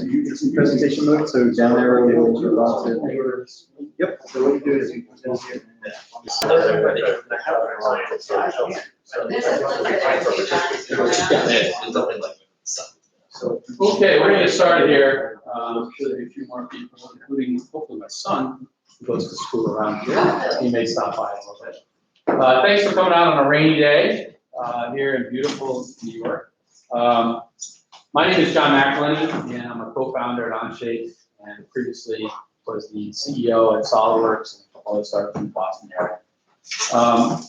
You did some presentation mode, so down there we're about to. Yep. So what you do is you put this here. Okay, we're gonna get started here. I'm sure there'll be a few more people, including hopefully my son, who goes to school around here. He may stop by a little bit. Thanks for coming out on a rainy day here in beautiful New York. My name is John McElhenney, and I'm a co-founder at Onshape, and previously was the CEO at SolidWorks and a couple other startups in the Boston area.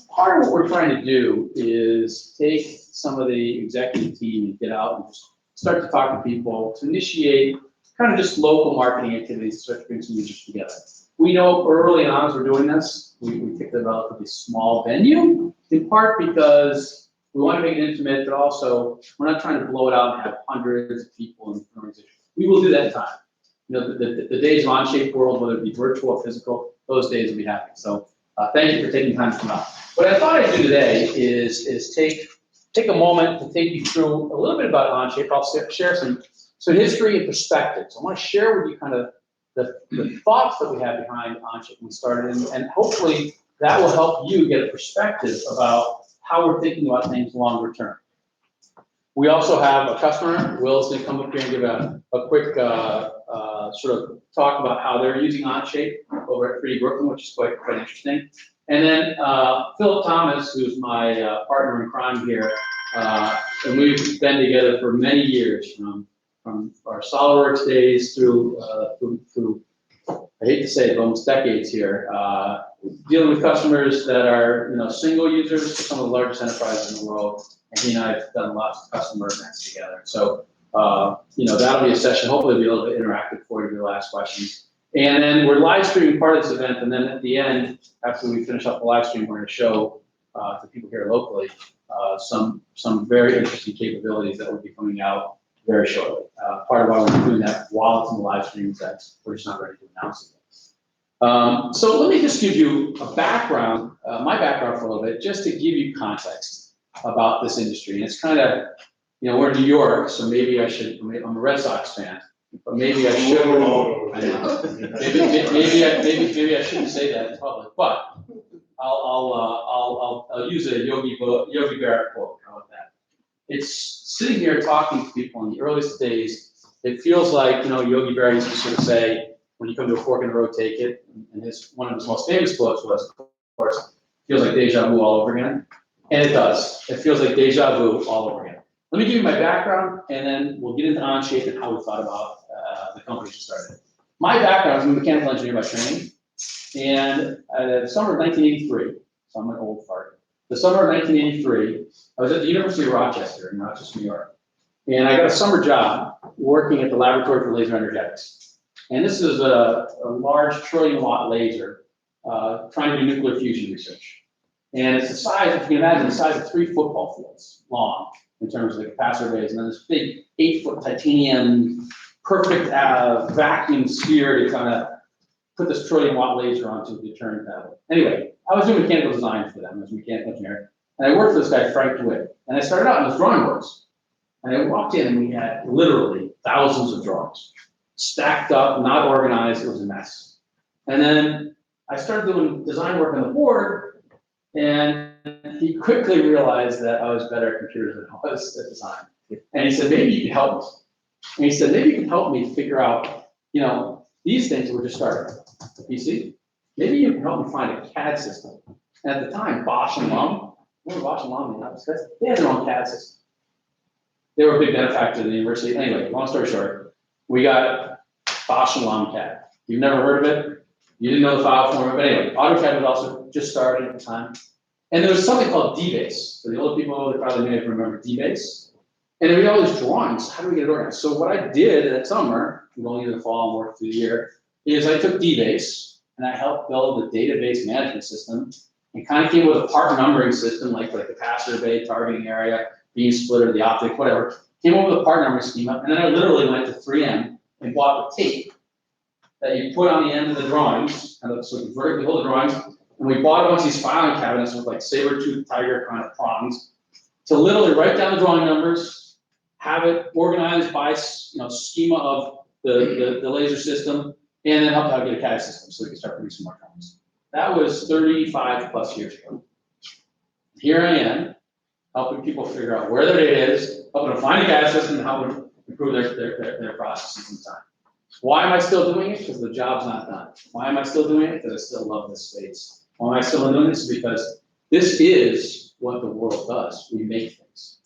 Part of what we're trying to do is take some of the executive team and get out and just start to talk to people to initiate kind of just local marketing activities to start to bring some users together. We know early on as we're doing this, we picked a relatively small venue, in part because we want to make it intimate, but also we're not trying to blow it out and have hundreds of people in the organization. We will do that in time. You know, the days of Onshape world, whether it be virtual or physical, those days will be happening. So thank you for taking time to come out. What I thought I'd do today is take a moment to take you through a little bit about Onshape. I'll share some history and perspectives. I want to share with you kind of the thoughts that we have behind Onshape when we started, and hopefully that will help you get a perspective about how we're thinking about things longer term. We also have a customer. Will's going to come up here and give a quick sort of talk about how they're using Onshape over at 3D Brooklyn, which is quite interesting. And then Philip Thomas, who's my partner in crime here, and we've been together for many years, from our SolidWorks days through I hate to say it, almost decades here, dealing with customers that are single users to some of the largest enterprises in the world. And he and I have done lots of customer events together. So that'll be a session. Hopefully it'll be a little bit interactive for you, your last questions. And then we're live streaming part of this event, and then at the end, after we finish up the live stream, we're going to show to people here locally some very interesting capabilities that will be coming out very shortly. Part of why we're doing that while it's in the live stream is that we're just not ready to announce it. So let me just give you a background, my background for a little bit, just to give you context about this industry. And it's kind of, we're in New York, so maybe I should, I'm a Red Sox fan, but maybe I should, maybe I shouldn't say that in public, but I'll use a Yogi Berra quote. How about that? It's sitting here talking to people in the earliest days. It feels like, Yogi Berra used to sort of say, when you come to a fork in the road, take it. And one of his most famous quotes was, of course, feels like deja vu all over again. And it does. It feels like deja vu all over again. Let me give you my background, and then we'll get into Onshape and how we thought about the company she started. My background is I'm a mechanical engineer by training. And the summer of 1983, so I'm an old fart. The summer of 1983, I was at the University of Rochester in Rochester, New York. And I got a summer job working at the Laboratory for Laser Energetics. And this is a large trillion-watt laser trying to do nuclear fusion research. And it's the size, if you can imagine, the size of 3 football fields long in terms of the capacitor base. And then this big 8-foot titanium, perfect vacuum sphere to kind of put this trillion-watt laser onto the turn tablet. Anyway, I was doing mechanical design for them as a mechanical engineer. And I worked for this guy, Frank DeWitt. And I started out in his drawing boards. And I walked in and we had literally thousands of drawings. Stacked up, not organized, it was a mess. And then I started doing design work on the board, and he quickly realized that I was better at computers than I was at design. And he said, maybe you can help me. And he said, maybe you can help me figure out, these things we're just starting, the PC. Maybe you can help me find a CAD system. And at the time, Bosch and Lum, remember Bosch and Lum, they had their own CAD system. They were a big benefactor of the university. Anyway, long story short, we got Bosch and Lum CAD. You've never heard of it? You didn't know the file format, but anyway, AutoCAD was also just starting at the time. And there was something called DBase. For the older people, they probably may have remembered DBase. And we had all these drawings. How do we get it organized? So what I did that summer, going into the fall and worked through the year, is I took DBase and I helped build a database management system and kind of came with a part numbering system, like the capacitor bay, targeting area, beam splitter, the optic, whatever. Came up with a part numbering schema, and then I literally went to 3M and bought the tape that you put on the end of the drawings, so you vertically hold the drawings, and we bought a bunch of these filing cabinets with like saber-tooth tiger kind of prongs to literally write down the drawing numbers, have it organized by, schema of the laser system, and then help out get a CAD system so we can start producing more drawings. That was 35 plus years ago. Here I am, helping people figure out where their data is, helping them find a CAD system, and helping them improve their processes in time. Why am I still doing it? Because the job's not done. Why am I still doing it? Because I still love this space. Why am I still doing this? Because this is what the world does. We make things.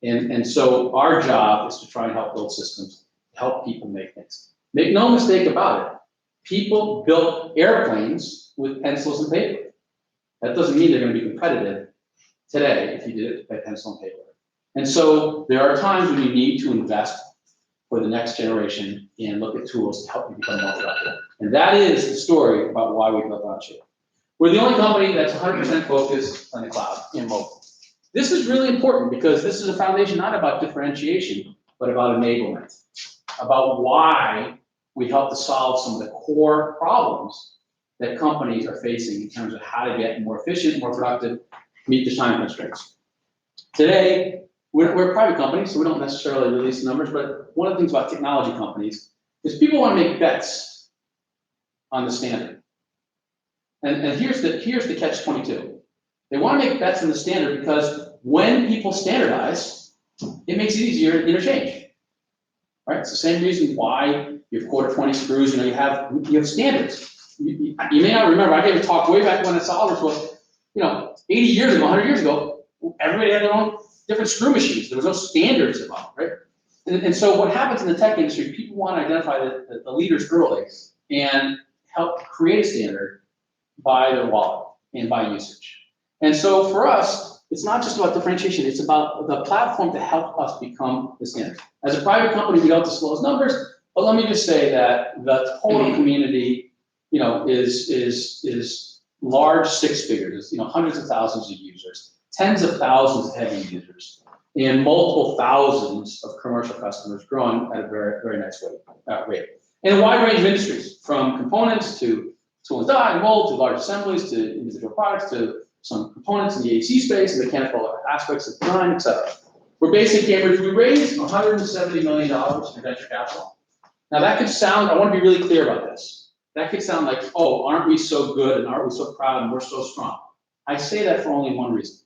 And so our job is to try and help build systems, help people make things. Make no mistake about it. People built airplanes with pencils and paper. That doesn't mean they're going to be competitive today if you did it by pencil and paper. And so there are times when you need to invest for the next generation and look at tools to help you become more productive. And that is the story about why we built Onshape. We're the only company that's 100% focused on the cloud and mobile. This is really important because this is a foundation not about differentiation, but about enablement, about why we help to solve some of the core problems that companies are facing in terms of how to get more efficient, more productive, meet the time constraints. Today, we're a private company, so we don't necessarily release numbers, but one of the things about technology companies is people want to make bets on the standard. And here's the catch-22. They want to make bets on the standard because when people standardize, it makes it easier to interchange. Right? It's the same reason why you have quarter 20 screws, you have standards. You may not remember, I gave a talk way back when at Solvers was, 80 years ago, 100 years ago, everybody had their own different screw machines. There was no standards involved, right? And so what happens in the tech industry, people want to identify the leaders early and help create a standard by their wallet and by usage. And so for us, it's not just about differentiation, it's about the platform to help us become the standard. As a private company, we don't disclose numbers, but let me just say that the total community, is large six figures, hundreds of thousands of users, tens of thousands of heavy users, and multiple thousands of commercial customers growing at a very, very nice rate. And a wide range of industries, from components to tool and die and mold, to large assemblies, to individual products, to some components in the AC space, and mechanical aspects of design, etc. We're based in Cambridge. We raised $170 million in venture capital. Now that could sound, I want to be really clear about this. That could sound like, oh, aren't we so good and aren't we so proud and we're so strong? I say that for only one reason.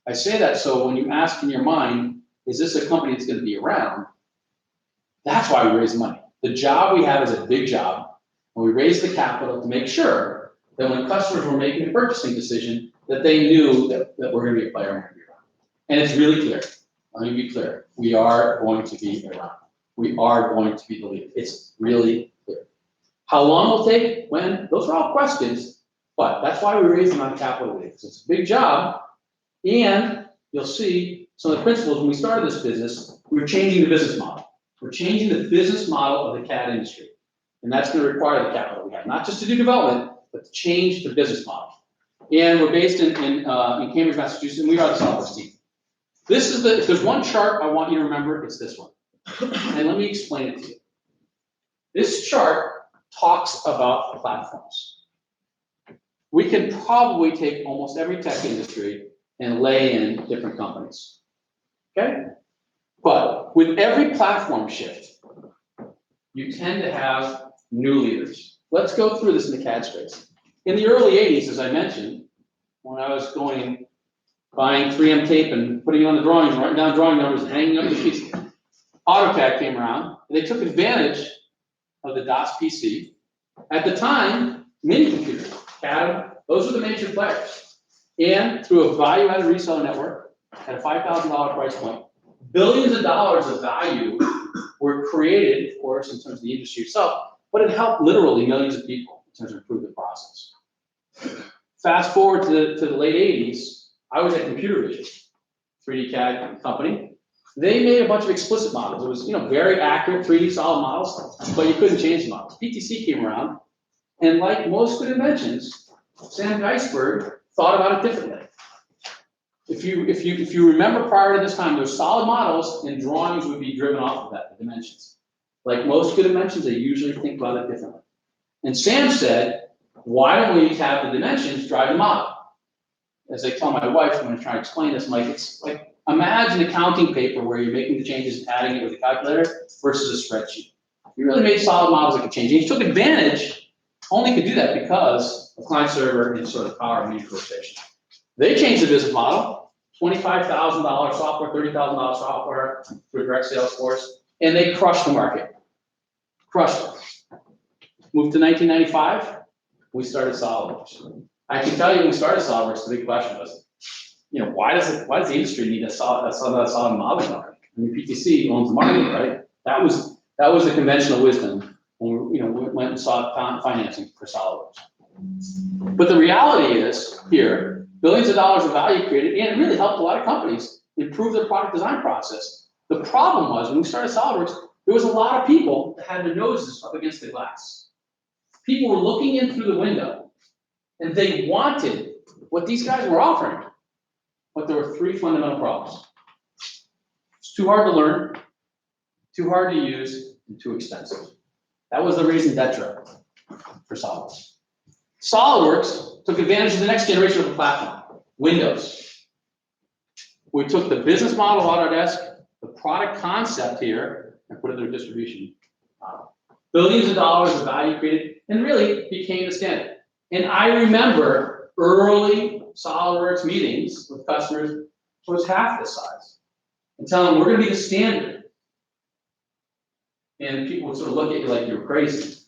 I say that so when you ask in your mind, is this a company that's going to be around? That's why we raise money. The job we have is a big job, and we raise the capital to make sure that when customers were making a purchasing decision, that they knew that we're going to be a player and we're going to be around. And it's really clear. Let me be clear. We are going to be around. We are going to be the leader. It's really clear. How long will it take? When? Those are all questions, but that's why we raise the amount of capital because it's a big job. And you'll see some of the principles when we started this business, we're changing the business model. We're changing the business model of the CAD industry. And that's going to require the capital we have, not just to do development, but to change the business model. And we're based in Cambridge, Massachusetts, and we are the Solvers team. This is if there's one chart I want you to remember, it's this one. And let me explain it to you. This chart talks about platforms. We can probably take almost every tech industry and lay in different companies, okay? But with every platform shift, you tend to have new leaders. Let's go through this in the CAD space. In the early 80s, as I mentioned, when I was buying 3M tape and putting it on the drawings, writing down drawing numbers and hanging up the sheets, AutoCAD came around, and they took advantage of the DOS PC. At the time, mini computers, CAD, those were the major players. And through a value-added reseller network at a $5,000 price point, billions of dollars of value were created, of course, in terms of the industry itself, but it helped literally millions of people in terms of improving the process. Fast forward to the late 80s, I was at Computer Vision, 3D CAD company. They made a bunch of explicit models. It was, very accurate 3D solid models, but you couldn't change the models. PTC came around, and like most good inventions, Sam Geisberg thought about it differently. If you remember prior to this time, there were solid models, and drawings would be driven off of that, the dimensions. Like most good inventions, they usually think about it differently. And Sam said, why don't we have the dimensions drive the model? As I tell my wife when I try to explain this, I'm like, it's like Imagine accounting paper where you're making the changes, adding it with a calculator versus a spreadsheet. You really made solid models that could change. And you took advantage, only could do that because of client server and sort of power and utilization. They changed the business model, $25,000 software, $30,000 software for a direct sales force, and they crushed the market. Crushed it. Moved to 1995, we started SolidWorks. I can tell you when we started SolidWorks, the big question was, why does the industry need a solid modeling market? I mean, PTC owns the market, right? That was the conventional wisdom when we went and sought financing for SolidWorks. But the reality is here, billions of dollars of value created, and it really helped a lot of companies improve their product design process. The problem was when we started SolidWorks, there was a lot of people that had their noses up against the glass. People were looking in through the window, and they wanted what these guys were offering. But there were three fundamental problems. It's too hard to learn, too hard to use, and too expensive. That was the reason that drove for SolidWorks. SolidWorks took advantage of the next generation of the platform, Windows. We took the business model of Autodesk, the product concept here, and put it in their distribution model. Billions of dollars of value created, and really became the standard. And I remember early SolidWorks meetings with customers was half this size, and telling them we're going to be the standard. And people would sort of look at you like you were crazy.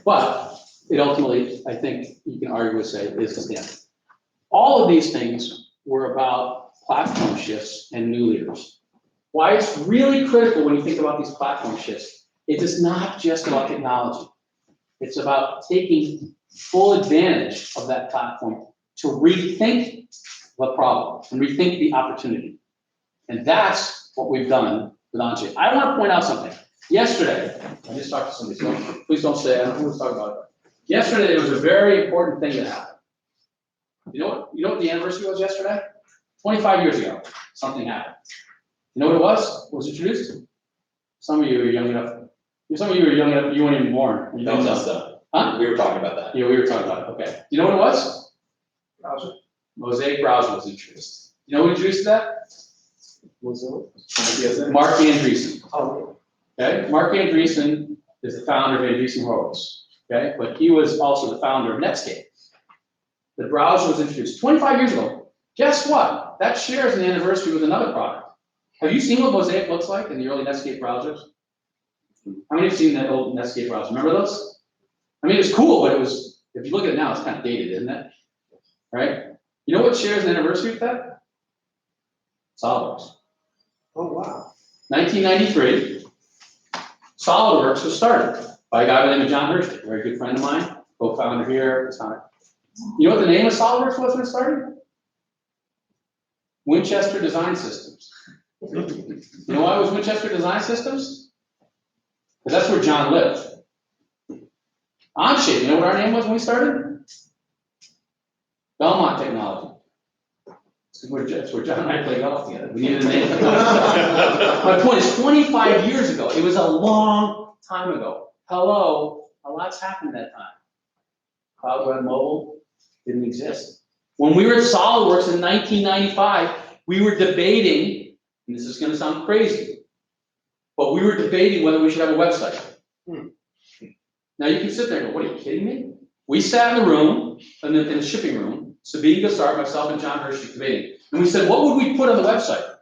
But it ultimately, I think you can argue and say, is the standard. All of these things were about platform shifts and new leaders. Why it's really critical when you think about these platform shifts, it is not just about technology. It's about taking full advantage of that platform to rethink the problem and rethink the opportunity. And that's what we've done with Onshape. I want to point out something. Yesterday, I just talked to somebody, so please don't say, I don't know who's talking about it. Yesterday, there was a very important thing that happened. You know what the anniversary was yesterday? 25 years ago, something happened. You know what it was? What was introduced? Some of you are young enough. Some of you were young enough, you weren't even born. You don't know stuff. Huh? We were talking about that. Yeah, we were talking about it. Okay. Do you know what it was? Browser. Mosaic browser was introduced. You know who introduced that? Mark Andreessen. Oh. Okay. Mark Andreessen is the founder of Andreessen Horowitz. Okay, but he was also the founder of Netscape. The browser was introduced 25 years ago. Guess what? That shares an anniversary with another product. Have you seen what Mosaic looks like in the early Netscape browsers? How many have seen that old Netscape browser? Remember those? I mean, it's cool, but it was, if you look at it now, it's kind of dated, isn't it? Right? You know what shares an anniversary with that? SolidWorks. Oh, wow. 1993, SolidWorks was started by a guy by the name of John Hurst, a very good friend of mine, co-founder here at the time. You know what the name of SolidWorks was when it started? Winchester Design Systems. You know why it was Winchester Design Systems? Because that's where John lived. Onshape, you know what our name was when we started? Belmont Technology. That's where John and I played golf together. We needed a name. My point is, 25 years ago, it was a long time ago. Hello, a lot's happened that time. Cloud web mobile didn't exist. When we were at SolidWorks in 1995, we were debating, and this is going to sound crazy, but we were debating whether we should have a website. Now you can sit there and go, what, are you kidding me? We sat in the room, in the shipping room, Sabine Gassard, myself, and John Hershey debating. And we said, what would we put on the website?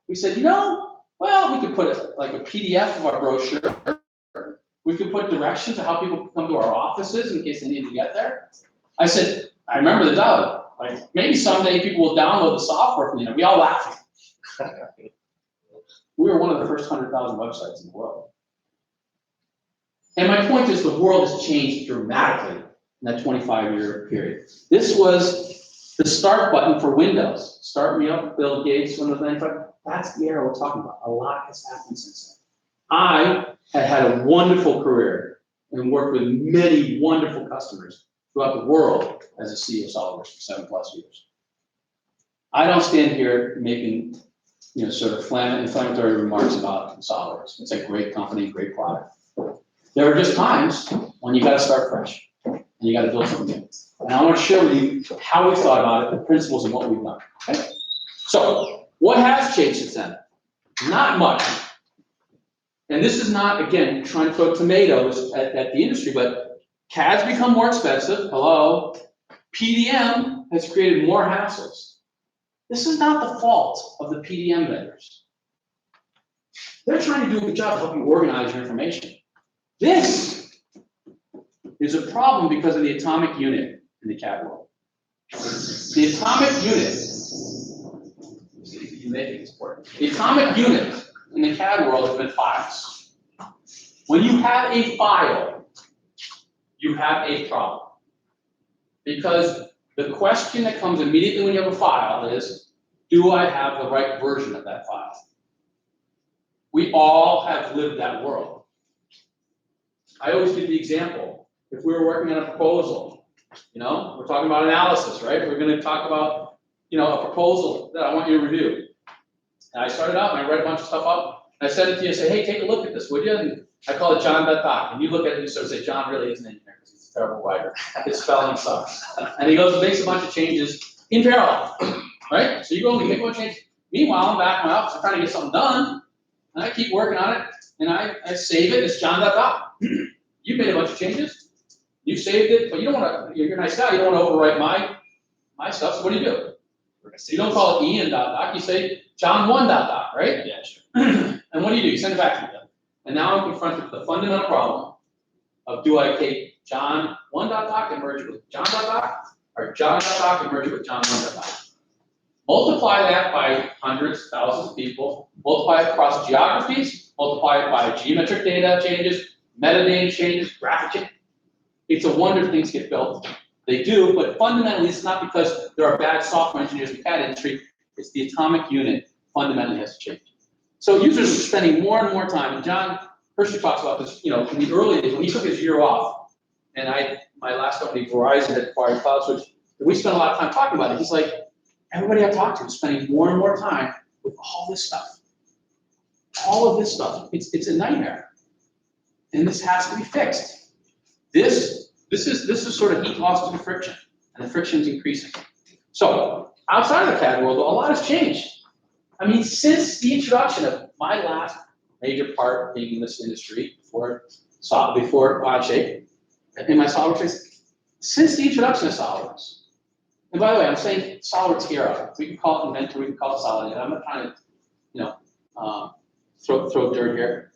We said, well, we could put like a PDF of our brochure. We could put directions to how people could come to our offices in case they need to get there. I said, I remember the dialogue. Like, maybe someday people will download the software from the internet. We all laughed. We were one of the first 100,000 websites in the world. And my point is, the world has changed dramatically in that 25-year period. This was the start button for Windows. Start me up, Bill Gates, Windows 95. That's the era we're talking about. A lot has happened since then. I had a wonderful career and worked with many wonderful customers throughout the world as a CEO of SolidWorks for 7+ years. I don't stand here making, sort of inflammatory remarks about SolidWorks. It's a great company, great product. There are just times when you got to start fresh and you got to build something new. And I want to share with you how we thought about it, the principles, and what we've done. Okay? So What has changed since then? Not much. And this is not, again, trying to throw tomatoes at the industry, but CAD's become more expensive. Hello. PDM has created more hassles. This is not the fault of the PDM vendors. They're trying to do a good job of helping organize your information. This is a problem because of the atomic unit in the CAD world. The atomic unit, the atomic unit in the CAD world has been files. When you have a file, you have a problem. Because the question that comes immediately when you have a file is, do I have the right version of that file? We all have lived that world. I always give the example, if we were working on a proposal, we're talking about analysis, right? We're gonna talk about, a proposal that I want you to review. And I started out and I read a bunch of stuff up, and I sent it to you and say, hey, take a look at this, would you? And I call it John.doc, and you look at it and you sort of say, John really isn't in here because he's a terrible writer. His spelling sucks. And he goes and makes a bunch of changes in parallel, right? So you go and make one change. Meanwhile, I'm back in my office, I'm trying to get something done, and I keep working on it, and I save it, it's John.doc. You made a bunch of changes, you saved it, but you don't want to, you're a nice guy, you don't want to overwrite my stuff, so what do? You don't call it Ian.doc, you say John1.doc, right? Yeah, sure. And what do? You send it back to me. And now I'm confronted with the fundamental problem of, do I take John1.doc and merge it with John.doc, or John.doc and merge it with John1.doc? Multiply that by hundreds, thousands of people, multiply it across geographies, multiply it by geometric data changes, metadata changes, graphic changes. It's a wonder things get built. They do, but fundamentally, it's not because there are bad software engineers in the CAD industry, it's the atomic unit fundamentally has to change. So users are spending more and more time, and John Hershey talks about this, in the early days, when he took his year off, and my last company, Verizon, had acquired CloudSwitch, and we spent a lot of time talking about it. He's like, everybody I talk to is spending more and more time with all this stuff. All of this stuff, it's a nightmare. And this has to be fixed. This is sort of heat loss to friction, and the friction is increasing. So outside of the CAD world, a lot has changed. I mean, since the introduction of my last major part being in this industry before Onshape, in my SolidWorks, since the introduction of SolidWorks, and by the way, I'm saying SolidWorks era. We can call it Inventor, we can call it Solid. I'm not trying to, throw dirt here.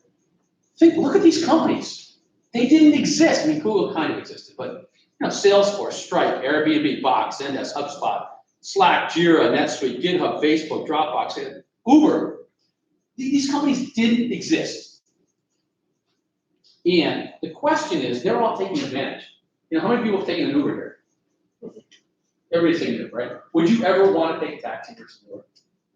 Look at these companies. They didn't exist. I mean, Google kind of existed, but Salesforce, Stripe, Airbnb, Box, Zendesk, HubSpot, Slack, Jira, NetSuite, GitHub, Facebook, Dropbox, Uber. These companies didn't exist. And the question is, they're all taking advantage. How many people have taken an Uber here? Everybody's taking Uber, right? Would you ever want to take a taxi versus Uber?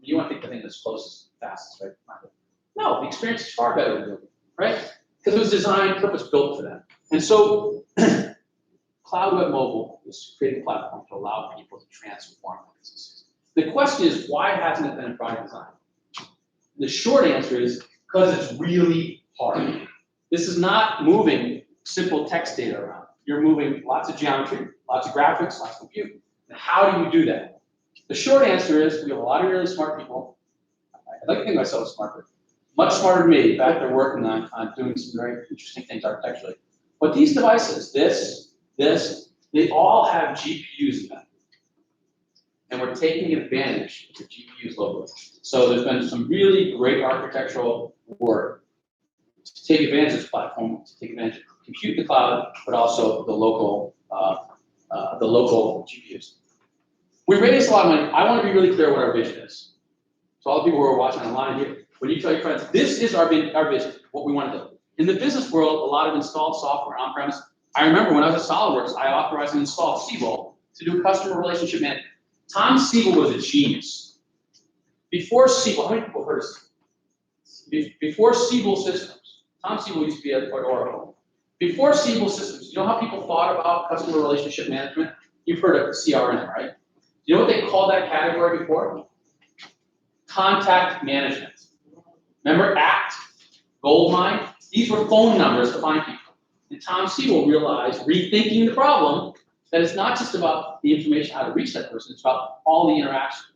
You want to take the thing that's closest, fastest, right? No, the experience is far better than Uber, right? Because it was designed, purpose-built for that. And so, Cloud Web Mobile is creating a platform to allow people to transform their businesses. The question is, why hasn't it been in product design? The short answer is, because it's really hard. This is not moving simple text data around. You're moving lots of geometry, lots of graphics, lots of compute. And how do you do that? The short answer is, we have a lot of really smart people. I like to think of myself as smart, but much smarter than me. In fact, they're working on doing some very interesting things architecturally. But these devices, this, they all have GPUs in them. And we're taking advantage of the GPUs locally. So there's been some really great architectural work to take advantage of this platform, to take advantage of compute in the cloud, but also the local GPUs. We raised a lot of money. I want to be really clear what our vision is. So all the people who are watching online here, when you tell your friends, this is our vision, what we want to do. In the business world, a lot of installed software on-premise. I remember when I was at SolidWorks, I authorized and installed Siebel to do customer relationship management. Tom Siebel was a genius. Before Siebel, how many people heard of Siebel? Before Siebel systems, Tom Siebel used to be at Oracle. Before Siebel systems, you know how people thought about customer relationship management? You've heard of CRM, right? You know what they called that category before? Contact management. Remember ACT, Goldmine? These were phone numbers to find people. And Tom Siebel realized, rethinking the problem, that it's not just about the information, how to reach that person, it's about all the interactions.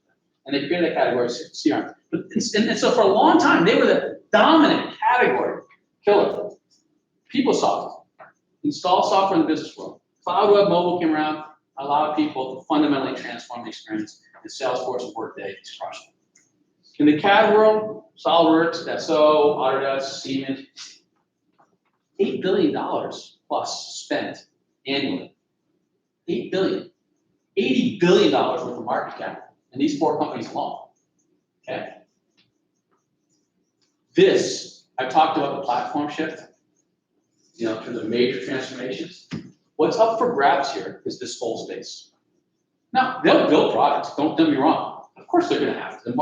and they created that category, CRM. And so for a long time, they were the dominant category killer. PeopleSoft, install software in the business world. Cloud Web Mobile came around, allowed people to fundamentally transform the experience, and Salesforce and Workday is crushing it. In the CAD world, SolidWorks, SO, Autodesk, Siemens, $8 billion plus spent annually. $8 billion. $80 billion worth of market cap in these 4 companies alone. Okay? This, I talked about the platform shift, in terms of major transformations. What's up for grabs here is this whole space. Now, they'll build products, don't get me wrong. Of course they're gonna have to. The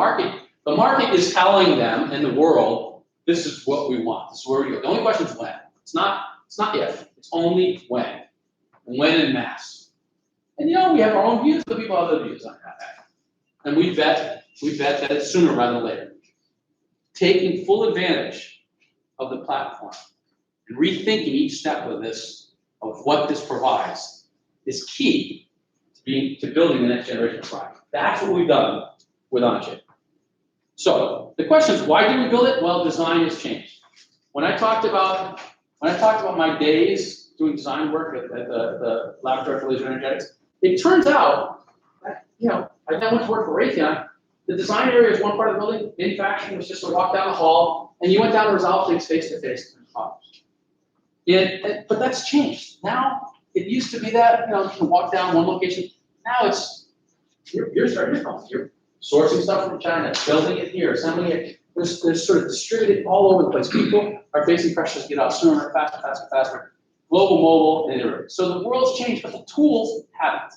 market is telling them and the world, this is what we want, this is where we go. The only question is when. It's not if, it's only when. And when in mass. And we have our own views, but people have other views on that. And we bet that it's sooner rather than later. Taking full advantage of the platform and rethinking each step of this, of what this provides, is key to building the next generation of product. That's what we've done with Onshape. So the question is, why did we build it? Well, design has changed. When I talked about my days doing design work at the Laboratory for Laser Energetics, it turns out that, I then went to work for Raytheon. The design area is one part of the building. Manufacturing was just a walk down the hall, and you went down to resolve things face to face. But that's changed. Now, it used to be that, you can walk down one location. Now it's, you're starting to come. You're sourcing stuff from China, building it here, assembling it. They're sort of distributed all over the place. People are facing pressures to get out sooner, faster. Global, mobile, and iterative. So the world's changed, but the tools haven't.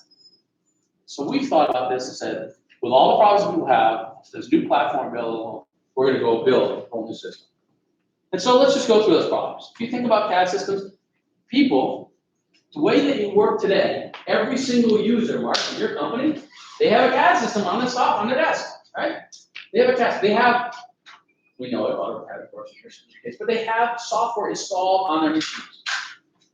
So we thought about this and said, with all the problems people have, this new platform available, we're going to go build a whole new system. And so let's just go through those problems. If you think about CAD systems, people, the way that you work today, every single user, Mark, in your company, they have a CAD system on their desk, right? They have a CAD. We know it, AutoCAD, of course, in your case, but they have software installed on their machines.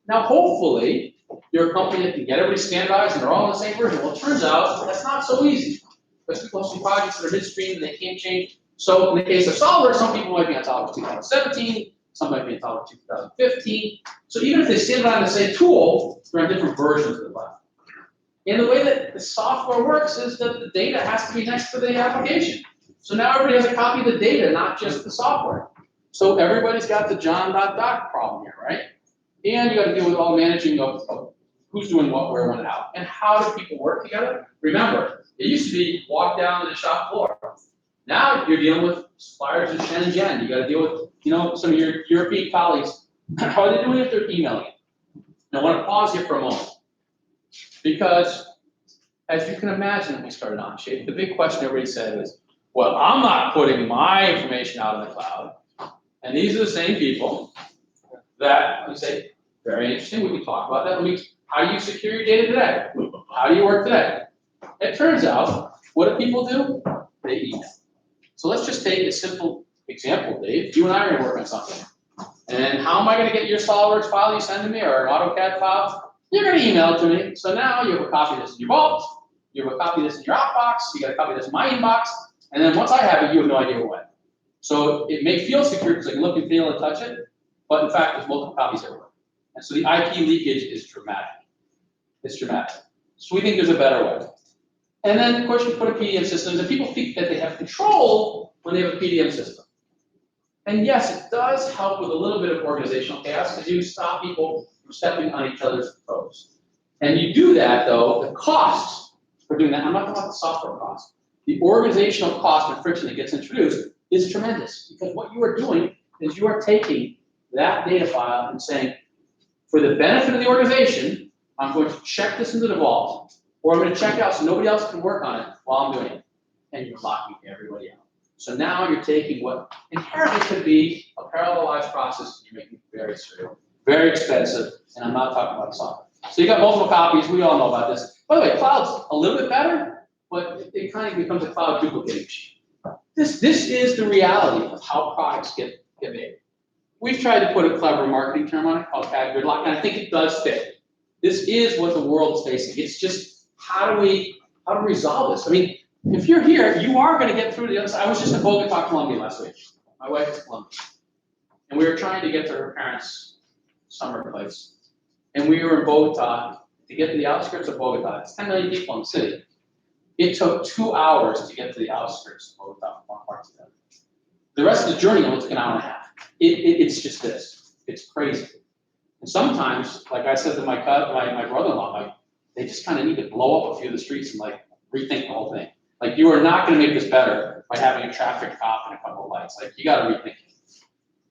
Now, hopefully, you're a company that can get everybody standardized and they're all in the same version. Well, it turns out that's not so easy. Because people have some projects that are midstream and they can't change. So in the case of SolidWorks, some people might be on top of 2017, some might be on top of 2015. So even if they standardize on the same tool, they're on different versions of the platform. And the way that the software works is that the data has to be next to the application. So now everybody has a copy of the data, not just the software. So everybody's got the John.doc problem here, right? And you got to deal with all the managing of who's doing what, where, when, and how. And how do people work together? Remember, it used to be walk down to the shop floor. Now you're dealing with suppliers in Shenzhen. You got to deal with, some of your European colleagues. How are they doing if they're emailing? Now I want to pause here for a moment. Because as you can imagine when we started Onshape, the big question everybody said was, well, I'm not putting my information out in the cloud. And these are the same people that we say, very interesting, we can talk about that. How do you secure your data today? How do you work today? It turns out, what do people do? They email. So let's just take a simple example, Dave. You and I are going to work on something. And how am I going to get your SolidWorks file you send to me or an AutoCAD file? You're going to email it to me. So now you have a copy of this in your vault. You have a copy of this in your outbox. You got a copy of this in my inbox. And then once I have it, you have no idea what. So it may feel secure because I can look and feel and touch it. But in fact, there's multiple copies everywhere. And so the IP leakage is dramatic. It's dramatic. So we think there's a better way. And then, of course, you put a PDM system, and people think that they have control when they have a PDM system. And yes, it does help with a little bit of organizational chaos because you stop people from stepping on each other's toes. And you do that, though, the cost for doing that, I'm not talking about the software cost. The organizational cost and friction that gets introduced is tremendous because what you are doing is you are taking that data file and saying, for the benefit of the organization, I'm going to check this into the vault, or I'm going to check it out so nobody else can work on it while I'm doing it. And you're locking everybody out. So now you're taking what inherently could be a parallelized process, and you're making it very serial, very expensive, and I'm not talking about software. So you got multiple copies, we all know about this. By the way, cloud's a little bit better, but it kind of becomes a cloud duplicating machine. This is the reality of how products get made. We've tried to put a clever marketing term on it called CAD gridlock, and I think it does fit. This is what the world is facing. It's just how do we resolve this? I mean, if you're here, you are going to get through the other side. I was just in Bogota, Colombia last week. My wife is Colombian. And we were trying to get to her parents' summer place. And we were in Bogota. To get to the outskirts of Bogota, it's 10 million people in the city. It took 2 hours to get to the outskirts of Bogota from one part to the other. The rest of the journey only took an hour and a half. It's just this. It's crazy. And sometimes, like I said to my brother-in-law, like, they just kind of need to blow up a few of the streets and like rethink the whole thing. Like, you are not going to make this better by having a traffic cop and a couple of lights. Like, you got to rethink it.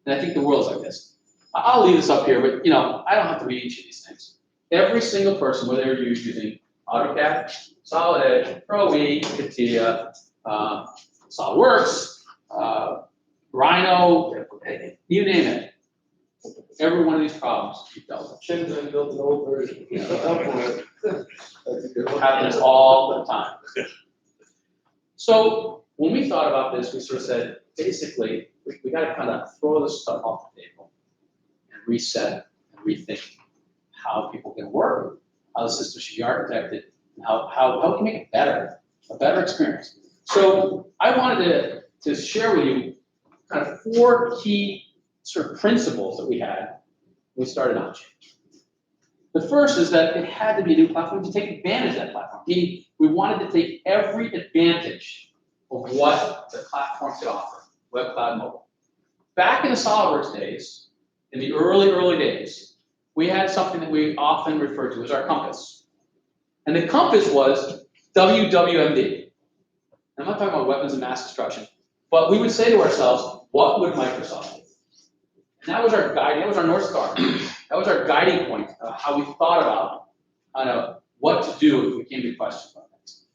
And I think the world's like this. I'll leave this up here, but I don't have to read each of these things. Every single person, whether you're using AutoCAD, Solid Edge, Pro E, CATIA, SolidWorks, Rhino, you name it. Every one of these problems you've dealt with. Shenzhen built an old version. It happens all the time. So when we thought about this, we sort of said, basically, we got to kind of throw this stuff off the table and reset and rethink how people can work, how the system should be architected, and how we can make it better, a better experience. So I wanted to share with you kind of 4 key sort of principles that we had when we started Onshape. The first is that it had to be a new platform to take advantage of that platform. Meaning we wanted to take every advantage of what the platform could offer, web, cloud, mobile. Back in the SolidWorks days, in the early days, we had something that we often referred to as our compass. And the compass was WWMD. I'm not talking about weapons of mass destruction, but we would say to ourselves, what would Microsoft do? And that was our guide, that was our North Star. That was our guiding point of how we thought about what to do if we came to questions about things.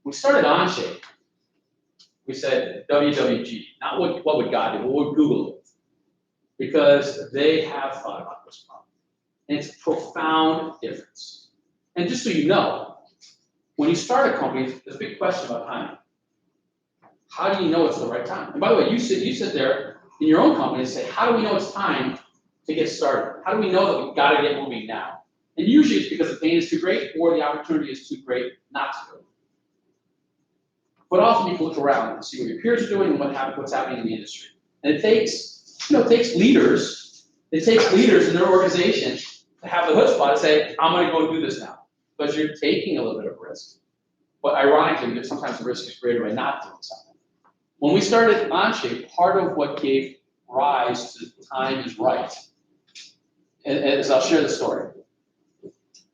When we started Onshape, we said WWG, not what would God do, what would Google do? Because they have thought about this problem. And it's a profound difference. And just so you know, when you start a company, there's a big question about timing. How do you know it's the right time? And by the way, you sit there in your own company and say, how do we know it's time to get started? How do we know that we've got to get moving now? And usually it's because the pain is too great or the opportunity is too great not to do it. But often you can look around and see what your peers are doing and what's happening in the industry. And it takes leaders. It takes leaders in their organization to have the chutzpah to say, I'm going to go do this now. Because you're taking a little bit of risk. But ironically, sometimes the risk is greater by not doing something. When we started Onshape, part of what gave rise to time is right, and as I'll share the story,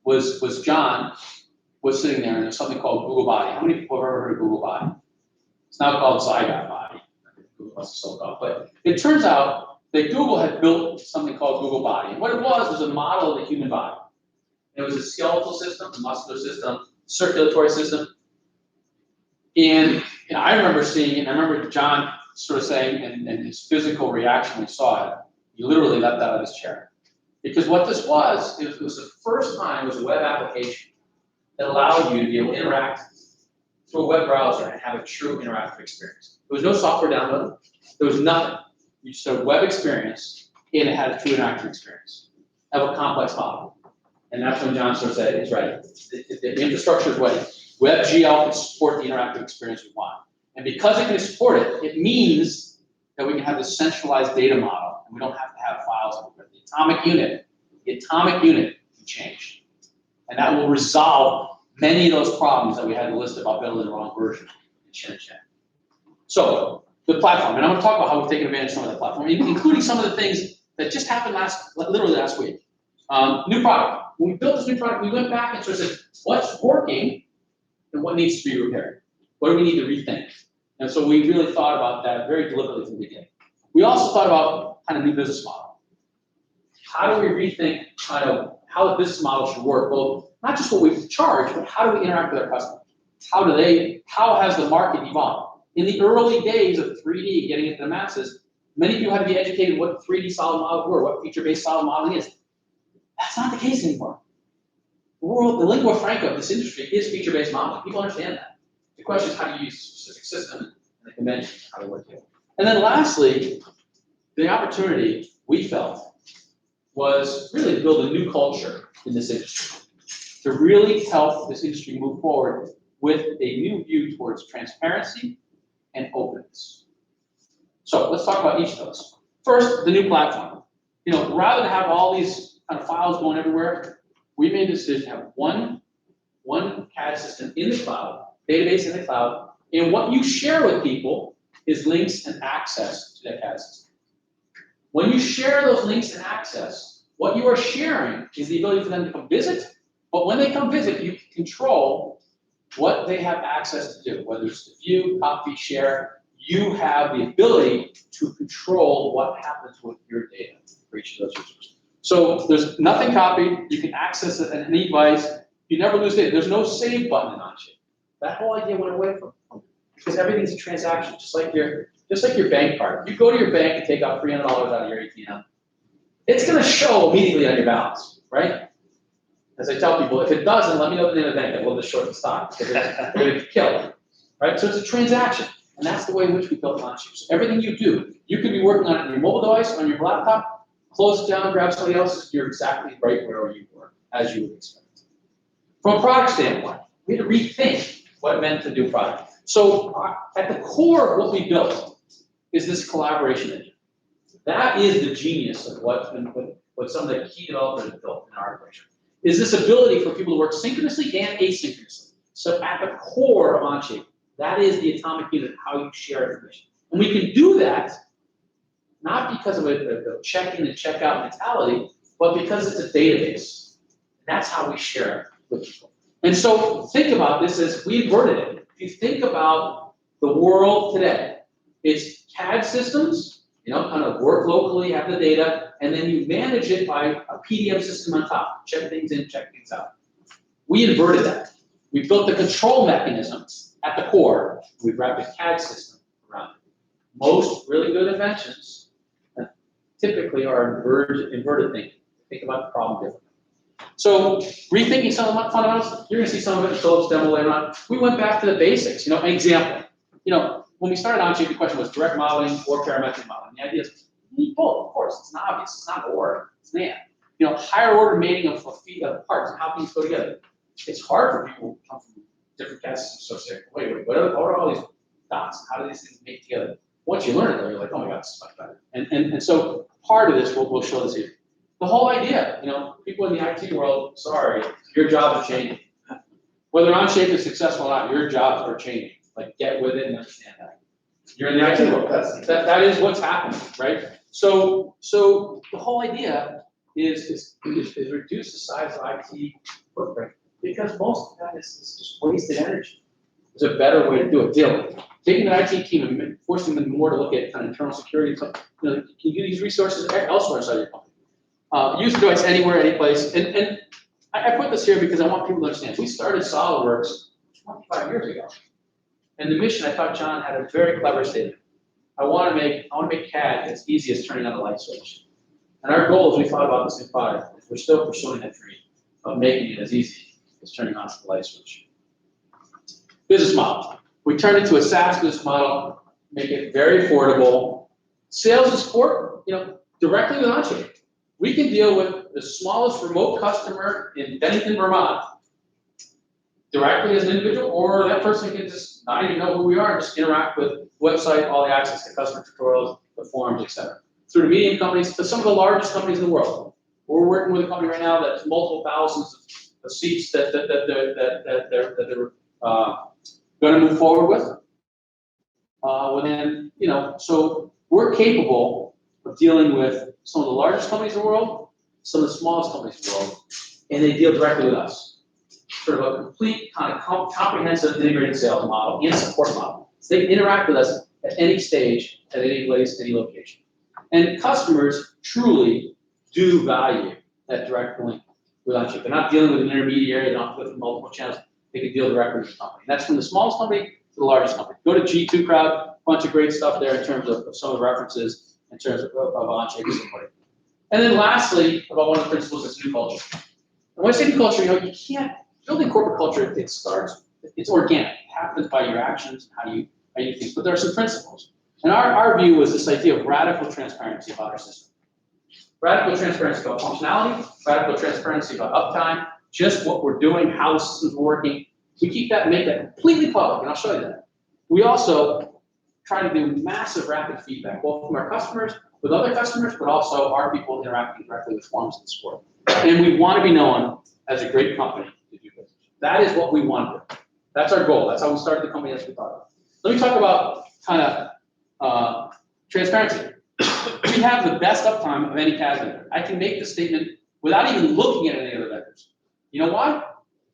was John was sitting there and there's something called Google Body. How many people have ever heard of Google Body? It's now called Zygot Body. Google must have sold off. But it turns out that Google had built something called Google Body. And what it was a model of the human body. And it was a skeletal system, a muscular system, circulatory system. And I remember seeing it, and I remember John sort of saying, and his physical reaction when he saw it, he literally leapt out of his chair. Because what this was, it was the first time it was a web application that allowed you to be able to interact through a web browser and have a true interactive experience. There was no software download. There was nothing. You just had a web experience, and it had a true interactive experience of a complex model. And that's when John sort of said, it's ready. The infrastructure is ready. WebGL can support the interactive experience we want. And because it can support it, it means that we can have this centralized data model, and we don't have to have files everywhere. The atomic unit can change. And that will resolve many of those problems that we had to list about building the wrong version in ShareChat. So, the platform, and I'm going to talk about how we've taken advantage of some of the platform, including some of the things that just happened literally last week. New product. When we built this new product, we went back and sort of said, what's working and what needs to be repaired? What do we need to rethink? And so we really thought about that very deliberately from the beginning. We also thought about kind of new business model. How do we rethink kind of how the business model should work? Both not just what we charge, but how do we interact with our customers? How has the market evolved? In the early days of 3D getting into the masses, many people had to be educated what 3D solid models were, what feature-based solid modeling is. That's not the case anymore. The lingua franca of this industry is feature-based modeling. People understand that. The question is how do you use a specific system and the convention, how they work together. And then lastly, the opportunity we felt was really to build a new culture in this industry, to really help this industry move forward with a new view towards transparency and openness. So let's talk about each of those. First, the new platform. Rather than have all these kind of files going everywhere, we made the decision to have one CAD system in the cloud, database in the cloud, and what you share with people is links and access to that CAD system. When you share those links and access, what you are sharing is the ability for them to come visit, but when they come visit, you can control what they have access to do, whether it's to view, copy, share. You have the ability to control what happens with your data for each of those users. So there's nothing copied. You can access it at any device. You never lose data. There's no save button in Onshape. That whole idea went away from it because everything's a transaction, just like your bank card. You go to your bank and take out $300 out of your ATM. It's going to show immediately on your balance, right? As I tell people, if it doesn't, let me know the name of the bank. I will just short the stock because they're going to kill it, right? So it's a transaction, and that's the way in which we built Onshape. So everything you do, you could be working on it on your mobile device, on your laptop, close it down, grab somebody else's. You're exactly right where you were, as you would expect. From a product standpoint, we had to rethink what it meant to do product. So at the core of what we built is this collaboration engine. That is the genius of what some of the key developers have built in our operation. Is this ability for people to work synchronously and asynchronously. So at the core of Onshape, that is the atomic unit of how you share information. And we can do that not because of a check-in and check-out mentality, but because it's a database. That's how we share it with people. And so think about this as we inverted it. If you think about the world today, it's CAD systems, kind of work locally, have the data, and then you manage it by a PDM system on top. Check things in, check things out. We inverted that. We built the control mechanisms at the core. We wrapped a CAD system around it. Most really good inventions typically are inverted thinking. Think about the problem differently. So rethinking some of the fundamentals, you're going to see some of it in Philip's demo later on. We went back to the basics. An example. When we started Onshape, the question was direct modeling or parametric modeling. The idea is you need both, of course. It's not obvious. It's not or. It's an and. Higher order mating of parts and how things go together. It's hard for people who come from different CAD systems. So say, wait, what are all these dots? How do these things make together? Once you learn it, though, you're like, oh my God, this is much better. And so part of this, we'll show this here. The whole idea, people in the IT world, sorry, your jobs are changing. Whether Onshape is successful or not, your jobs are changing. Like, get with it and understand that. You're in the IT world. That is what's happening, right? So the whole idea is reduce the size of IT footprint because most of that is just wasted energy. There's a better way to do it. Taking an IT team and forcing them more to look at kind of internal security and stuff. Can you use resources elsewhere inside your company? Use the device anywhere, any place. And I put this here because I want people to understand. We started SolidWorks 25 years ago. And the mission, I thought John had a very clever statement. I want to make CAD as easy as turning on a light switch. And our goal as we thought about this new product, is we're still pursuing that dream of making it as easy as turning on the light switch. Business model. We turned it to a SaaS business model, make it very affordable. Sales and support, directly with Onshape. We can deal with the smallest remote customer in Bennington, Vermont, directly as an individual, or that person can just not even know who we are, just interact with the website, all the access to customer tutorials, the forums, etc. Through the medium companies to some of the largest companies in the world. We're working with a company right now that's multiple thousands of seats that they're going to move forward with. So we're capable of dealing with some of the largest companies in the world, some of the smallest companies in the world, and they deal directly with us. Sort of a complete kind of comprehensive integrated sales model and support model. So they can interact with us at any stage, at any place, any location. And customers truly do value that direct link with Onshape. They're not dealing with an intermediary, they're not with multiple channels. They can deal directly with the company. And that's from the smallest company to the largest company. Go to G2 Crowd, bunch of great stuff there in terms of some of the references, in terms of Onshape and support. And then lastly, about one of the principles is new culture. And when I say new culture, you can't, building corporate culture, it's organic. It happens by your actions, how you think. But there are some principles. And our view was this idea of radical transparency about our system. Radical transparency about functionality, radical transparency about uptime, just what we're doing, how the system's working, We keep that, make that completely public, and I'll show you that. We also try to do massive rapid feedback, both from our customers, with other customers, but also our people interacting directly with forums and support. And we want to be known as a great company to do business. That is what we want to do. That's our goal. That's how we started the company, as we thought of. Let me talk about kind of transparency. We have the best uptime of any CAD vendor. I can make the statement without even looking at any other vendors. You know why?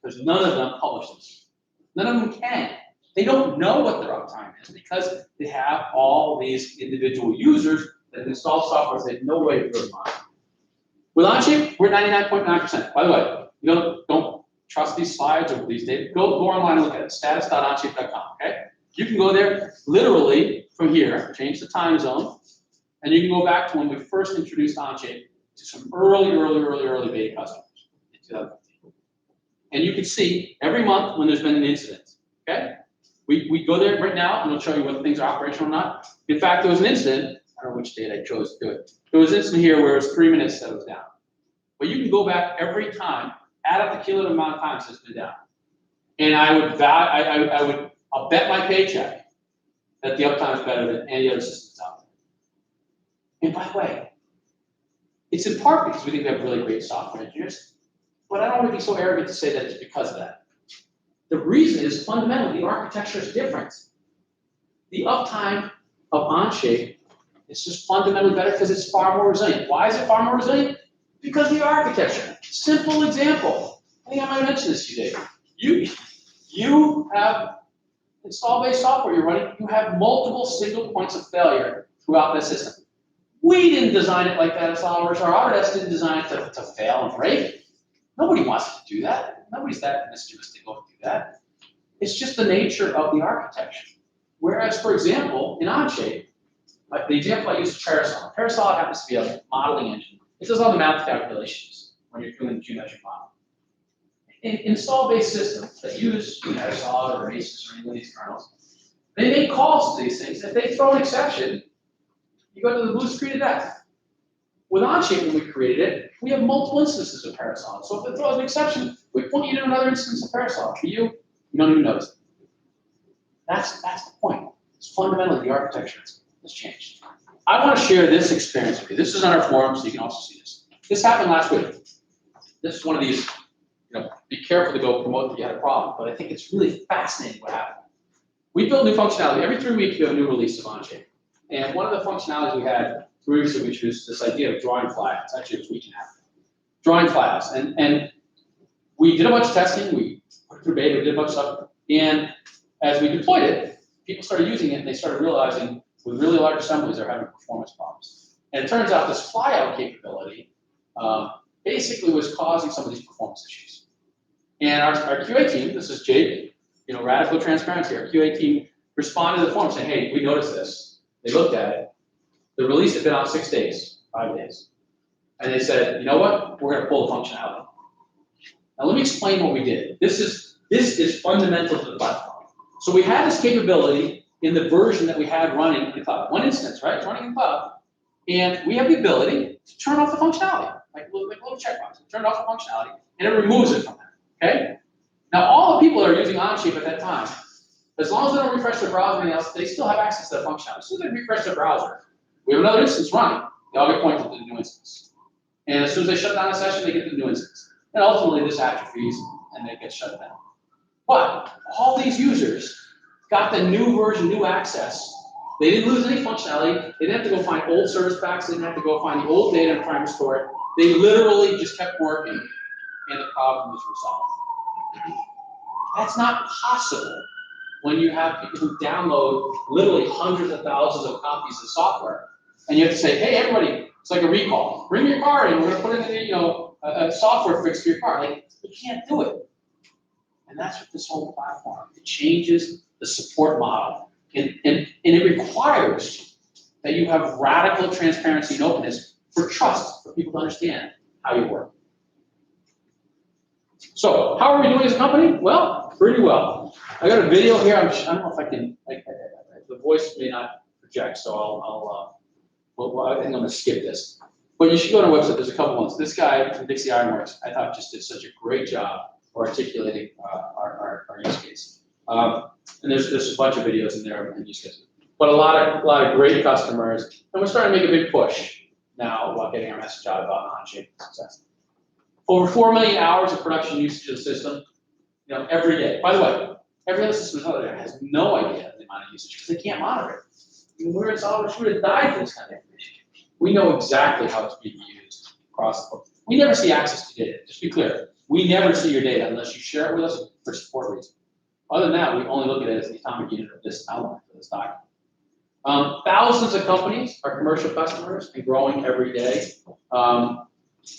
Because none of them publish this. None of them can. They don't know what their uptime is because they have all these individual users that install software, so they have no way of really monitoring. With Onshape, we're 99.9%. By the way, you don't trust these slides or these data. Go online and look at it, status.onshape.com, okay? You can go there literally from here, change the time zone, and you can go back to when we first introduced Onshape to some early beta customers in 2015. And you can see every month when there's been an incident, okay? We go there right now and we'll show you whether things are operational or not. In fact, there was an incident, I don't know which date I chose to do it. There was an incident here where it was 3 minutes that it was down. But you can go back every time, add up the cumulative amount of times it's been down. And I'll bet my paycheck that the uptime is better than any other systems out there. And by the way, it's in part because we think we have really great software engineers, but I don't want to be so arrogant to say that it's because of that. The reason is fundamentally the architecture is different. The uptime of Onshape is just fundamentally better because it's far more resilient. Why is it far more resilient? Because of the architecture. Simple example. I think I might have mentioned this to you, Dave. You have install-based software you're running, you have multiple single points of failure throughout the system. We didn't design it like that as followers. Our Autodesk didn't design it to fail and break. Nobody wants to do that. Nobody's that mischievous to go do that. It's just the nature of the architecture. Whereas, for example, in Onshape, like the example I use is Parasol. Parasol happens to be a modeling engine. It does all the math calculations when you're doing the geometric model. In install-based systems that use Parasol or ACES or any of these kernels, they make calls to these things. If they throw an exception, you go to the blue screen of death. With Onshape, when we created it, we have multiple instances of Parasol. So if it throws an exception, we point you to another instance of Parasol. For you, you don't even notice it. That's the point. It's fundamentally the architecture has changed. I want to share this experience with you. This is on our forum, so you can also see this. This happened last week. This is one of these, be careful to go promote that you had a problem, but I think it's really fascinating what happened. We build new functionality. Every 3 weeks, we have a new release of Onshape. And one of the functionalities we had 3 weeks ago, which was this idea of drawing flags. Actually, it was a week and a half. Drawing flags. And we did a bunch of testing. We put it through beta. We did a bunch of stuff. And as we deployed it, people started using it, and they started realizing with really large assemblies, they're having performance problems. And it turns out this flyout capability basically was causing some of these performance issues. And our QA team, this is Jake, radical transparency, our QA team responded to the forum saying, hey, we noticed this. They looked at it. The release had been out 6 days, 5 days. And they said, you know what? We're going to pull the functionality. Now let me explain what we did. This is fundamental to the platform. So we had this capability in the version that we had running in the cloud. One instance, right? It's running in the cloud. And we have the ability to turn off the functionality, like a little checkbox. We turn off the functionality, and it removes it from there, okay? Now, all the people that are using Onshape at that time, as long as they don't refresh their browser or anything else, they still have access to that functionality. As soon as they refresh their browser, we have another instance running. They all get pointed to the new instance. And as soon as they shut down a session, they get the new instance. And ultimately, this atrophies, and it gets shut down. But all these users got the new version, new access. They didn't lose any functionality. They didn't have to go find old service packs. They didn't have to go find the old data and try and restore it. They literally just kept working, and the problem was resolved. That's not possible when you have people who download literally hundreds of thousands of copies of software, and you have to say, hey, everybody, it's like a recall. Bring your car in. We're going to put in a software fix for your car. Like, you can't do it. And that's what this whole platform, it changes the support model. And it requires that you have radical transparency and openness for trust, for people to understand how you work. So, how are we doing as a company? Well, pretty well. I got a video here. I don't know if I can, the voice may not project, so I think I'm going to skip this. But you should go on our website. There's a couple ones. This guy from Dixie Ironworks, I thought just did such a great job articulating our our use case. And there's a bunch of videos in there and use cases. But a lot of great customers, and we're starting to make a big push now about getting our message out about Onshape success. Over 4 million hours of production usage of the system, every day. By the way, every other system out there has no idea the amount of usage because they can't monitor it. We're installers who would have died for this kind of information. We know exactly how it's being used across the board. We never see access to data, just be clear. We never see your data unless you share it with us for support reasons. Other than that, we only look at it as the atomic unit of this element for this document. Thousands of companies are commercial customers and growing every day.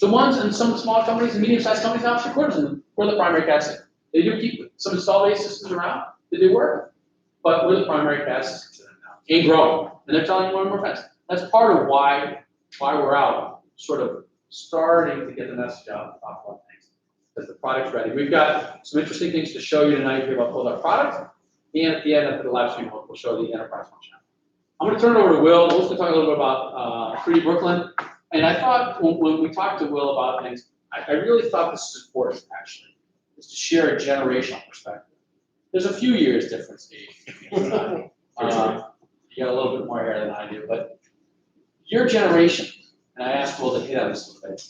The ones and some small companies and medium-sized companies have three-quarters of them. We're the primary CAD system. They do keep some install-based systems around that do work, but we're the primary CAD system to them now, and growing. And they're telling you more and more friends. That's part of why we're out, sort of starting to get the message out and talk about things. Because the product's ready. We've got some interesting things to show you tonight here about both our product, and at the end of the live stream, we'll show the enterprise functionality. I'm going to turn it over to Will. Will's going to talk a little bit about 3D Brooklyn. And I thought when we talked to Will about things, I really thought this is important, actually, is to share a generational perspective. There's a few years difference, Steve. You got a little bit more hair than I do, but your generation, and I asked Will to hit on this a little bit,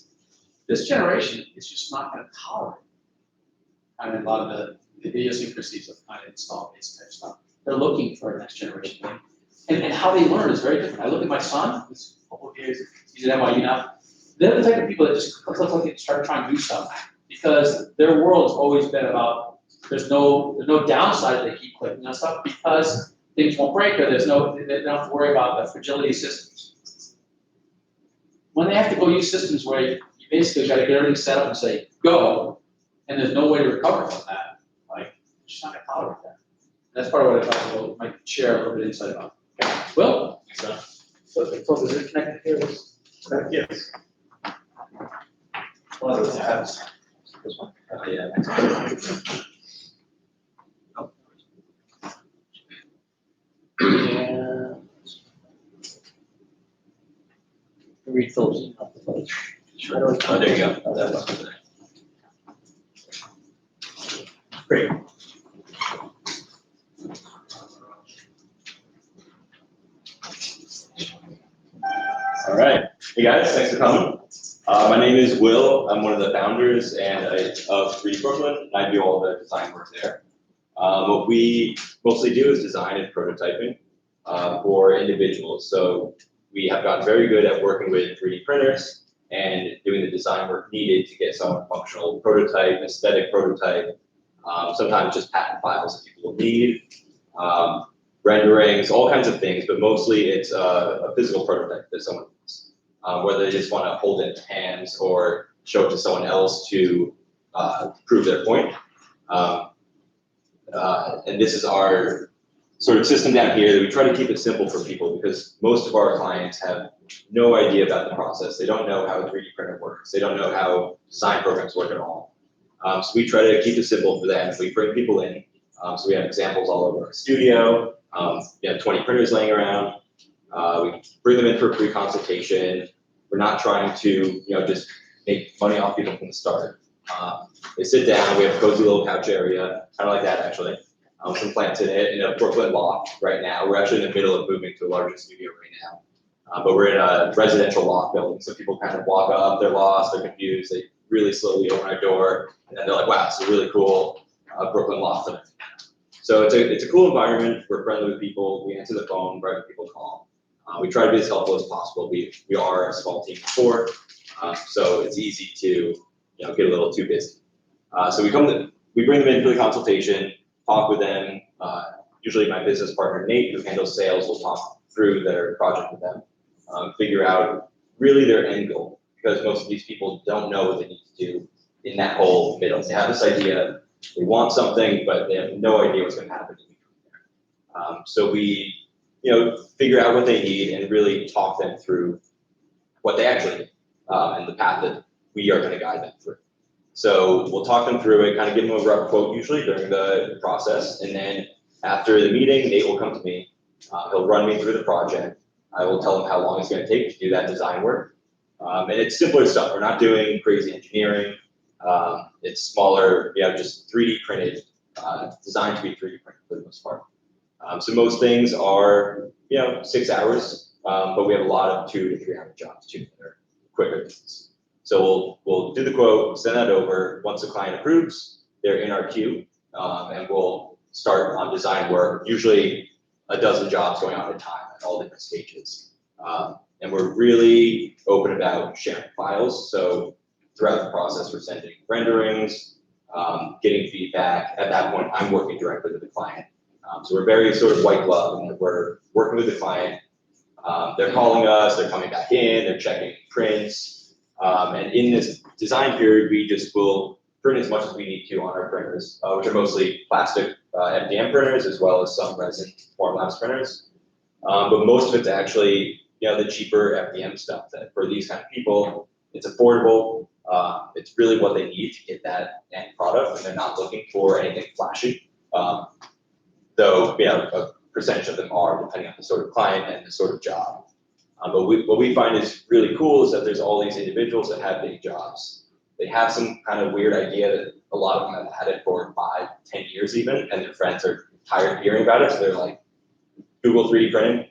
this generation is just not going to tolerate a lot of the idiosyncrasies of kind of install-based type stuff. They're looking for a next generation thing. And how they learn is very different. I look at my son, he's a couple of years, he's at NYU now. They're the type of people that just look like they start trying to do something because their world has always been about there's no downside that they keep clicking on stuff because things won't break or they don't have to worry about the fragility of systems. When they have to go use systems where you basically got to get everything set up and say go, and there's no way to recover from that, like you're just not gonna tolerate that. And that's part of what I talked about. I might share a little bit of insight about. Well, so is it connected here? Yes. One of those tabs. This one? Yeah. Oh. Yeah. Read Phil's email. Sure. Oh, there you go. That must be there. Great. All right. Hey guys, thanks for coming. My name is Will. I'm one of the founders of 3D Brooklyn, and I do all the design work there. What we mostly do is design and prototyping for individuals. So we have gotten very good at working with 3D printers and doing the design work needed to get some functional prototype, aesthetic prototype, sometimes just pattern files that people will need. Renderings, all kinds of things, but mostly it's a physical prototype that someone needs. Whether they just want to hold it in hands or show it to someone else to prove their point. And this is our sort of system down here that we try to keep it simple for people because most of our clients have no idea about the process. They don't know how a 3D printer works. They don't know how design programs work at all. So we try to keep it simple for them. We bring people in. So we have examples all over our studio. We have 20 printers laying around. We bring them in for a free consultation. We're not trying to, just make money off people from the start. They sit down. We have a cozy little couch area, kind of like that actually. Some plants in it in a Brooklyn loft right now. We're actually in the middle of moving to a larger studio right now. But we're in a residential loft building, so people kind of walk up, they're lost, they're confused. They really slowly open our door, and then they're like, "Wow, it's a really cool Brooklyn loft." So it's a cool environment. We're friendly with people. We answer the phone right when people call. We try to be as helpful as possible. We are a small team of 4, so it's easy to get a little too busy. So we bring them in for the consultation, talk with them. Usually my business partner Nate, who handles sales, will talk through their project with them, figure out really their end goal, because most of these people don't know what they need to do in that whole middle. They have this idea. They want something, but they have no idea what's going to happen in between there. So we, figure out what they need and really talk them through what they actually need and the path that we are going to guide them through. So we'll talk them through it, kind of give them a rough quote usually during the process, and then after the meeting, Nate will come to me. He'll run me through the project. I will tell him how long it's going to take to do that design work, and it's simpler stuff. We're not doing crazy engineering. It's smaller, just 3D printed designed to be 3D printed for the most part. So most things are, 6 hours, but we have a lot of 2 to 3 hour jobs too that are quicker things. So we'll do the quote, send that over. Once the client approves, they're in our queue, and we'll start on design work. Usually a dozen jobs going on at a time at all different stages. And we're really open about sharing files. So throughout the process, we're sending renderings, getting feedback. At that point, I'm working directly with the client. So we're very sort of white glove, and we're working with the client. They're calling us, they're coming back in, they're checking prints. And in this design period, we just will print as much as we need to on our printers, which are mostly plastic FDM printers, as well as some resin Formlabs printers. But most of it's actually, the cheaper FDM stuff that for these kind of people, it's affordable. It's really what they need to get that end product, and they're not looking for anything flashy. Though, a percentage of them are, depending on the sort of client and the sort of job. But what we find is really cool is that there's all these individuals that have big jobs. They have some kind of weird idea that a lot of them have had it for 5, 10 years even, and their friends are tired of hearing about it. So they're like, Google 3D printing,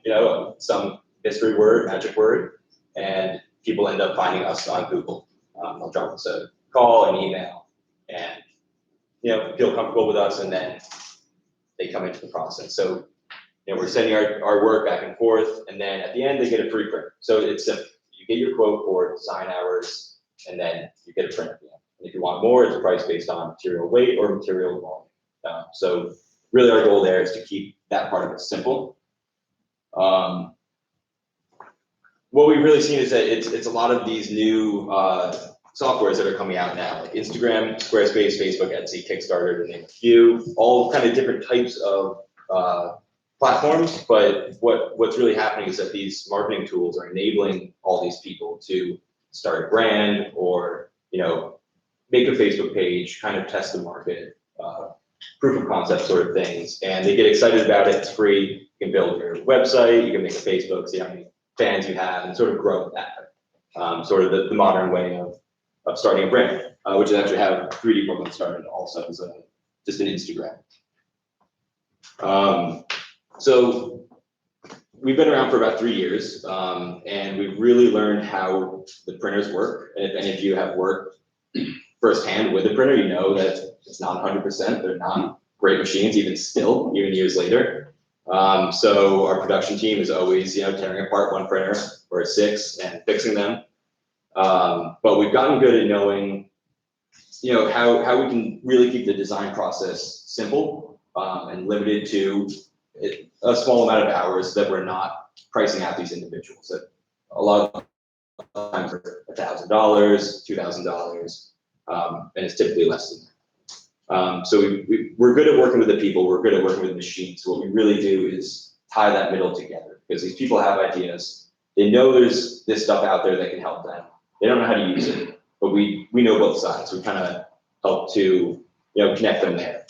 some mystery word, magic word, and people end up finding us on Google. They'll drop us a call, an email, and feel comfortable with us, and then they come into the process. So we're sending our work back and forth, and then at the end they get a free print. So it's simple. You get your quote for design hours, and then you get a print at the end. And if you want more, it's a price based on material weight or material volume. So really our goal there is to keep that part of it simple. What we've really seen is that it's a lot of these new softwares that are coming out now, like Instagram, Squarespace, Facebook, Etsy, Kickstarter, to name a few, all kind of different types of platforms. But what's really happening is that these marketing tools are enabling all these people to start a brand or make a Facebook page, kind of test the market, proof of concept sort of things, and they get excited about it. It's free. You can build your website, you can make a Facebook, see how many fans you have, and sort of grow that. Sort of the modern way of starting a brand, which is actually how 3D Brooklyn started also as just an Instagram. So we've been around for about 3 years, and we've really learned how the printers work. And if any of you have worked firsthand with a printer, you know that it's not 100%. They're not great machines, even years later. So our production team is always, tearing apart one printer or 6 and fixing them. But we've gotten good at knowing, how we can really keep the design process simple and limited to a small amount of hours, that we're not pricing out these individuals. That a lot of times are $1,000, $2,000, and it's typically less than that. So we're good at working with the people. We're good at working with the machines. So what we really do is tie that middle together, because these people have ideas. They know there's this stuff out there that can help them. They don't know how to use it, but we know both sides. We kind of help to connect them there.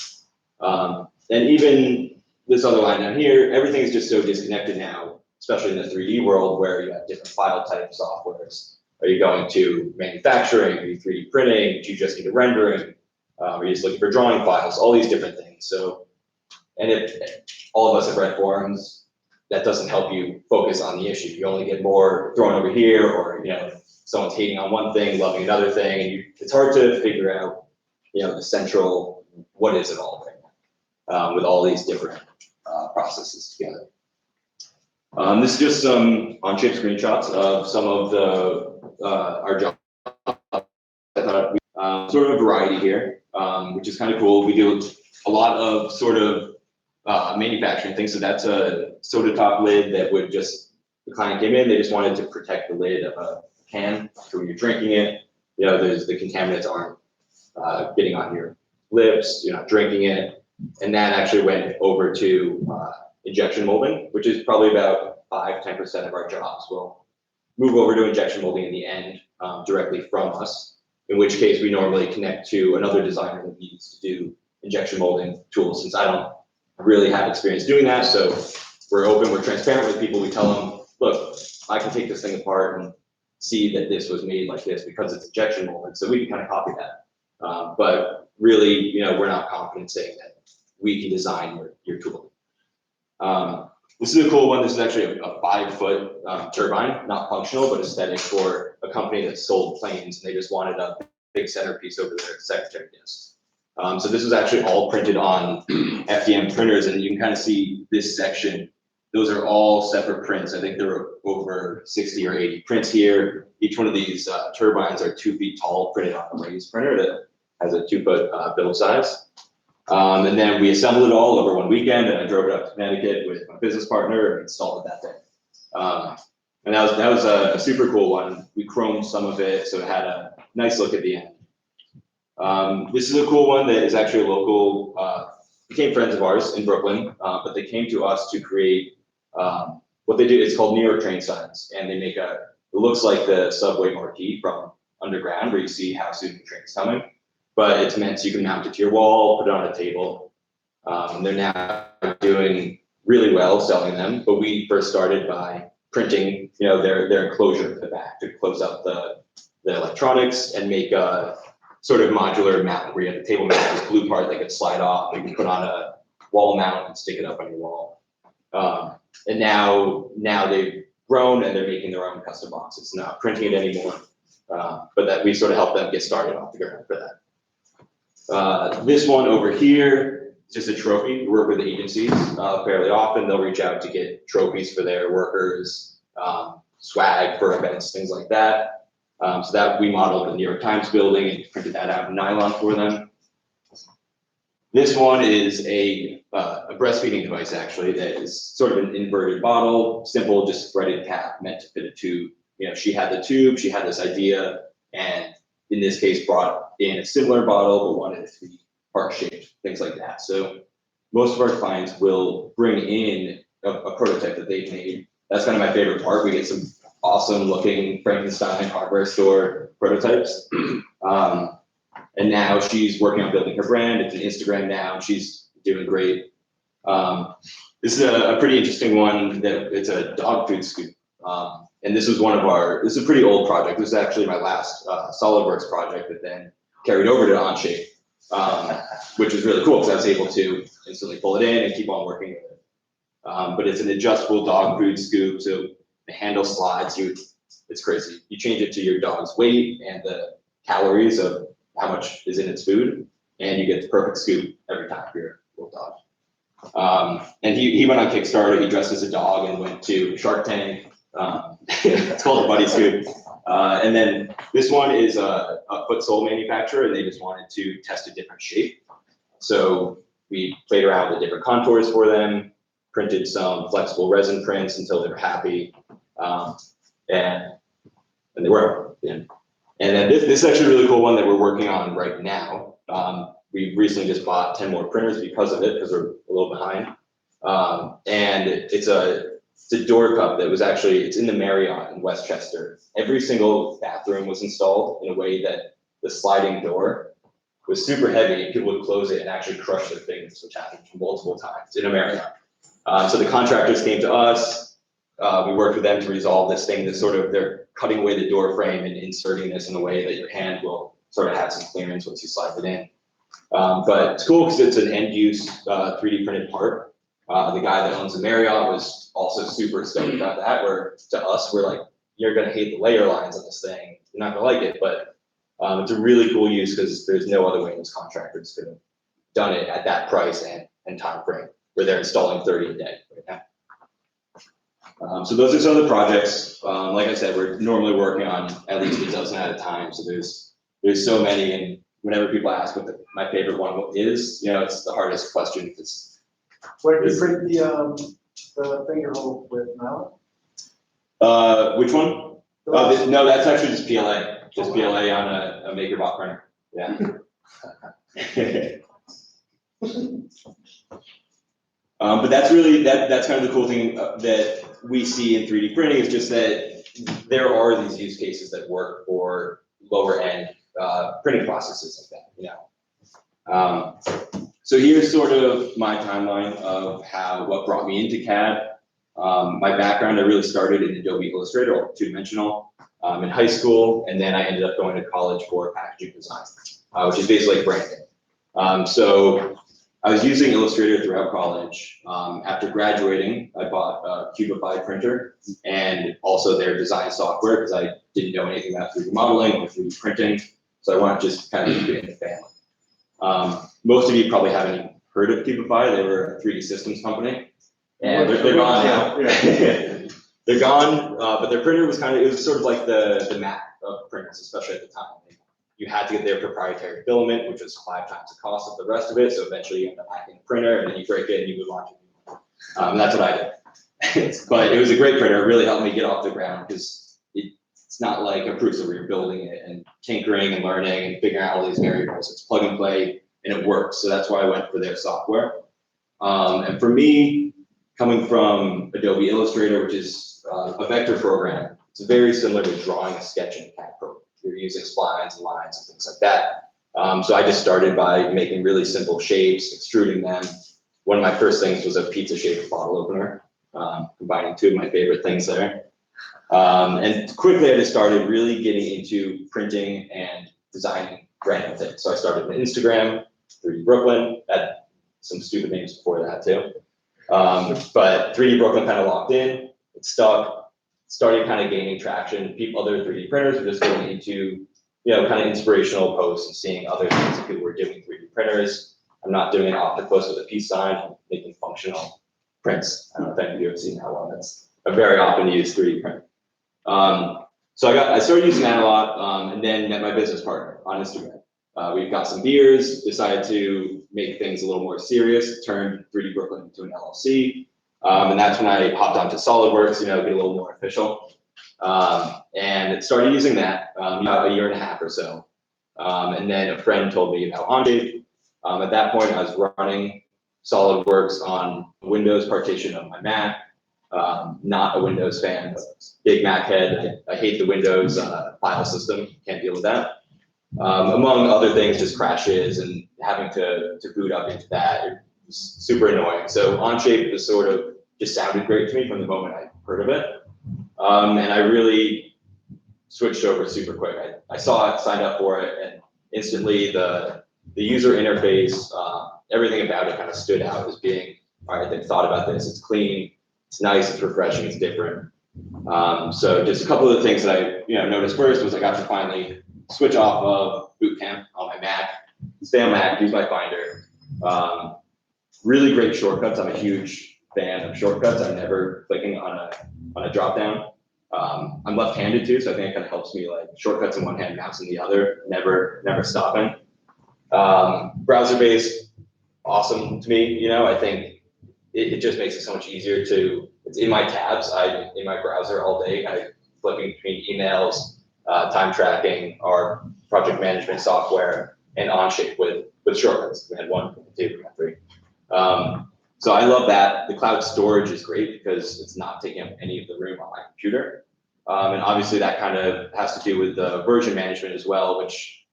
And even this other line down here, everything is just so disconnected now, especially in the 3D world, where you have different file type softwares. Are you going to manufacturing? Are you 3D printing? Do you just need a rendering? Are you just looking for drawing files? All these different things. So, and if all of us have read forums, that doesn't help you focus on the issue. You only get more thrown over here, or someone's hating on one thing, loving another thing, and it's hard to figure out, the central, what is it all right now, with all these different processes together. This is just some Onshape screenshots of some of the our jobs. Sort of a variety here, which is kind of cool. We do a lot of sort of manufacturing things. So that's a soda top lid that would the client came in, they just wanted to protect the lid of a can. So when you're drinking it, there's the contaminants aren't getting on your lips, you're not drinking it. And that actually went over to injection molding, which is probably about 5–10% of our jobs will move over to injection molding in the end, directly from us, in which case we normally connect to another designer that needs to do injection molding tools, since I don't really have experience doing that. So we're open, we're transparent with people. We tell them, look, I can take this thing apart and see that this was made like this because it's injection molded, so we can kind of copy that. But really, we're not confident saying that we can design your tool. This is a cool one. This is actually a 5-foot turbine, not functional, but aesthetic for a company that sold planes, and they just wanted a big centerpiece over their secretary desk. So this was actually all printed on FDM printers, and you can kind of see this section. Those are all separate prints. I think there are over 60 or 80 prints here. Each one of these turbines are 2 feet tall, printed on a raised printer that has a 2-foot build size. And then we assembled it all over one weekend, and I drove it up to Connecticut with my business partner and installed it that day. And that was a super cool one. We chromed some of it, so it had a nice look at the end. This is a cool one that is actually a local, became friends of ours in Brooklyn, but they came to us to create what they do. It's called New York train signs, and they make it looks like the subway marquee from underground where you see how soon the train's coming, but it's meant so you can mount it to your wall, put it on a table. They're now doing really well selling them, but we first started by printing, their enclosure at the back to close out the electronics and make a sort of modular mount where you have the table mount, this blue part that can slide off, and you can put on a wall mount and stick it up on your wall. And now they've grown and they're making their own custom boxes, not printing it anymore, but that we sort of help them get started off the ground for that. This one over here is just a trophy. We work with agencies fairly often. They'll reach out to get trophies for their workers, swag for events, things like that. So that we modeled the New York Times building and printed that out in nylon for them. This one is a breastfeeding device, actually, that is sort of an inverted bottle, simple, just threaded cap meant to fit a tube. She had the tube, she had this idea, and in this case brought in a similar bottle, but wanted it to be heart-shaped, things like that. So most of our clients will bring in a prototype that they've made. That's kind of my favorite part. We get some awesome looking Frankenstein hardware store prototypes. And now she's working on building her brand. It's an Instagram now. She's doing great. This is a pretty interesting one that it's a dog food scoop. And this was this is a pretty old project. This is actually my last SolidWorks project that then carried over to Onshape, which was really cool because I was able to instantly pull it in and keep on working with it. But it's an adjustable dog food scoop. So the handle slides, it's crazy. You change it to your dog's weight and the calories of how much is in its food, and you get the perfect scoop every time for your little dog. And he went on Kickstarter. He dressed as a dog and went to Shark Tank. It's called a Buddy Scoop. And then this one is a foot sole manufacturer, and they just wanted to test a different shape. So we played around with different contours for them, printed some flexible resin prints until they were happy, and they were. Yeah. And then this is actually a really cool one that we're working on right now. We recently just bought 10 more printers because of it, because we're a little behind. And it's a door cup that was it's in the Marriott in Westchester. Every single bathroom was installed in a way that the sliding door was super heavy, and people would close it and actually crush their fingers, which happened multiple times in a Marriott. So the contractors came to us. We worked with them to resolve this thing that they're cutting away the door frame and inserting this in a way that your hand will sort of have some clearance once you slide it in. But it's cool because it's an end use 3D printed part. The guy that owns the Marriott was also super stoked about that, where to us, we're like, you're gonna hate the layer lines on this thing. You're not gonna like it, but it's a really cool use because there's no other way those contractors could have done it at that price and time frame, where they're installing 30 a day right now. So those are some of the projects. Like I said, we're normally working on at least a dozen at a time. So there's so many, and whenever people ask what my favorite one is, it's the hardest question. What did you print the finger hole with now? Which one? No, that's actually just PLA. Just PLA on a MakerBot printer. Yeah. But that's really that's kind of the cool thing that we see in 3D printing, is just that there are these use cases that work for lower end printing processes like that. So here's sort of my timeline of what brought me into CAD. My background, I really started in Adobe Illustrator, or two-dimensional, in high school, and then I ended up going to college for packaging design, which is basically like branding. So I was using Illustrator throughout college. After graduating, I bought a Cubify printer and also their design software because I didn't know anything about 3D modeling or 3D printing. So I wanted to just kind of keep it in the family. Most of you probably haven't heard of Cubify. They were a 3D systems company. And they're gone now. Yeah. They're gone, but their printer was it was sort of like the Mac of printers, especially at the time. You had to get their proprietary filament, which was 5 times the cost of the rest of it. So eventually you end up hacking the printer and then you break it and you move on to it. That's what I did. But it was a great printer. It really helped me get off the ground because it's not like a Prusa where you're building it and tinkering and learning and figuring out all these variables. It's plug and play and it works. So that's why I went for their software. And for me, coming from Adobe Illustrator, which is a vector program, it's very similar to drawing a sketch in a CAD program. You're using splines and lines and things like that. So I just started by making really simple shapes, extruding them. One of my first things was a pizza-shaped bottle opener, combining 2 of my favorite things there. And quickly I just started really getting into printing and designing random things. So I started with Instagram, 3D Brooklyn, had some stupid names before that too. But 3D Brooklyn kind of locked in, it stuck. Started kind of gaining traction. Other 3D printers were just going into, kind of inspirational posts and seeing other things that people were doing 3D printers. I'm not doing an octopus with a peace sign. I'm making functional prints. I don't know if any of you have seen that one. That's a very often used 3D print. So I started using that a lot, and then met my business partner on Instagram. We've got some beers, decided to make things a little more serious, turned 3D Brooklyn into an LLC. And that's when I hopped onto SolidWorks, get a little more official. And started using that about a year and a half or so. And then a friend told me about Onshape. At that point, I was running SolidWorks on Windows partition of my Mac. Not a Windows fan, big Mac head. I hate the Windows file system, can't deal with that. Among other things, just crashes and having to boot up into that. It was super annoying. So Onshape was sort of just sounded great to me from the moment I heard of it. And I really switched over super quick. I saw it, signed up for it, and instantly the user interface, everything about it kind of stood out as being, all right, they've thought about this, it's clean, it's nice, it's refreshing, it's different. So just a couple of the things that I noticed first was I got to finally switch off of boot camp on my Mac, stay on Mac, use my Finder. Really great shortcuts. I'm a huge fan of shortcuts. I'm never clicking on a drop down. I'm left-handed too, so I think it kind of helps me like shortcuts in one hand, mouse in the other, never stopping. Browser-based, awesome to me. I think it just makes it so much easier it's in my tabs. I'm in my browser all day, kind of flipping between emails, time tracking, our project management software, and Onshape with shortcuts. We had 1, 2, 3. So I love that. The cloud storage is great because it's not taking up any of the room on my computer. And obviously that kind of has to do with the version management as well, which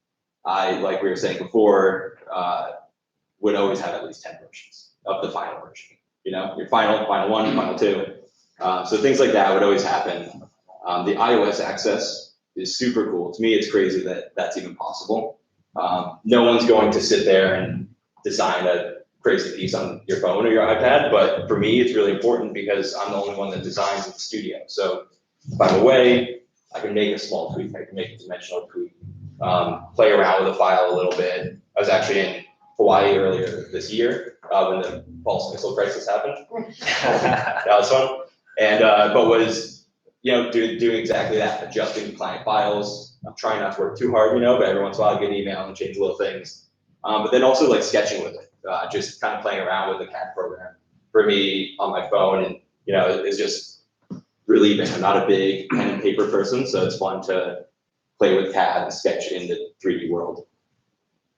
like we were saying before, would always have at least 10 versions of the final version. Your final 1, final 2. So things like that would always happen. The iOS access is super cool. To me, it's crazy that that's even possible. No one's going to sit there and design a crazy piece on your phone or your iPad, but for me, it's really important because I'm the only one that designs in the studio. So if I'm away, I can make a small tweak. I can make a dimensional tweak, play around with the file a little bit. I was actually in Hawaii earlier this year when the false missile crisis happened. That was fun. And but was doing exactly that, adjusting client files. I'm trying not to work too hard, but every once in a while I get an email and change little things. But then also like sketching with it, just kind of playing around with the CAD program for me on my phone, and it's just relieving. I'm not a big pen and paper person, so it's fun to play with CAD and sketch in the 3D world.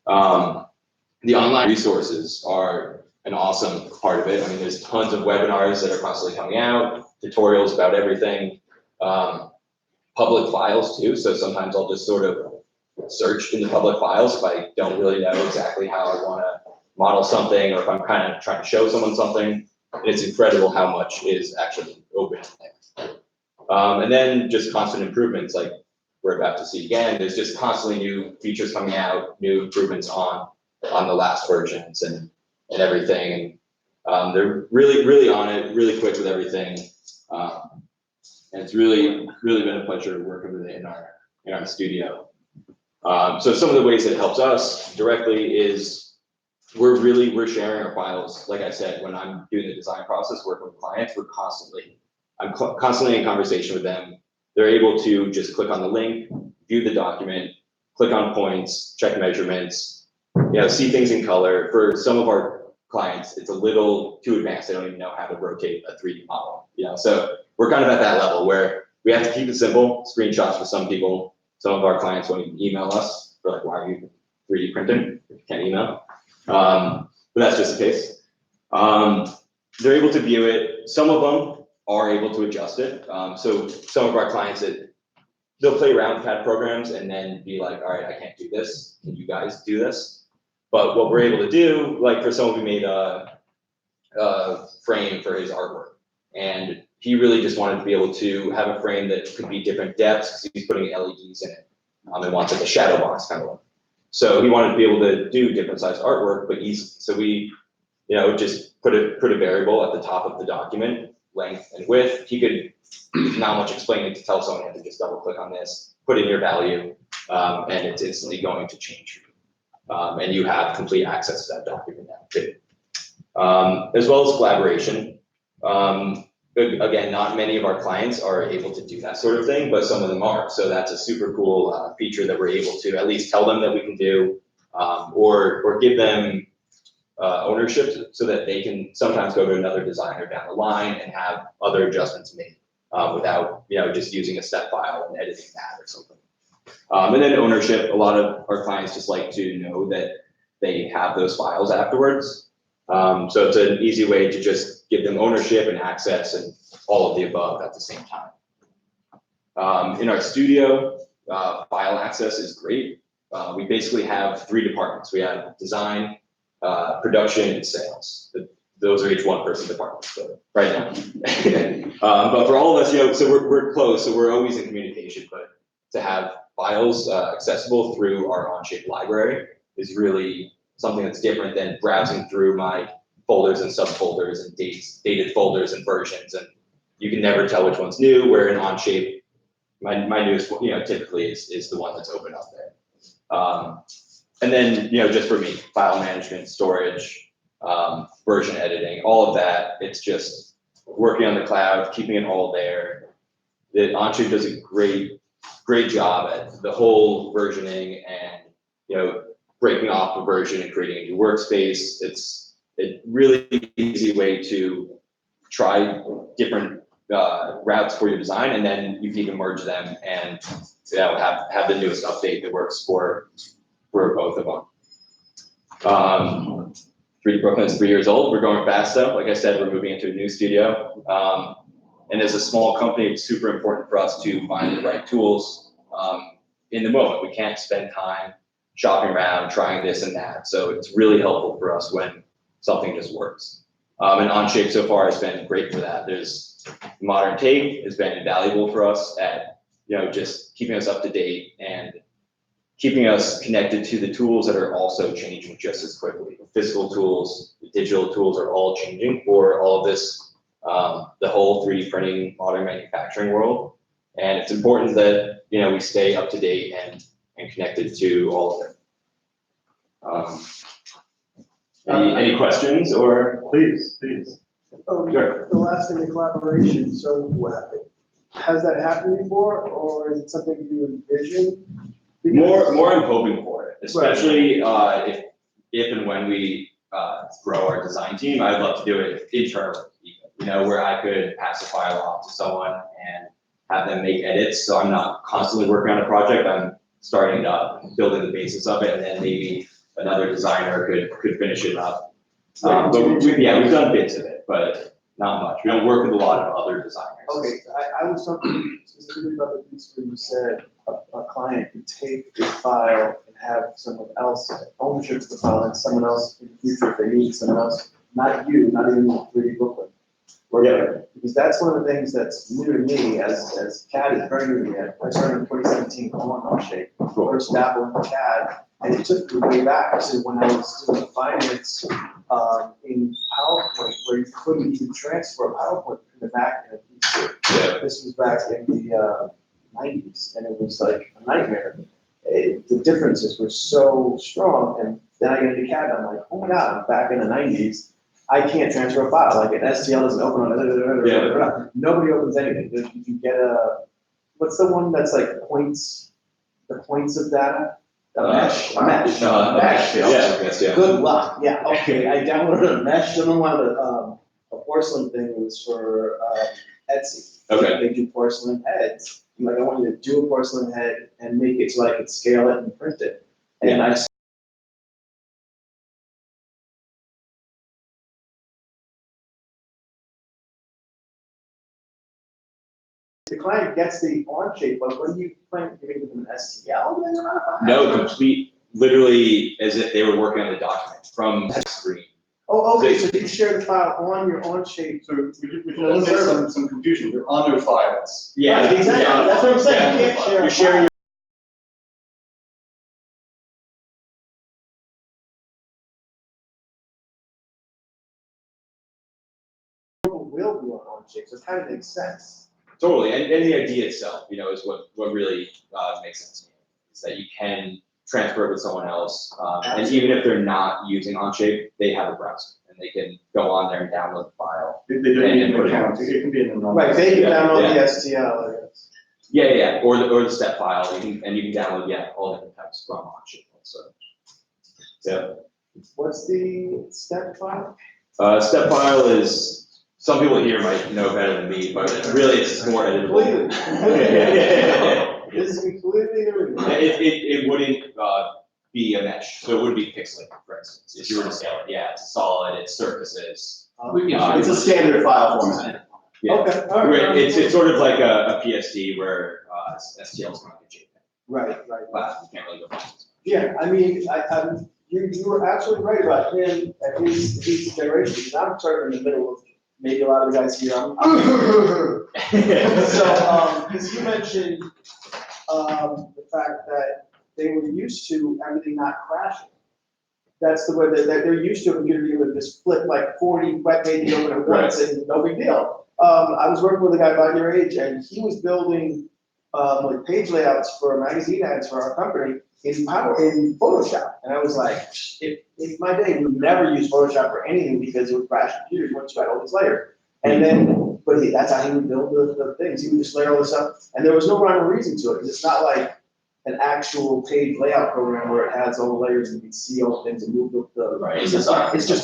The online resources are an awesome part of it. I mean, there's tons of webinars that are constantly coming out, tutorials about everything, public files too. So sometimes I'll just sort of search in the public files if I don't really know exactly how I want to model something, or if I'm kind of trying to show someone something. And it's incredible how much is actually open there. And then just constant improvements like we're about to see again. There's just constantly new features coming out, new improvements on the last versions. And and everything. And they're really on it, really quick with everything. And it's really been a pleasure working with it in our studio. So some of the ways it helps us directly is we're sharing our files. Like I said, when I'm doing the design process, working with clients, I'm constantly in conversation with them. They're able to just click on the link, view the document, click on points, check measurements, see things in color. For some of our clients, it's a little too advanced. They don't even know how to rotate a 3D model. So we're kind of at that level where we have to keep it simple. Screenshots for some people. Some of our clients won't even email us. They're like, why are you 3D printing? You can't email. But that's just the case. They're able to view it. Some of them are able to adjust it. So some of our clients, they'll play around with CAD programs and then be like, all right, I can't do this. Can you guys do this? But what we're able to do, like for someone, we made a frame for his artwork. And he really just wanted to be able to have a frame that could be different depths because he's putting LEDs in it. And wants like a shadow box kind of look. So he wanted to be able to do different sized artwork, but easy. So we, just put a variable at the top of the document, length and width. He could, not much explaining to tell someone, you have to just double click on this, put in your value, and it's instantly going to change. And you have complete access to that document now too. As well as collaboration. Again, not many of our clients are able to do that sort of thing, but some of them are. So that's a super cool feature that we're able to at least tell them that we can do, or give them ownership so that they can sometimes go to another designer down the line and have other adjustments made without just using a step file and editing that or something. And then ownership, a lot of our clients just like to know that they have those files afterwards. So it's an easy way to just give them ownership and access and all of the above at the same time. In our studio, file access is great. We basically have 3 departments. We have design, production, and sales. Those are each one person departments right now. But for all of us, so we're close, so we're always in communication, but to have files accessible through our Onshape library is really something that's different than browsing through my folders and subfolders and dated folders and versions, and you can never tell which one's new, where in Onshape, my newest one, typically is the one that's open up there. And then, just for me, file management, storage, version editing, all of that, it's just working on the cloud, keeping it all there. The Onshape does a great job at the whole versioning and, breaking off a version and creating a new workspace. It's a really easy way to try different routes for your design, and then you can even merge them and have the newest update that works for both of them. 3D Brooklyn is 3 years old. We're going fast though. Like I said, we're moving into a new studio. And as a small company, it's super important for us to find the right tools in the moment. We can't spend time shopping around, trying this and that. So it's really helpful for us when something just works. And Onshape so far has been great for that. There's modern take has been invaluable for us at, just keeping us up to date and keeping us connected to the tools that are also changing just as quickly. The physical tools, the digital tools are all changing for all of this, the whole 3D printing modern manufacturing world. And it's important that, we stay up to date and connected to all of it. Any questions or? Please. Sure. The last thing, the collaboration, so has that happened before, or is it something you envision? More I'm hoping for it, especially if and when we grow our design team. I'd love to do it internally, where I could pass a file off to someone and have them make edits. So I'm not constantly working on a project. I'm starting up, building the basis of it, and then maybe another designer could finish it up. But we've done bits of it, but not much. We don't work with a lot of other designers. Okay, I was talking specifically about the piece where you said a client could take a file and have someone else ownership of the file, and someone else in the future, if they need someone else, not you, not even 3D Brooklyn. Because that's one of the things that's new to me as CAD is very new to me. I started in 2017 on Onshape, first dabble in CAD, and it took me way back to when I was doing finance in PowerPoint where you couldn't even transfer a PowerPoint from the back end of PC. This was back in the 90s, and it was like a nightmare. The differences were so strong, and then I get into CAD, and I'm like, oh my God, I'm back in the 90s. I can't transfer a file, like an STL doesn't open on it. Nobody opens anything. You get what's the one that's like points, the points of data? A mesh. Mesh. Yeah. Good luck. Yeah, okay, I downloaded a mesh, and then one of the, a porcelain thing was for, Etsy. Okay. They do porcelain heads. I'm like, I want you to do a porcelain head and make it so I could scale it and print it. And I the client gets the Onshape, but when you plan to give them an STL, then they're not fine. No, complete, literally as if they were working on the document from the screen. Oh, okay, so you share the file on your Onshape. So we can eliminate some confusion, they're on their files. Yeah, Right, exactly. yeah. That's what I'm saying. You can't share a You're sharing file. Will be on Onshape, so it kind of makes sense. Totally, and the idea itself, is what really makes sense to me, is that you can transfer it with someone else, and even if they're not using Onshape, they have a browser, and they can go on there and download the file. They don't need And an put it account, on. it can be in the normal. Right, they can Yeah, download yeah. the STL, I guess. Yeah, or the step file, you can download, all different types from Onshape, so. Yeah, What's the step file? step file is, some people here might know better than me, but really it's more editable. This is completely new. It wouldn't be a mesh, so it would be pixelated, for instance, if you were to scale it. Yeah, it's solid, it's surfaces. It's a standard file format. Yeah. Okay, all right. It's sort of like a PSD where STL is not a JPEG. Right. But you can't really go back. Yeah, I mean, you were absolutely right about him and his generation, because I'm sort of in the middle of, maybe a lot of the guys here, So, because you mentioned, the fact that they were used to everything not crashing. That's the way that they're used to a computer you would just flip like 40 web pages over at once and no big deal. I was working with a guy about your age, and he was building, like page layouts for magazine ads for our company in Photoshop. And I was like, in my day, we would never use Photoshop for anything because it would crash computers once you had all these layers. And then, that's how he would build the things. He would just layer all this up, and there was no rhyme or reason to it. It's not like an actual page layout program where it has all the layers and you can see all the things and move the. Right. It's just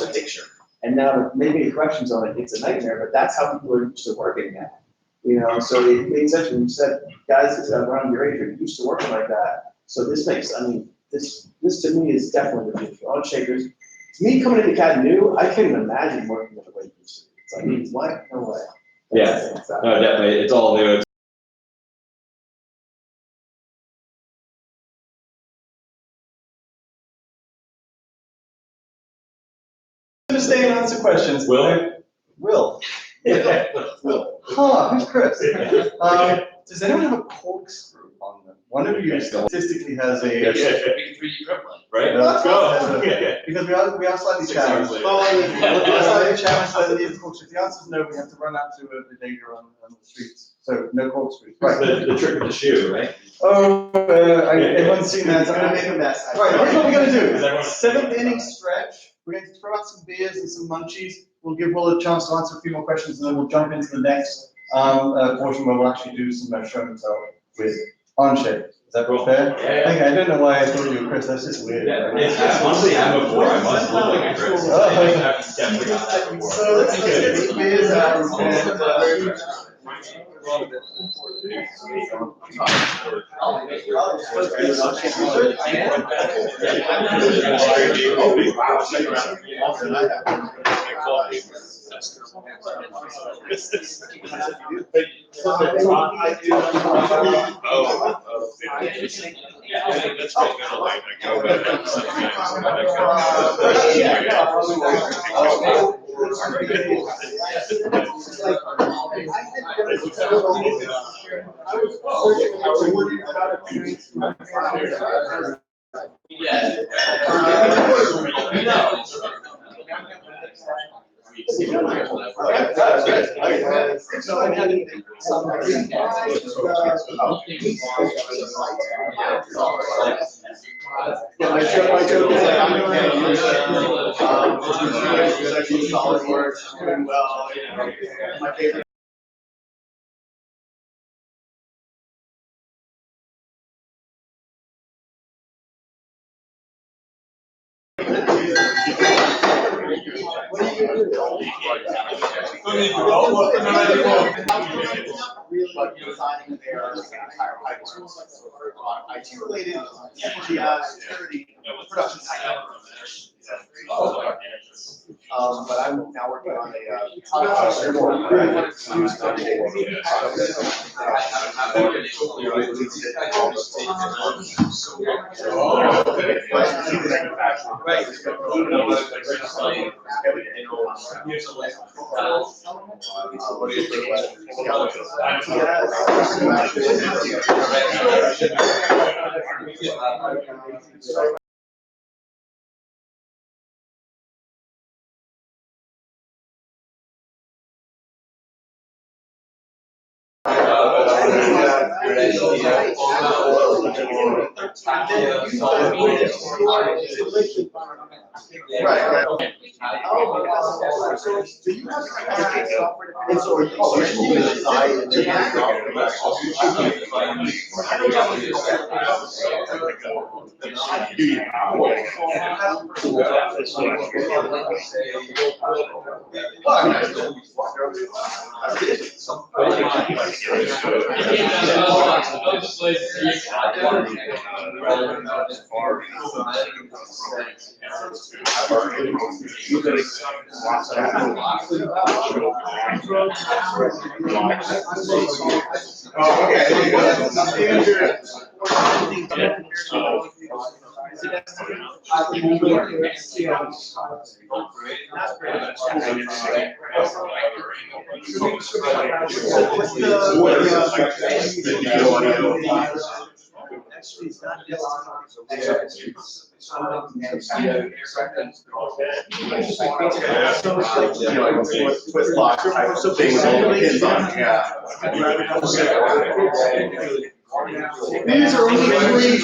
a picture. And now to make any corrections on it, it's a nightmare, but that's how people are used to working now. So it made sense when you said, guys around your age are used to working like that. So this makes, this to me is definitely the future. Onshapers, me coming into CAD new, I can't even imagine working with the way it used to be. It's like, what? No way. Yeah. No, definitely, it's all new. Gonna stay and answer questions. Will. Who's Chris? Does anyone have a corkscrew on them? One of you statistically has a. Right? Let's go. Because we are slightly 6 hours challenged. later. We are slightly challenged by the need for corkscrews. If the answer is no, we have to run out to the data on the streets. So no corkscrews. Right. The trick of the shoe, right? Oh, everyone's seen that. It's gonna make a mess. Right, here's what we're gonna do. Is everyone- 7th inning stretch. We're going to throw out some beers and some munchies. We'll give Will a chance to answer a few more questions, and then we'll jump into the next portion where we'll actually do some show and tell with Onshape. Is that fair? Yeah. Okay, I don't know why I thought you were Chris. That's just weird. Yeah, it's honestly, I'm before, I must look like a Chris. Oh. I've definitely got that before. So let's get these beers out and Yeah, my joke is like, I'm gonna use, I use SolidWorks, doing well, you know, my favorite. What are you gonna do? Really like designing their entire pipeline on IT related, security, production. But I'm now working on a really want to use Right. So do you have software? And so are you design These are only three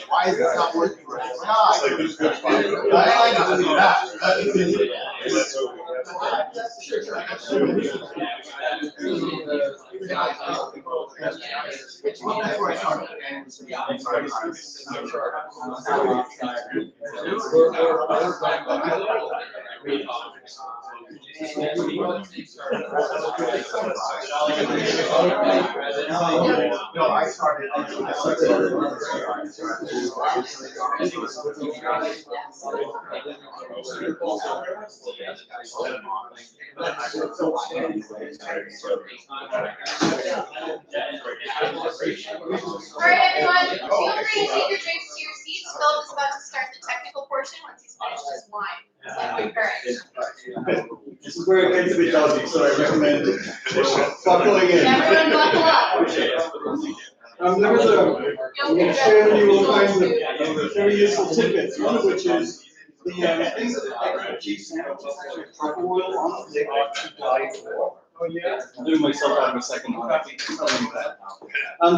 Why is this not working? No, I started. Alright, everyone, feel free to take your drinks to your seats. Philip is about to start the technical portion once he's finished his wine. Alright. This is where it gets a bit dodgy, so I recommend buckling in. Everyone buckle up. There is I'm going to share with you all kinds of very useful tidbits, one of which is the things that the cheese sandwich is actually proper oil on, they are to die for. Oh yeah. I'll do myself out in a second.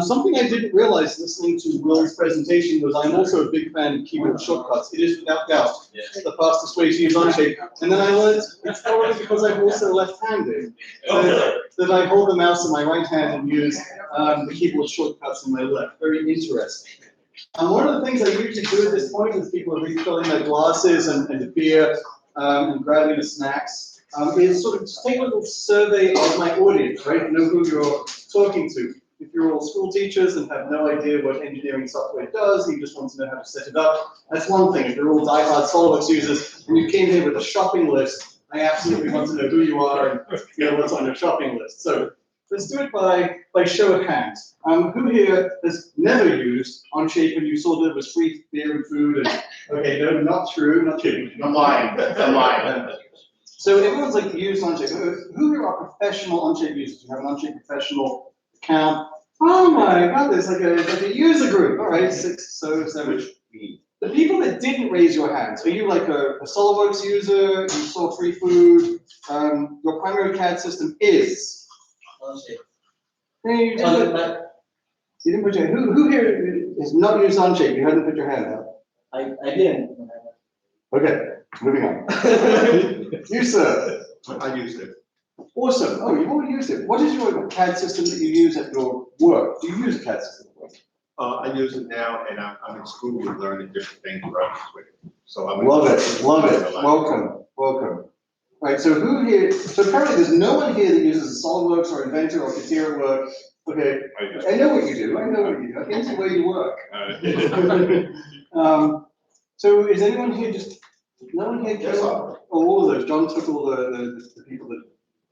Something I didn't realize listening to Will's presentation was I'm also a big fan of keyboard shortcuts. It is without doubt the fastest way to use Onshape. And then I learned it's probably because I'm also left-handed that I hold the mouse in my right hand and use the keyboard shortcuts in my left. Very interesting. One of the things I usually do at this point is people are refilling their glasses and the beer and grabbing the snacks. Is sort of just take a little survey of my audience, right? Know who you're talking to. If you're all school teachers and have no idea what engineering software does, you just want to know how to set it up, that's one thing. If you're all diehard SolidWorks users and you came here with a shopping list, I absolutely want to know who you are and what's on your shopping list. So let's do it by show of hands. Who here has never used Onshape when you saw that it was free beer and food? And, okay, no, not true, not true. I'm lying. So everyone's like used Onshape. Who here are professional Onshape users? You have an Onshape professional account. Oh my God, there's like a user group. All right, 6, so 7. The people that didn't raise your hands, are you like a SolidWorks user? You saw free food? Your primary CAD system is? Onshape. Hey, you didn't put your, who here has not used Onshape? You hadn't put your hand up. I didn't. Okay, moving on. You, sir. I used it. Awesome. Oh, you've already used it. What is your CAD system that you use at your work? Do you use a CAD system at work? I use it now, and I'm in school with learning different things around with it. So I'm. Love it, love it. Welcome, welcome. Right, so who here, so apparently there's no one here that uses SolidWorks or Inventor or Katia at work. Okay, I know what you do, I know what you do. I can see where you work. So is anyone here just, no one here? Yes, Oh, all of those. John took all the people that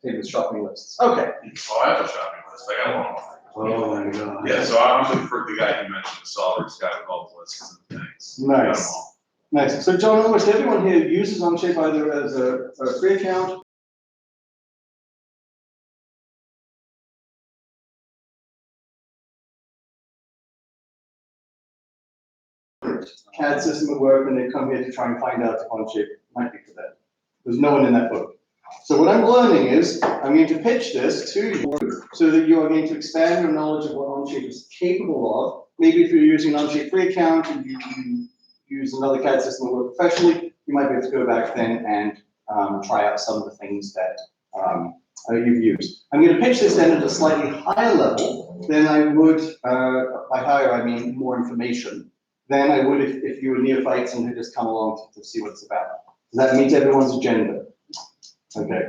came with shopping lists. Okay. Oh, I have a shopping list, I got one. Oh my God. Yeah, so I'm the guy you mentioned, the SolidWorks guy with all the lists and things. Nice. Nice. So John, almost everyone here uses Onshape either as a free account. CAD system at work, and they come here to try and find out if Onshape might be for them. There's no one in that book. So what I'm learning is, I'm going to pitch this to you so that you are going to expand your knowledge of what Onshape is capable of. Maybe if you're using an Onshape free account and you use another CAD system at work professionally, you might be able to go back then and try out some of the things that you've used. I'm going to pitch this then at a slightly higher level than I would, by higher I mean more information, than I would if you were neophytes and had just come along to see what it's about. Does that meet everyone's agenda? Okay.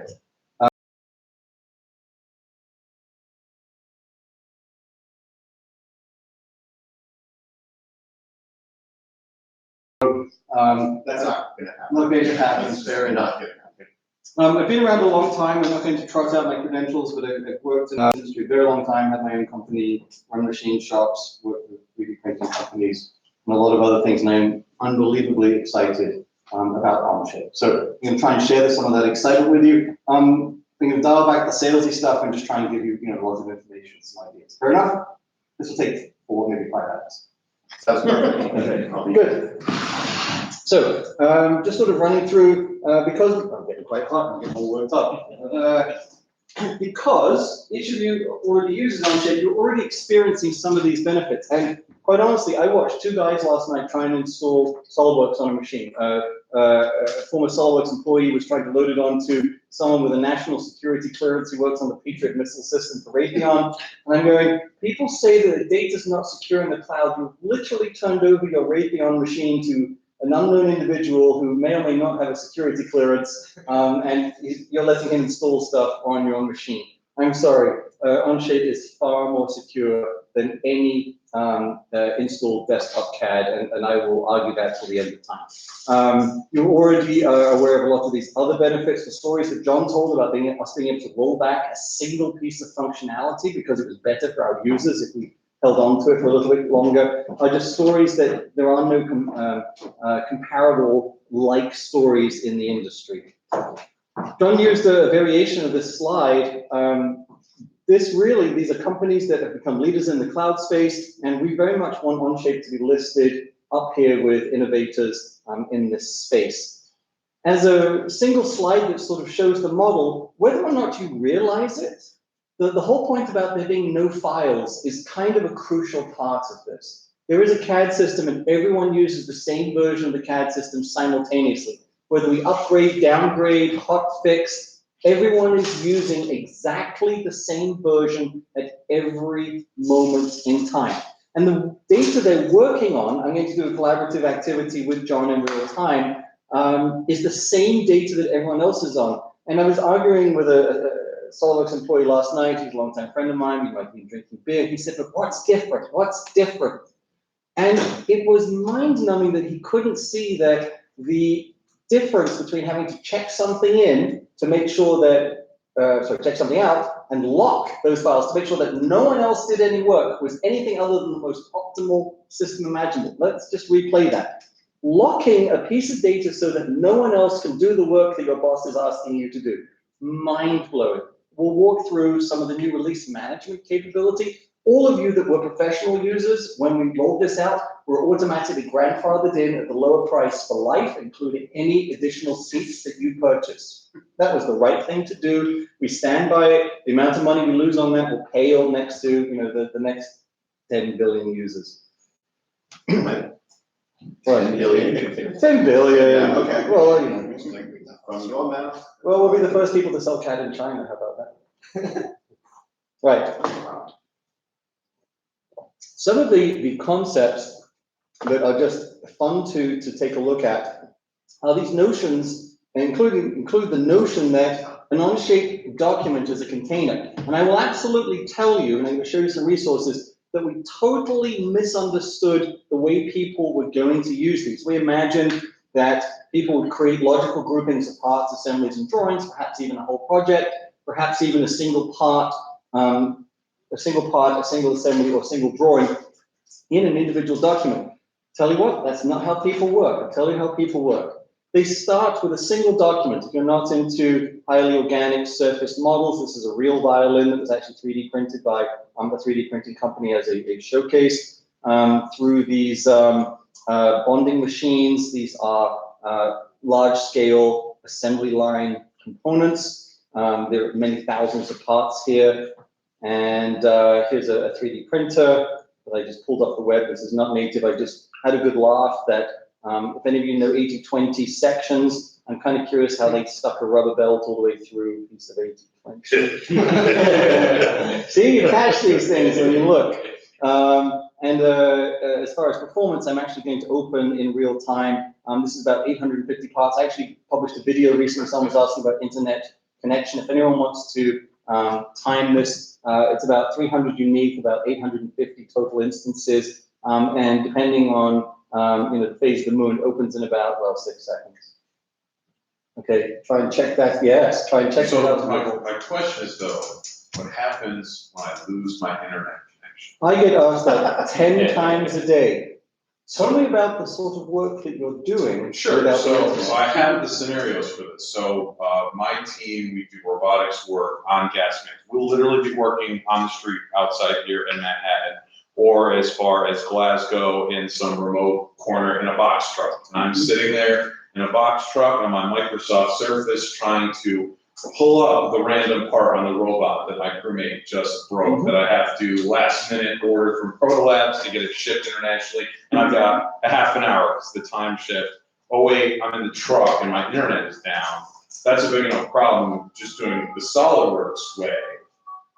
That's not gonna happen. Not going to happen, fair enough. Not gonna happen. I've been around a long time. I'm not going to trot out my credentials, but I've worked in the industry a very long time, had my own company, run machine shops, worked with 3D printing companies, and a lot of other things, and I'm unbelievably excited about Onshape. So I'm going to try and share some of that excitement with you. I'm going to dial back the salesy stuff and just try and give you, lots of information, some ideas. Fair enough? This will take 4, maybe 5 hours. That's perfect. Okay, good. So, just sort of running through, because I'm getting quite hot, I'm getting all worked up. Because each of you already uses Onshape, you're already experiencing some of these benefits. And quite honestly, I watched 2 guys last night trying to install SolidWorks on a machine. A former SolidWorks employee was trying to load it onto someone with a national security clearance who works on the Patriot missile system for Raytheon. And I'm going, people say that the data's not secure in the cloud. You've literally turned over your Raytheon machine to an unknown individual who may or may not have a security clearance, and you're letting him install stuff on your own machine. I'm sorry, Onshape is far more secure than any installed desktop CAD, and I will argue that till the end of time. You already are aware of a lot of these other benefits. The stories that John told about us being able to roll back a single piece of functionality because it was better for our users if we held on to it for a little bit longer, are just stories that there are no comparable like stories in the industry. John used a variation of this slide. These are companies that have become leaders in the cloud space, and we very much want Onshape to be listed up here with innovators in this space. As a single slide that sort of shows the model, whether or not you realize it, the whole point about there being no files is kind of a crucial part of this. There is a CAD system and everyone uses the same version of the CAD system simultaneously. Whether we upgrade, downgrade, hotfix, everyone is using exactly the same version at every moment in time. And the data they're working on, I'm going to do a collaborative activity with John in real time, is the same data that everyone else is on. And I was arguing with a SolidWorks employee last night. He's a longtime friend of mine. We might be drinking beer. He said, "But what's different? What's different?" And it was mind-numbing that he couldn't see that the difference between having to check something in to make sure that, check something out and lock those files to make sure that no one else did any work was anything other than the most optimal system imaginable. Let's just replay that. Locking a piece of data so that no one else can do the work that your boss is asking you to do. Mind-blowing. We'll walk through some of the new release management capability. All of you that were professional users, when we rolled this out, were automatically grandfathered in at the lower price for life, including any additional seats that you purchase. That was the right thing to do. We stand by it. The amount of money we lose on that will pale next to, the next 10 billion users. Right. 10 billion. Yeah, okay. Well, From your mouth. well, we'll be the first people to sell chat in China. How about that? Right. Some of the concepts that are just fun to take a look at are these notions, include the notion that an Onshape document is a container. And I will absolutely tell you, and I'm going to show you some resources, that we totally misunderstood the way people were going to use these. We imagined that people would create logical groupings of parts, assemblies, and drawings, perhaps even a whole project, perhaps even a single part, a single assembly, or a single drawing in an individual document. Tell you what, that's not how people work. I'll tell you how people work. They start with a single document. If you're not into highly organic surfaced models, this is a real violin that was actually 3D printed by a 3D printing company as a showcase. Through these bonding machines, these are large-scale assembly line components. There are many thousands of parts here. And here's a 3D printer that I just pulled off the web. This is not native. I just had a good laugh that if any of you know 80/20 sections, I'm kind of curious how they stuck a rubber belt all the way through a piece of 80/20. See, you catch these things when you look. As far as performance, I'm actually going to open in real time. This is about 850 parts. I actually published a video recently. Someone was asking about internet connection. If anyone wants to time this, it's about 300 unique, about 850 total instances. And depending on the phase of the moon, opens in about, 6 seconds. Okay, try and check that. Yes, try and check So that out. my question is though, what happens when I lose my internet connection? I get asked that 10 times a day. Tell me about the sort of work that you're doing. Sure, without the so internet. I have the scenarios for this. So my team, we do robotics work on gas mains. We'll literally be working on the street outside here in Manhattan, or as far as Glasgow in some remote corner in a box truck. And I'm sitting there in a box truck on my Microsoft Surface trying to pull up the random part on the robot that my crewmate just broke, that I have to last minute order from Proto Labs to get it shipped internationally. And I've got a half an hour, it's the time shift. Oh wait, I'm in the truck and my internet is down. That's a big enough problem just doing the SolidWorks way.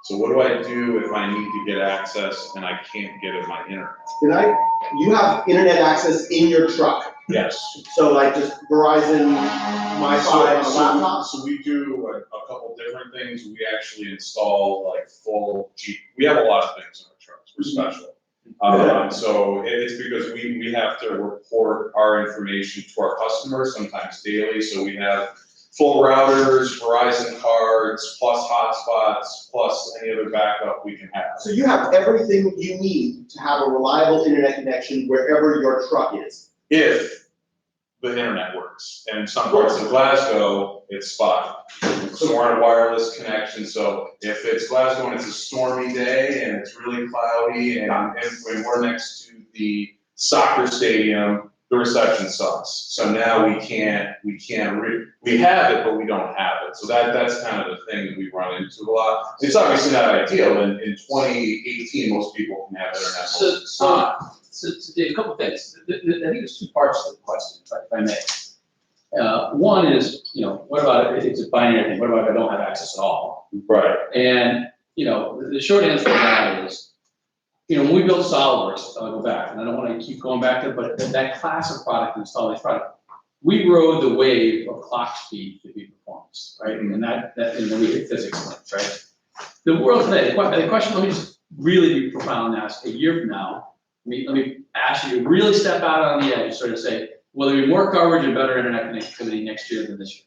So what do I do if I need to get access and I can't get it my internet? You have internet access in your truck? Yes. So like just Verizon, Wi-Fi on a laptop? So we do a couple different things. We actually install like full we have a lot of things in our trucks. We're special. So it's because we have to report our information to our customers, sometimes daily. So we have full routers, Verizon cards, plus hotspots, plus any other backup we can have. So you have everything you need to have a reliable internet connection wherever your truck is? If the internet works. And in some parts of Glasgow, it's spotty. So we're on a wireless connection. So if it's Glasgow and it's a stormy day and it's really cloudy and when we're next to the soccer stadium, the reception sucks. So now we have it, but we don't have it. So that's kind of the thing that we run into a lot. It's obviously not ideal. In 2018, most people can have internet. So Dave, a couple of things. I think there's two parts to the question, if I may. One is, what about if it's a binary thing? What about if I don't have access at all? Right. And, the short answer to that is, when we built SolidWorks, I'll go back, and I don't want to keep going back to it, but that class of product, install product, we rode the wave of clock speed to be performance, right? And and then we hit physics limits, right? The world today, the question, let me just really be profound and ask, a year from now, let me ask you to really step out on the edge, sort of say, will there be more coverage and better internet connectivity next year than this year?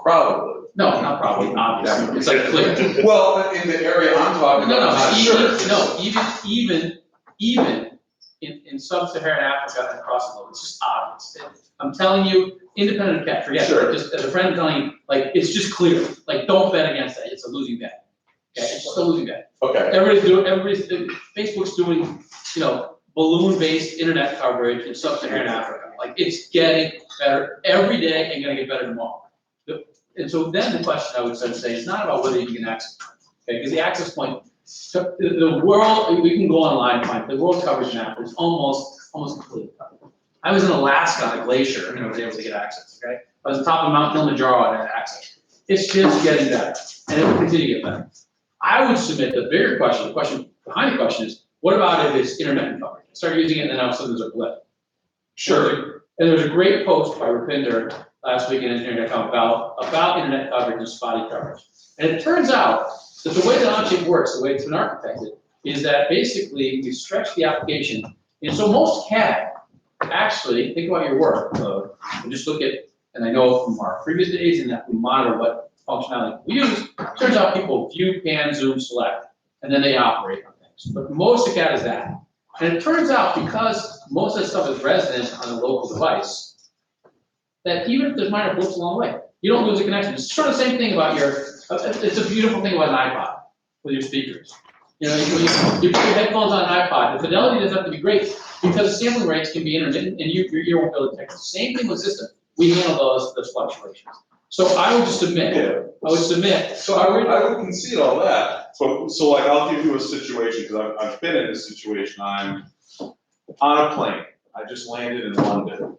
Probably. No, not probably, obviously, it's like clear. Well, in the area I'm talking about, I'm not sure. Even in sub-Saharan Africa and across the globe, it's just obvious. I'm telling you, independent of cat, forget it. Sure. Just as a friend telling you, it's just clear. Don't bet against that. It's a losing bet. Okay, it's still losing that. Okay, Facebook's doing, balloon-based internet coverage in sub-Saharan Africa. Like, it's getting better every day and gonna get better tomorrow. And so then the question I would sort of say, it's not about whether you can access, okay, because the access point, the world, we can go online and find, the world coverage map is almost completely covered. I was in Alaska on a glacier and I was able to get access, okay? I was on top of Mount Kilimanjaro and I had access. It's just getting better, and it will continue to get better. I would submit the bigger question, the question behind the question is, what about if it's intermittent coverage? I started using it and then all of a sudden there's a blip. sure. And there was a great post by Rupinder last week in Internet.com about internet coverage and spotty coverage. And it turns out that the way that Onshape works, the way it's been architected, is that basically we stretch the application. And so most CAD, actually, think about your workload and just look at, and I know from our previous days and that we monitor what functionality we use, turns out people view, pan, zoom, select, and then they operate on things. But most of CAD is that. And it turns out because most of that stuff is resident on a local device, that even if there's minor blips along the way, you don't lose a connection. It's sort of the same thing about it's a beautiful thing about an iPod with your speakers. You put your headphones on an iPod, the fidelity doesn't have to be great because the sampling rates can be intermittent and your ear won't be able to detect it. Same thing with system. We handle those fluctuations. So I would just submit, So I would concede all that, but, so like, I'll give you a situation, because I've been in this situation, I'm on a plane, I just landed in London.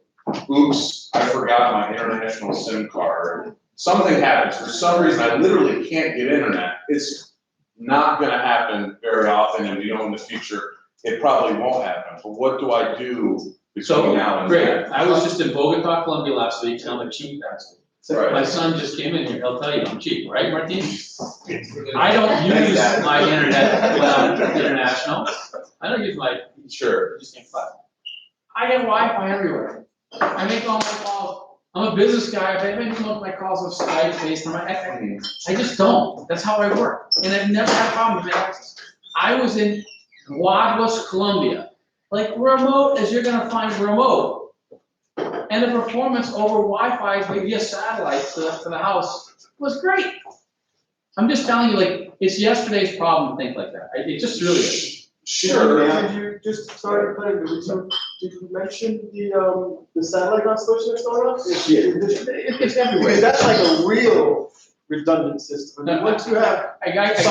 Oops, I forgot my international SIM card. Something happens, for some reason, I literally can't get internet. It's not gonna happen very often, and in the future, it probably won't happen, but what do I do between now and great. then? I was just in Bogota, Colombia last week, and I'm a cheap bastard. Right. My son just came in here, he'll tell you I'm cheap, right, Martin? I don't use my internet when I'm international. I don't use my, Sure. I just can't fly. I get Wi-Fi everywhere. I make all my calls. I'm a business guy, I make most of my calls with Skype, FaceTime. I just don't. That's how I work. And I've never had a problem with my access. I was in Guaduas, Colombia. Like remote as you're gonna find remote. And the performance over Wi-Fi via satellite to the house was great. I'm just telling you, like, it's yesterday's problem to think like that. It just really is. Sure. Did you just start playing, did you mention the satellite constellation that's going on? It's everywhere. Because that's like a real redundant system. I mean, once you have. I really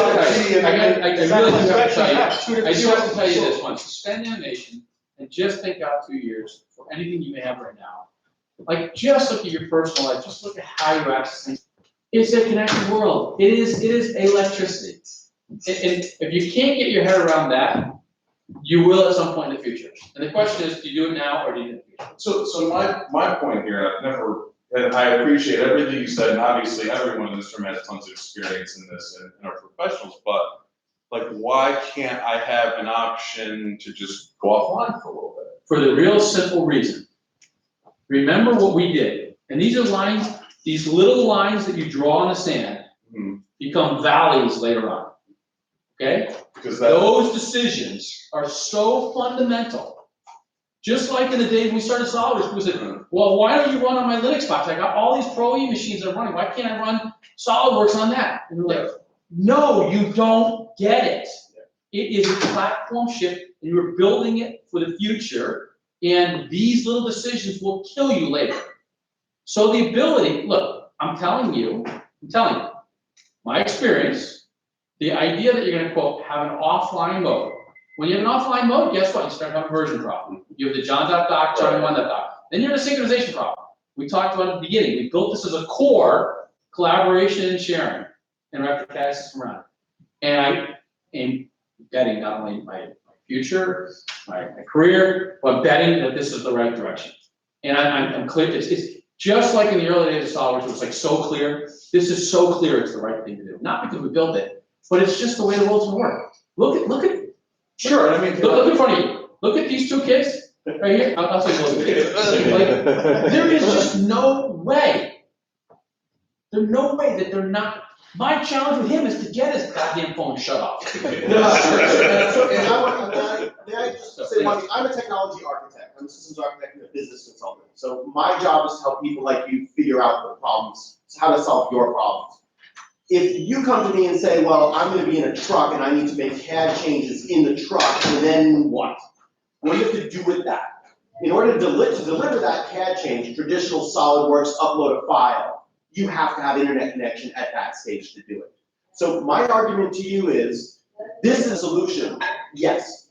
do have to tell you this one, suspend animation and just think out 2 years for anything you may have right now. Like, just look at your personal life, just look at how you access things. It's a connected world. It is electricity. And if you can't get your head around that, you will at some point in the future. And the question is, do you do it now or do you do it in the future? So my point here, and I appreciate everything you said, and obviously everyone in this room has tons of experience in this and are professionals, but like, why can't I have an option to just go offline for a little bit? For the real simple reason. Remember what we did. And these are lines, these little lines that you draw in the sand become valleys later on. Okay? Because those decisions are so fundamental. Just like in the days we started SolidWorks, people said, well, why don't you run on my Linux box? I got all these Pro E machines that are running. Why can't I run SolidWorks on that? And we're like, no, you don't get it. It is a platform shift, and you're building it for the future, and these little decisions will kill you later. So the ability, look, I'm telling you, my experience, the idea that you're gonna, quote, have an offline mode. When you have an offline mode, guess what? You start having a version problem. You have the John.doc, John1.doc. Then you're in a synchronization problem. We talked about it at the beginning. We built this as a core, collaboration and sharing, and wrap the CAD system around. And I am betting not only my future, my career, but betting that this is the right direction. And I'm clear, it's just like in the early days of SolidWorks, it was like so clear. This is so clear it's the right thing to do. Not because we built it, but it's just the way the world's gonna work. Look at. Sure, I mean. Look in front of you. Look at these two kids right here. I'll say look at kids. Like, there is just no way. There's no way that they're not. My challenge with him is to get his goddamn phone shut off. And may I just say one thing? I'm a technology architect. I'm a systems architect and a business consultant. So my job is to help people like you figure out the problems, how to solve your problems. if you come to me and say, well, I'm gonna be in a truck and I need to make CAD changes in the truck, and then what? What do you have to do with that? In order to deliver that CAD change, traditional SolidWorks upload a file, you have to have internet connection at that stage to do it. So my argument to you is, this is a solution, yes.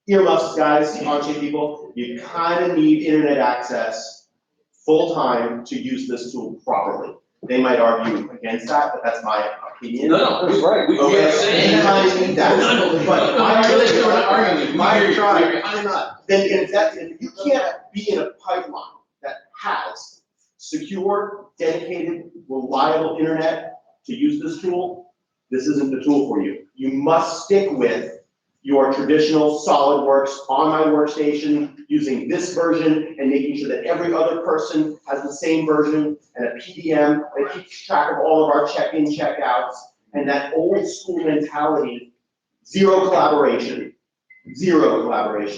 Earmuffs, guys, Onshape people, you kind of need internet access full-time to use this tool properly. They might argue against that, but that's my opinion. No, he's right. We Okay, are saying. they kind of need that. But then if you can't be in a pipeline that has secure, dedicated, reliable internet to use this tool, this isn't the tool for you. You must stick with your traditional SolidWorks on my workstation, using this version and making sure that every other person has the same version, and a PDM that keeps track of all of our check-in, check-outs, and that old school mentality, zero collaboration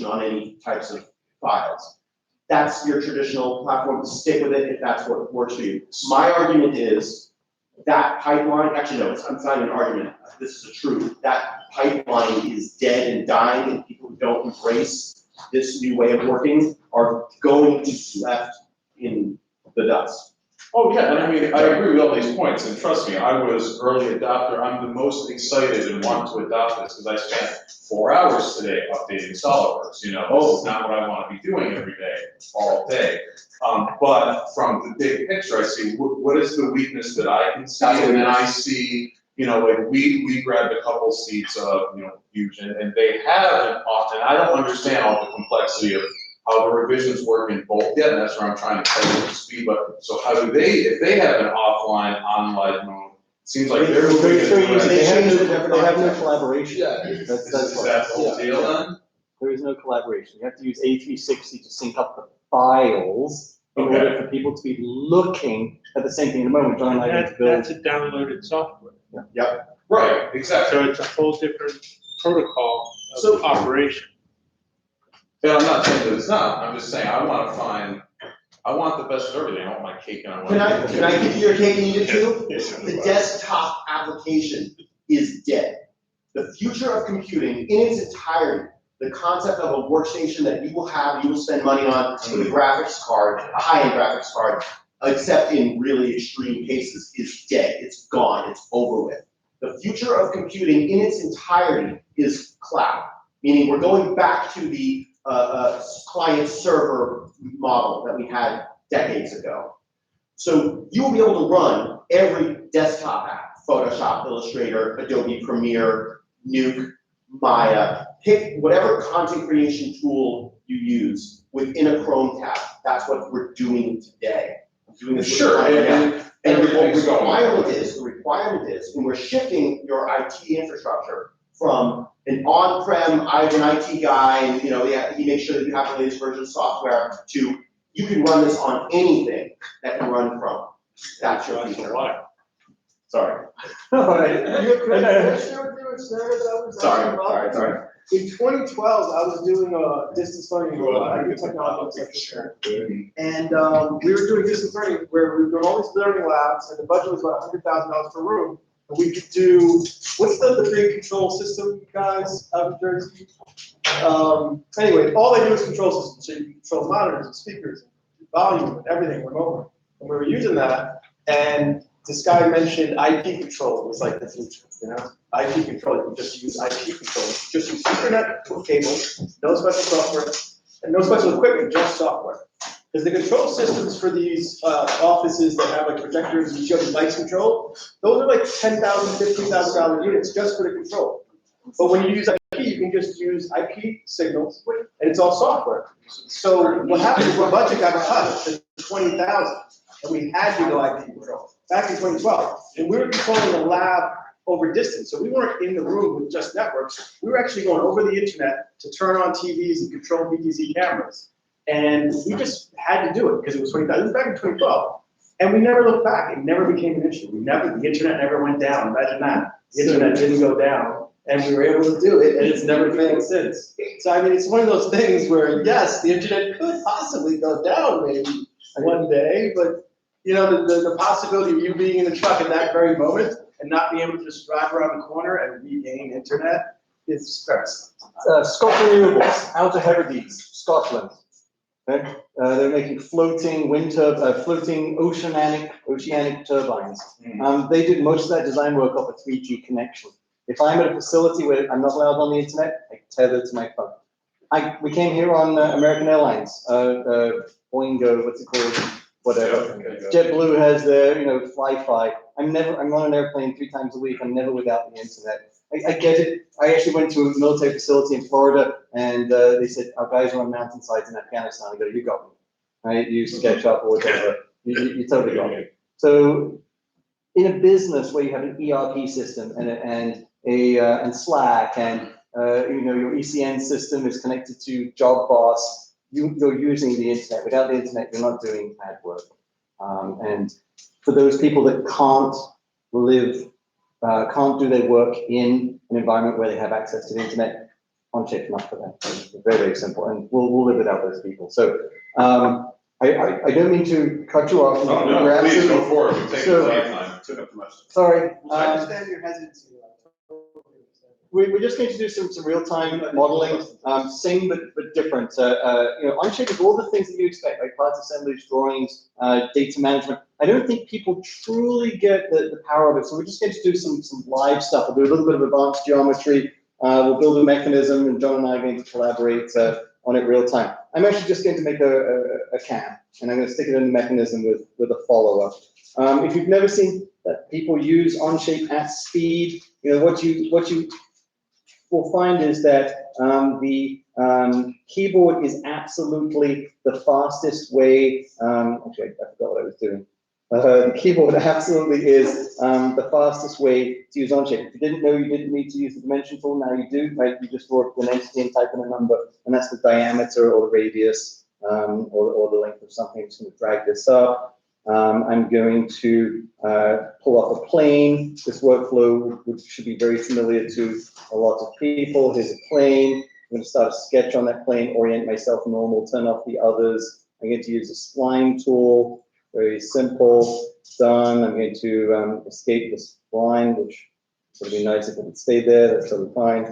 on any types of files. That's your traditional platform. Stick with it if that's what works for you. My argument is that pipeline, actually no, it's not an argument, this is the truth. That pipeline is dead and dying, and people who don't embrace this new way of working are going to be left in the dust. Oh, yeah, and I mean, I agree with all these points, and trust me, I was early adopter. I'm the most excited and want to adopt this, because I spent 4 hours today updating SolidWorks, you know, this is not what I want to be doing every day, all day. But from the big picture, I see, what is the weakness that I can see, and then I see, you know, like, we grabbed a couple seats of, you know, Fusion, and they have and I don't understand all the complexity of how the revisions work in both yet, and that's where I'm trying to catch up to speed. But so how do they, if they have an offline, online mode, it seems like they're moving into. They have no collaboration. Is That's that the whole deal then? There is no collaboration. You have to use A360 to sync up the files in Okay. order for people to be looking at the same thing. In the moment, John and I went to build. That's a downloaded software. Right, exactly. So it's a whole different protocol So- of operation. Yeah, I'm not saying that it's not, I'm just saying I want the best of everything, I want my cake and I want. Can I give you your cake and eat it too? The desktop application is dead. The future of computing in its entirety, the concept of a workstation that you will spend money on with a graphics card, a high-end graphics card, except in really extreme cases, is dead. It's gone, it's over with. The future of computing in its entirety is cloud, meaning we're going back to the client-server model that we had decades ago. So you will be able to run every desktop app, Photoshop, Illustrator, Adobe Premiere, Nuke, Maya, pick whatever content creation tool you use within a Chrome tab. That's what we're doing today. I'm doing this with Sure, Maya now. And the everything's going. requirement is, when we're shifting your IT infrastructure from an on-prem, I'm an IT guy, and you know, he makes sure that you have the latest version of software, to you can run this on anything that can run from. That's your future. Sorry. Sorry. In 2012, I was doing a distance learning, I do technology and we were doing distance learning where we were doing all these learning labs, and the budget was about $100,000 per room. And we could do, what's the big control system, guys, out of Jersey? Anyway, all they do is control systems, so you can control monitors and speakers, and volume and everything remotely. And we were using that, and this guy mentioned IP control was like the future, you know? IP control, you can just use IP control, just use Ethernet or cable, no special software, and no special equipment, just software. Because the control systems for these offices that have like projectors and show lights control, those are like $10,000, $15,000 units just for the control. But when you use IP, you can just use IP signals, and it's all software. So what happened is, our budget got cut to $20,000, and we had to go IP control back in 2012. And we were controlling the lab over distance, so we weren't in the room with just networks. We were actually going over the internet to turn on TVs and control BTC cameras. And we just had to do it because it was 20,000. It was back in 2012. And we never looked back. It never became an issue. The internet never went down. Imagine that. The internet didn't go down, and we were able to do it, and it's never failed since. So I mean, it's one of those things where, yes, the internet could possibly go down maybe one day, but you know, the possibility of you being in the truck at that very moment and not be able to just drive around the corner and regain internet is very sad. Scotland Renewables, Outer Hebrides, Scotland. Okay? They're making floating floating oceanic turbines. They did most of that design work off a 3G connection. If I'm at a facility where I'm not allowed on the internet, I tether to my phone. We came here on American Airlines, Boingo, what's it called? Whatever. JetBlue has their, Fly-Fi. I'm on an airplane 3 times a week. I'm never without the internet. I get it. I actually went to a military facility in Florida, and they said, our guys are on mountainsides in Afghanistan. I go, you got me. Right? You SketchUp or whatever. You totally got me. So in a business where you have an ERP system and Slack and your ECN system is connected to JobBoss, you're using the internet. Without the internet, you're not doing ad work. And for those people that can't do their work in an environment where they have access to the internet, Onshape's not for them. It's very, very simple, and we'll live without those people. So I don't mean to cut you off. Oh, no, please go for it. Take your time. Took up too much. Sorry. I understand your hesitancy. We're just going to do some real-time modeling, same but different. Onshape is all the things that you expect, like parts assemblies, drawings, data management. I don't think people truly get the power of it, so we're just going to do some live stuff. We'll do a little bit of advanced geometry. We'll build a mechanism, and John and I are going to collaborate on it real time. I'm actually just going to make a cam, and I'm going to stick it in the mechanism with a follower. If you've never seen people use Onshape at speed, what you will find is that the keyboard is absolutely the fastest way. Actually, I forgot what I was doing. The keyboard absolutely is the fastest way to use Onshape. If you didn't know you didn't need to use the dimension tool, now you do. Right? You just draw an entity and type in a number, and that's the diameter or the radius or the length of something. I'm just going to drag this up. I'm going to pull up a plane. This workflow, which should be very familiar to a lot of people. Here's a plane. I'm going to start a sketch on that plane, orient myself normal, turn off the others. I'm going to use a spline tool. Very simple. Done. I'm going to escape the spline, which would be nice if it had stayed there. That's totally fine.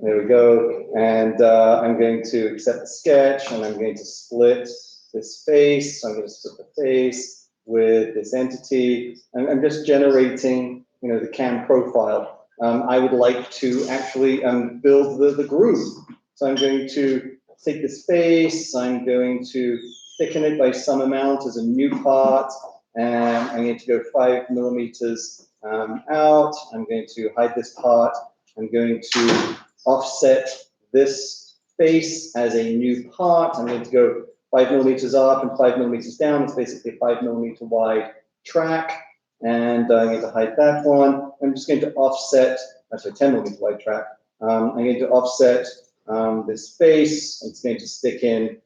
There we go. And I'm going to accept the sketch, and I'm going to split this face. So I'm going to split the face with this entity. I'm just generating, the cam profile. I would like to actually build the groove. So I'm going to take this face. I'm going to thicken it by some amount as a new part. And I'm going to go 5 millimeters out. I'm going to hide this part. I'm going to offset this face as a new part. I'm going to go 5 millimeters up and 5 millimeters down. It's basically a 5 millimeter wide track. And I'm going to hide that one. I'm just going to offset, actually 10 millimeter wide track. I'm going to offset this face. It's going to stick in,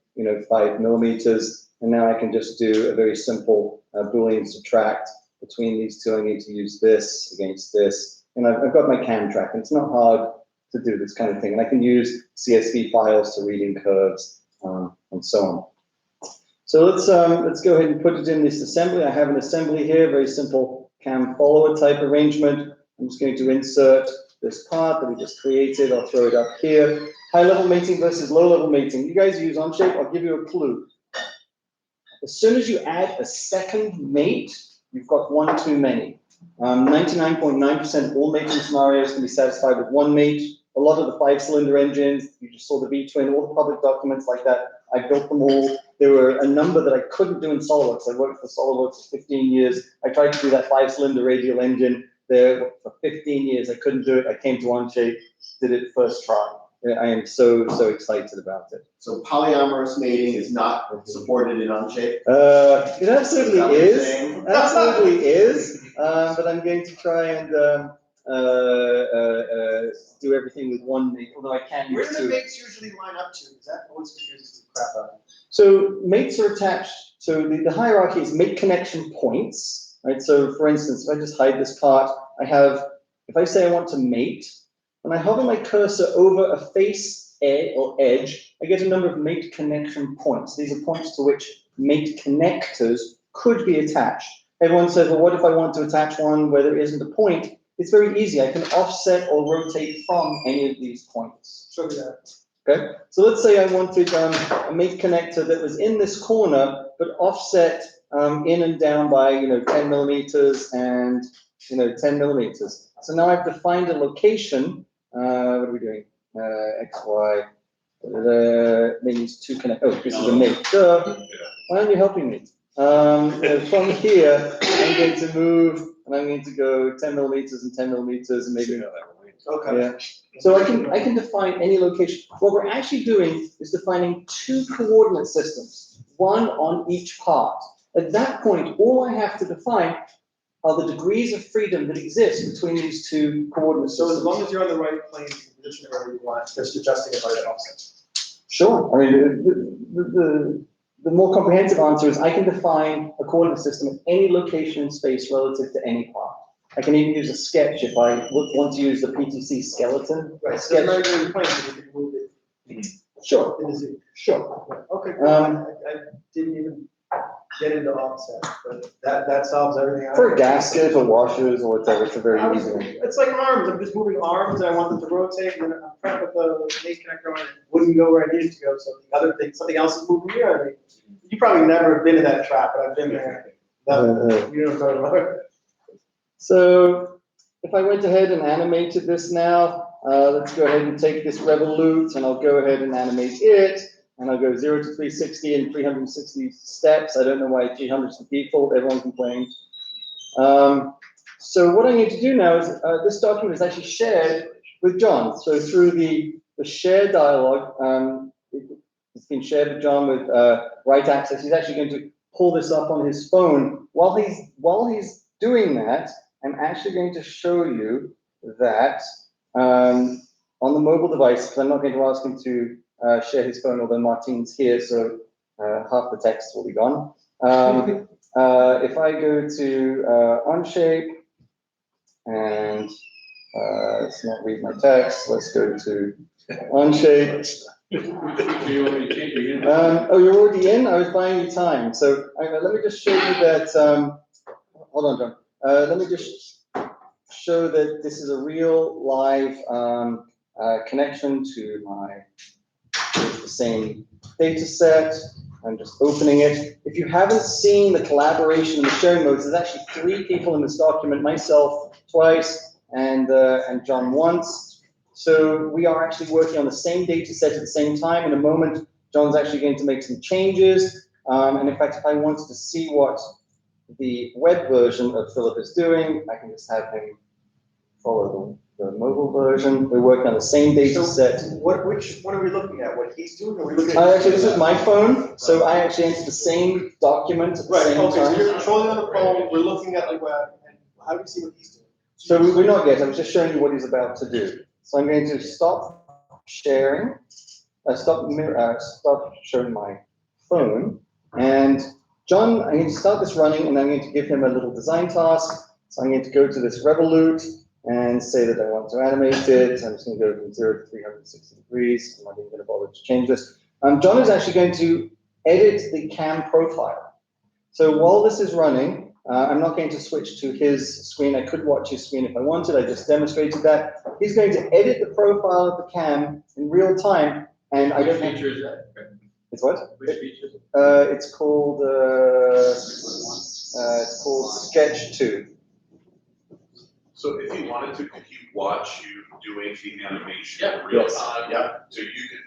5 millimeters. And now I can just do a very simple Boolean subtract between these two. I need to use this against this. And I've got my cam track, and it's not hard to do this kind of thing. And I can use CSV files to reading curves and so on. So let's go ahead and put it in this assembly. I have an assembly here, very simple cam follower type arrangement. I'm just going to insert this part that we just created. I'll throw it up here. High level mating versus low level mating. You guys use Onshape, I'll give you a clue. As soon as you add a second mate, you've got one too many. 99.9% of all mating scenarios can be satisfied with one mate. A lot of the 5-cylinder engines, you just saw the V-twin, all the public documents like that, I built them all. There were a number that I couldn't do in SOLIDWORKS. I worked for SOLIDWORKS for 15 years. I tried to do that 5-cylinder radial engine there for 15 years. I couldn't do it. I came to Onshape, did it first try. I am so excited about it. So polyamorous mating is not supported in Onshape? It absolutely is. Absolutely is. But I'm going to try and do everything with one mate, although I can Where use do the two. mates usually line up to? Is that always confuses the crap out of me? So mates are attached. So the hierarchy is mate connection points, right? So for instance, if I just hide this part, if I say I want to mate, when I hover my cursor over a face or edge, I get a number of mate connection points. These are points to which mate connectors could be attached. Everyone says, well, what if I want to attach one where there isn't a point? it's very easy. I can offset or rotate from any of these points. Show me that. Okay, so let's say I wanted a make connector that was in this corner, but offset in and down by 10 millimeters and 10 millimeters. So now I've defined a location. What are we doing? X, Y. Needs to connect. Oh, this is a make. Why aren't you helping me? From here, I'm going to move, and I'm going to go 10 millimeters and 10 millimeters, and maybe. Okay. Yeah. So I can define any location. What we're actually doing is defining two coordinate systems, one on each part. At that point, all I have to define are the degrees of freedom that exist between these two coordinate So systems. as long as you're on the right plane, you can position it wherever you want, just adjusting it by the offset. Sure. I mean, the more comprehensive answer is I can define a coordinate system at any location in space relative to any part. I can even use a sketch if I want to use the PTC skeleton. Right, so Sketch. it's not even plane, so you can move it Sure. in the Z. Sure. Okay, cool. I didn't even get into offset, but that solves everything. For a gasket or washers or whatever, it's a very easy one. It's like arms, I'm just moving arms, and I want them to rotate, and then I'm trying to put the make connector on, and it wouldn't go where I needed to go, so the other thing, something else is moving here. I mean, you probably never have been in that trap, but I've been there. You know what I'm talking about? So if I went ahead and animated this now, let's go ahead and take this revolute, and I'll go ahead and animate it. And I'll go 0 to 360 in 360 steps. I don't know why 300's the default, everyone complains. So what I need to do now is, this document is actually shared with John. So through the shared dialogue, it's been shared with John with write access. He's actually going to pull this up on his phone. While he's doing that, I'm actually going to show you that on the mobile device, because I'm not going to ask him to share his phone, although Martin's here, so half the text will be gone. If I go to Onshape, and let's not read my text, let's go to Onshape. Oh, you're already in? I was buying you time. So let me just show you that, hold on, John. Let me just show that this is a real live connection to the same data set. I'm just opening it. If you haven't seen the collaboration and the sharing modes, there's actually 3 people in this document, myself twice and John once. So we are actually working on the same data set at the same time. In a moment, John's actually going to make some changes. And in fact, if I wanted to see what the web version of Philip is doing, I can just have him follow the mobile version. We're working on the same data set. Which one are we looking at? What he's doing? Or are we looking at? Actually, this is my phone, so I actually entered the same document at the same Okay, so time. you're controlling on the phone, we're looking at the web, and how do we see what he's doing? So we're not yet, I'm just showing you what he's about to do. So I'm going to stop sharing, stop showing my phone, and John, I'm going to start this running, and I'm going to give him a little design task. So I'm going to go to this Revolute, and say that I want to animate it. I'm just going to go from 0 to 360 degrees. I'm not even going to bother to change this. John is actually going to edit the cam profile. So while this is running, I'm not going to switch to his screen. I could watch his screen if I wanted. I just demonstrated that. He's going to edit the profile of the cam in real time, and I don't have. Which feature is that? It's what? Which feature is it? It's called Sketch 2. So if he wanted to, could he watch you doing the animation Yeah. in real Yes. time? Yeah. So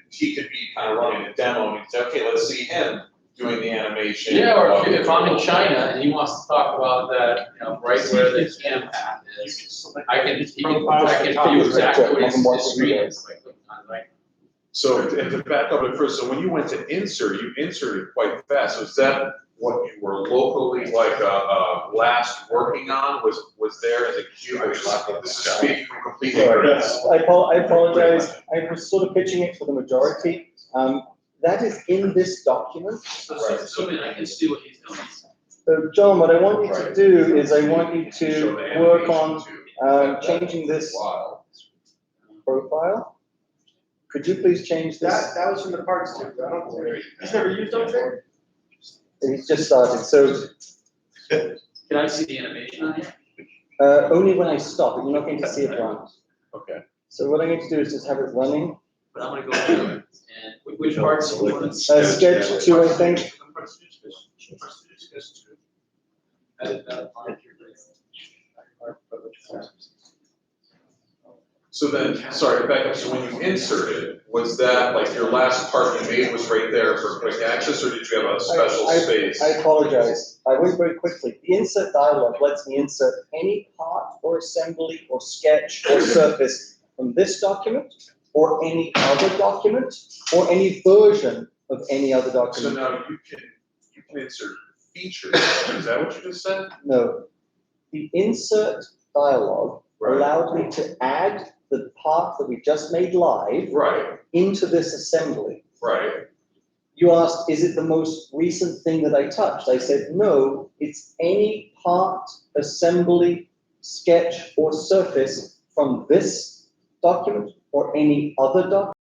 he could be kind of running a demo and say, okay, let's see him doing the animation. Yeah, or if I'm in China and he wants to talk about that, right where the cam path is, I can tell you exactly what his screen is. So and to back up at first, so when you went to insert, you inserted quite fast. So is that what you were locally last working on? Was there as a cue? This is speaking from complete ignorance. I apologize. I was sort of pitching it for the majority. That is in this document. So I can see what he's doing. So John, what I want you to do is I want you to work on changing this profile. Could you please change this? That was from the parts too. I don't think, he's never used Onshape? He's just started. So Can I see the animation on here? Only when I stop, but you're not going to see it run. Okay. So what I'm going to do is just have it running. But I'm gonna go through it, and which parts do you want to? Sketch 2, I think. So then, sorry, back up, so when you inserted, was that like your last part you made was right there for quick access, or did you have a special space? I apologize. I went very quickly. The insert dialog lets me insert any part or assembly or sketch or surface from this document or any other document or any version of any other So document. now you can insert features, is that what you just said? No. The insert dialog Right. allowed me to add the part that we just made live Right, into this assembly. right. You asked, is it the most recent thing that I touched? I said, no, it's any part, assembly, sketch, or surface from this document or any other document.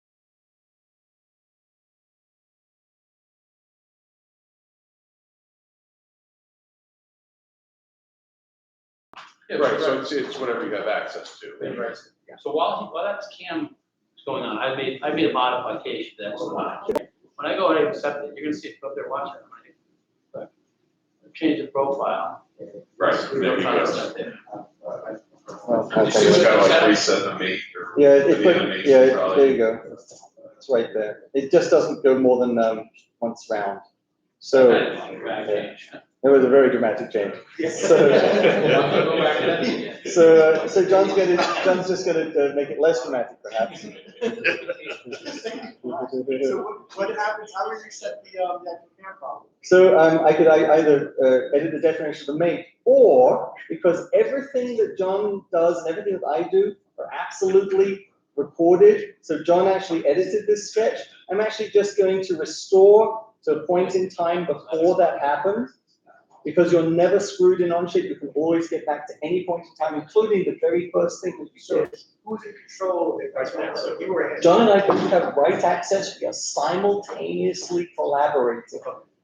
Yeah, Right, so it's whatever you have access to. Yeah, right. So while that's Cam is going on, I made a modification to that slide. When I go ahead and accept it, you're gonna see it up there watching it, right? Change the profile. Right, there you go. Oh, You just gotta like reset the mate or Yeah, the animation there probably. you go. It's right there. It just doesn't go more than once round. So it was a very dramatic change. So John's just gonna make it less dramatic, perhaps. So what happens, how do we reset the compare problem? So I could either edit the definition of the mate, or because everything that John does and everything that I do are absolutely recorded. So John actually edited this sketch. I'm actually just going to restore to a point in time before that happened. Because you're never screwed in Onshape, you can always get back to any point in time, including the very first thing that you did. Who's in control if I can, so you were. John and I both have right access, we are simultaneously collaborating.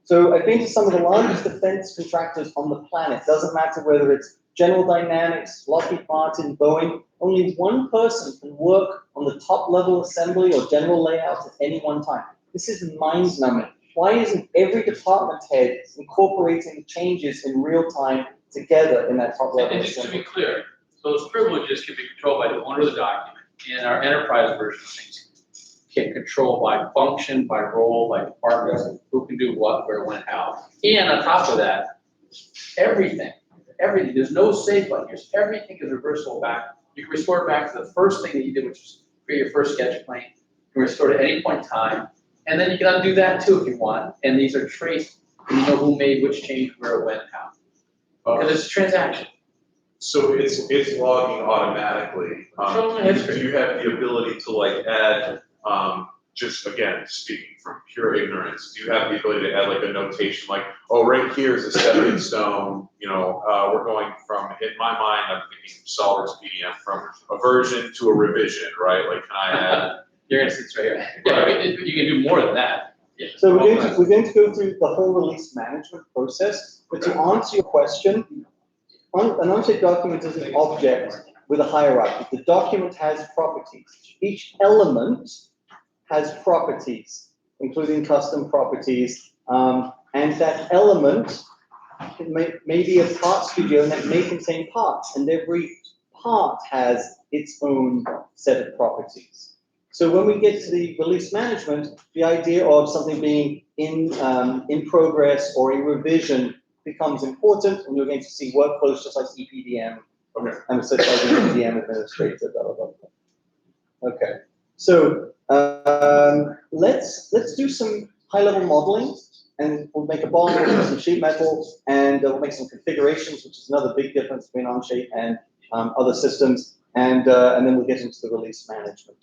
So I've been to some of the largest defense contractors on the planet, doesn't matter whether it's General Dynamics, Lockheed Martin, Boeing, only one person can work on the top level assembly or general layout at any one time. This is mind numbing. Why isn't every department head incorporating changes in real time together in that top level? And just to be clear, those privileges can be controlled by the owner of the document. In our enterprise version of things, can control by function, by role, by department, who can do what, where, when, how. And on top of that, everything, there's no save button here. So everything is reversible back. You can restore it back to the first thing that you did, which was create your first sketch plane. You can restore it at any point in time. And then you can undo that too if you want. And these are traced, and you know who made which change, where, when, how. Because it's a transaction. So it's logging automatically. Do you have the ability to like add, just again, speaking from pure ignorance, do you have the ability to add like a notation like, oh, right here is a stepping stone, we're going from, in my mind, I'm thinking SolidWorks PDF from a version to a revision, right? Like, can I add? You're gonna see this right here. Yeah, you can do more than that. Yeah. So we're going to go through the whole release management process, but to answer your question, an Onshape document is an object with a hierarchy. The document has properties. Each element has properties, including custom properties, and that element may be a part studio and that may contain parts, and every part has its own set of properties. So when we get to the release management, the idea of something being in progress or in revision becomes important, and you're going to see workflows just like EPDM. Okay. I'm a certified EPDM administrator, blah, blah, blah. Okay, so let's do some high-level modeling, and we'll make a bond, we'll do some sheet metal, and we'll make some configurations, which is another big difference between Onshape and other systems, and then we'll get into the release management.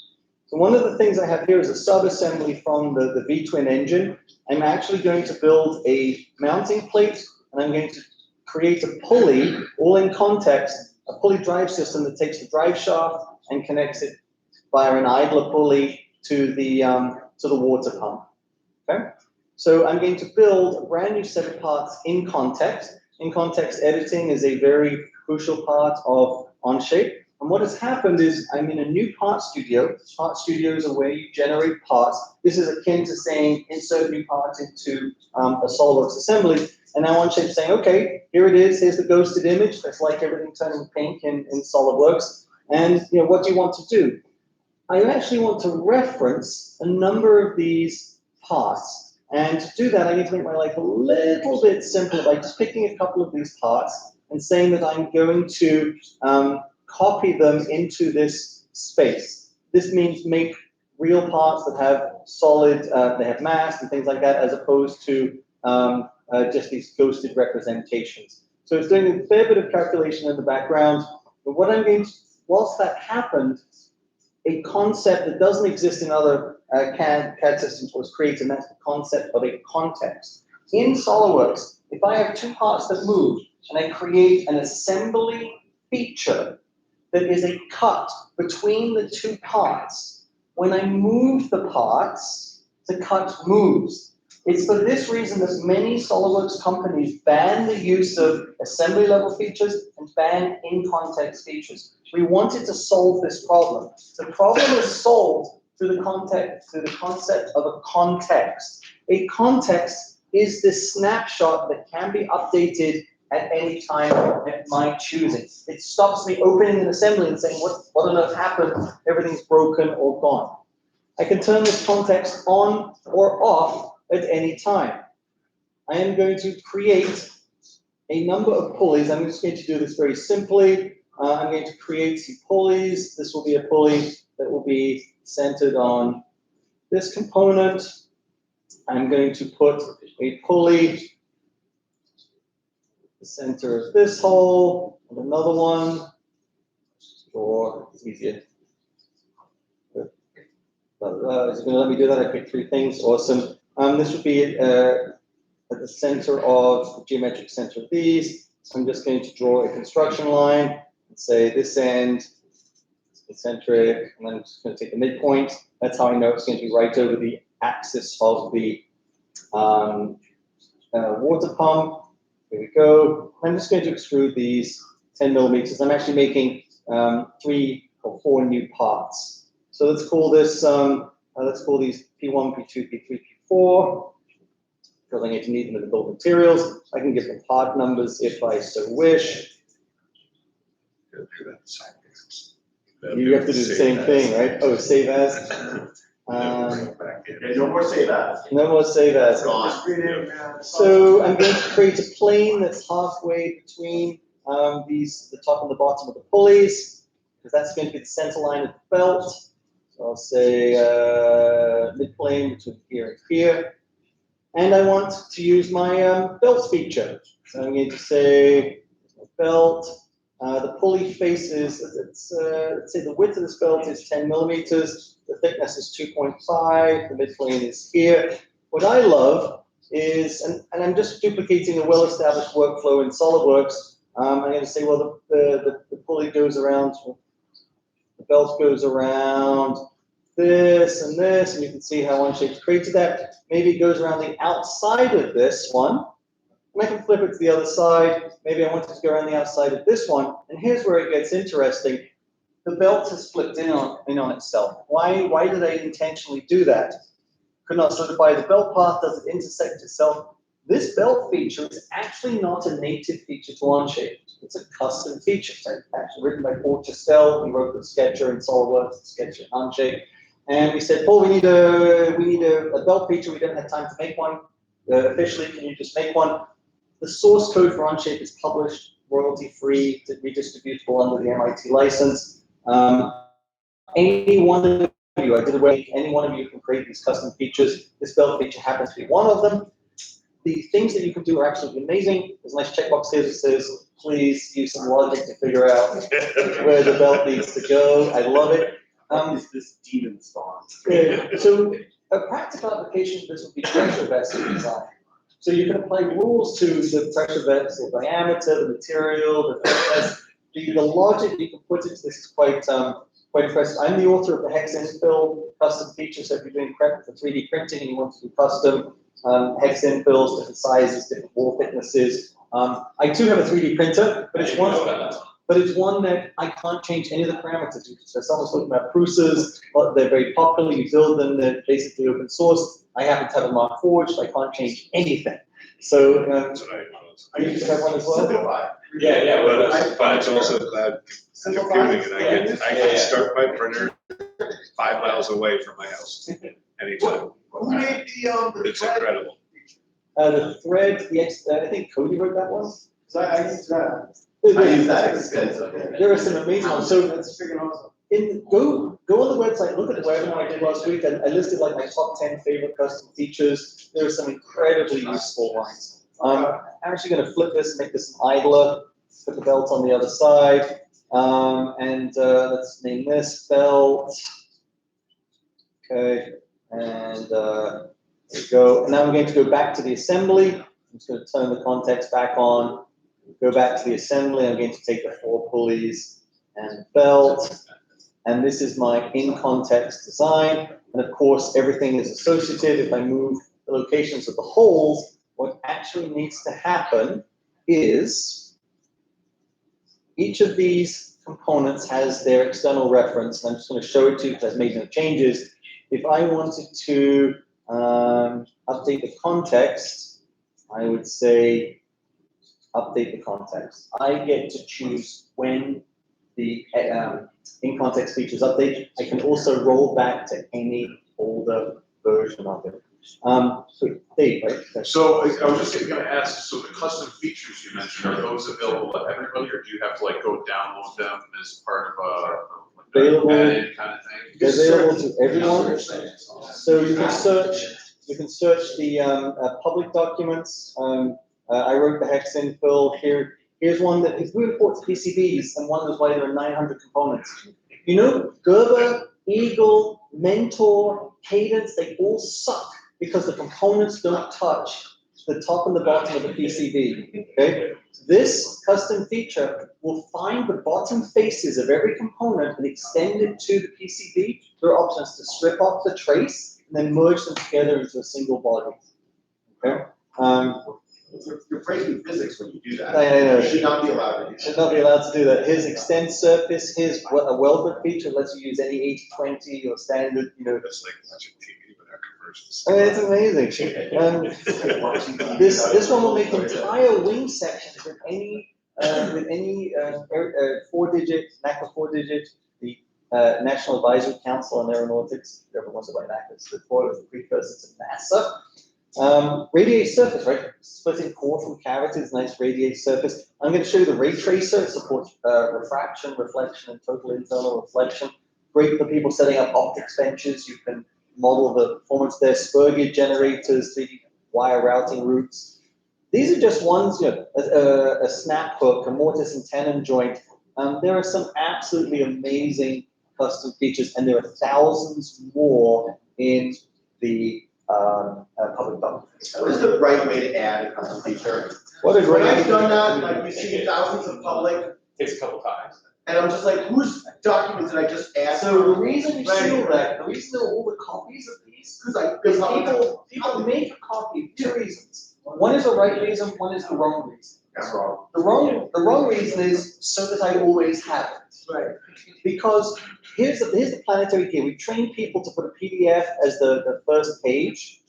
So one of the things I have here is a sub-assembly from the V-twin engine. I'm actually going to build a mounting plate, and I'm going to create a pulley, all in context, a pulley drive system that takes the drive shaft and connects it via an idler pulley to the water pump. Okay? So I'm going to build a brand new set of parts in context. In context editing is a very crucial part of Onshape. And what has happened is I'm in a new part studio. Part studios are where you generate parts. This is akin to saying insert new parts into a SolidWorks assembly. And now Onshape's saying, okay, here it is. Here's the ghosted image. That's like everything turning pink in SolidWorks. And what do you want to do? I actually want to reference a number of these parts. And to do that, I need to make my life a little bit simpler by just picking a couple of these parts and saying that I'm going to copy them into this space. This means make real parts that have solid, they have mass and things like that, as opposed to just these ghosted representations. So it's doing a fair bit of calculation in the background. But what I'm going to, whilst that happened, a concept that doesn't exist in other CAD systems was created, and that's the concept of a context. In SolidWorks, if I have two parts that move, and I create an assembly feature that is a cut between the two parts, when I move the parts, the cut moves. It's for this reason that many SolidWorks companies ban the use of assembly level features and ban in-context features. We wanted to solve this problem. The problem is solved through the concept of a context. A context is this snapshot that can be updated at any time at my choosing. It stops me opening an assembly and saying, what on earth happened? Everything's broken or gone. I can turn this context on or off at any time. I am going to create a number of pulleys. I'm just going to do this very simply. I'm going to create some pulleys. This will be a pulley that will be centered on this component. I'm going to put a pulley the center of this hole, and another one, or it's easier. But is it going to let me do that? I picked three things. Awesome. This would be at the center of the geometric center of these. So I'm just going to draw a construction line and say this end is concentric, and then I'm just going to take the midpoint. That's how I know it's going to be right over the axis of the water pump. Here we go. I'm just going to extrude these 10 millimeters. I'm actually making 3 or 4 new parts. So let's call this, let's call these P1, P2, P3, P4. Because I need to need them in the bill of materials. I can give them part numbers if I so wish. You have to do the same thing, right? Oh, save as. Okay, no more save as. No more save as. Gone. So I'm going to create a plane that's halfway between the top and the bottom of the pulleys, because that's going to be the center line of the belt. So I'll say mid-plane between here and here. And I want to use my belt feature. So I'm going to say belt. The pulley faces, let's say the width of this belt is 10 millimeters. The thickness is 2.5. The midplane is here. What I love is, and I'm just duplicating a well-established workflow in SolidWorks. I'm going to say, well, the pulley goes around, the belt goes around this, and you can see how Onshape's created that. Maybe it goes around the outside of this one, and I can flip it to the other side. Maybe I want it to go around the outside of this one, and here's where it gets interesting. The belt has flipped in on itself. Why did I intentionally do that? Could not certify the belt path, does it intersect itself? This belt feature is actually not a native feature to Onshape. It's a custom feature. It's actually written by Paul Chastel. He wrote the sketcher in SolidWorks, sketcher in Onshape. And we said, Paul, we need a belt feature. We don't have time to make one. Officially, can you just make one? The source code for Onshape is published, royalty-free, redistributable under the MIT license. Any one of you, I did away, any one of you can create these custom features. This belt feature happens to be one of them. The things that you can do are absolutely amazing. There's a nice checkbox here that says, please use some logic to figure out where the belt needs to go. I love it. Is this demon spawn? So a practical application of this would be pressure vessel design. So you can apply rules to the pressure vessel diameter, the material, the thickness. The logic you can put into this is quite impressive. I'm the author of the hex infill custom feature. So if you're doing prep for 3D printing and you want to do custom hex infills, different sizes, different wall thicknesses, I do have a 3D printer, but it's one, I didn't know about that. but it's one that I can't change any of the parameters. So someone's talking about Prusa's, but they're very popular, you build them, they're basically open source. I happen to have a Mark IV, so I can't change anything. So, That's what I used to have one as well. Simplify. Yeah, but it's also cloud computing, and I can start my printer 5 miles away from my house anytime. Who made the It's thread? incredible. The thread, I think Cody wrote that one. So I use that. There- I use that extensively. There are some amazing ones. So That's freaking awesome. go on the website, look at the webinar I did last week. I listed like my top 10 favorite custom features. There are some incredibly useful ones. I'm actually going to flip this, make this an idler, put the belt on the other side, and let's name this belt. Okay, and there we go. And now I'm going to go back to the assembly. I'm just going to turn the context back on. Go back to the assembly. I'm going to take the 4 pulleys and belt. And this is my in-context design. And of course, everything is associative. If I move the locations of the holes, what actually needs to happen is each of these components has their external reference. And I'm just going to show it to you because I've made no changes. If I wanted to update the context, I would say update the context. I get to choose when the in-context features update. I can also roll back to any older version of it. So Dave, right? So I was just gonna ask, so the custom features you mentioned, are those available to everybody, or do you have to like go download them as part of a Available. add-in kind of thing? They're available to everyone. So you can search the public documents. I wrote the hex infill here. Here's one that is really important to PCBs and wonders why there are 900 components. You know, Gerber, Eagle, Mentor, Cadence, they all suck because the components don't touch the top and the bottom of the PCB, okay? This custom feature will find the bottom faces of every component and extend it to the PCB. There are options to strip off the trace and then merge them together into a single body, okay? You're breaking physics when you do that. I know. You should not be allowed to do that. Should not be allowed to do that. Here's extend surface, here's a welded feature, lets you use any 80/20 or standard, you know. That's like watching TV without conversions. I mean, it's amazing. This one will make entire wing sections with any 4-digit, NACA 4-digit, the National Advisory Council on Aeronautics, everyone wants to buy NACA, it's the precursor to NASA. Radiate surface, right? Splitting core from cavity is nice radiate surface. I'm going to show you the ray tracer. It supports refraction, reflection, and total internal reflection. Great for people setting up optics benches. You can model the performance there. Spur gauge generators, the wire routing routes. These are just ones, you know, a snap hook, a mortise and tenon joint. There are some absolutely amazing custom features, and there are thousands more in the public documents. What is the right way to add a custom feature? What a When great I've done that, like you see thousands of public, Takes a couple times. and I'm just like, whose documents did I just add? So the reason you see all that, the reason there are all the copies of these, because people make a copy for 2 reasons. One is the right reason, one is the wrong reason. That's wrong. The wrong reason is so that I always have it. Right. Because here's the planetary gear. We train people to put a PDF as the first page.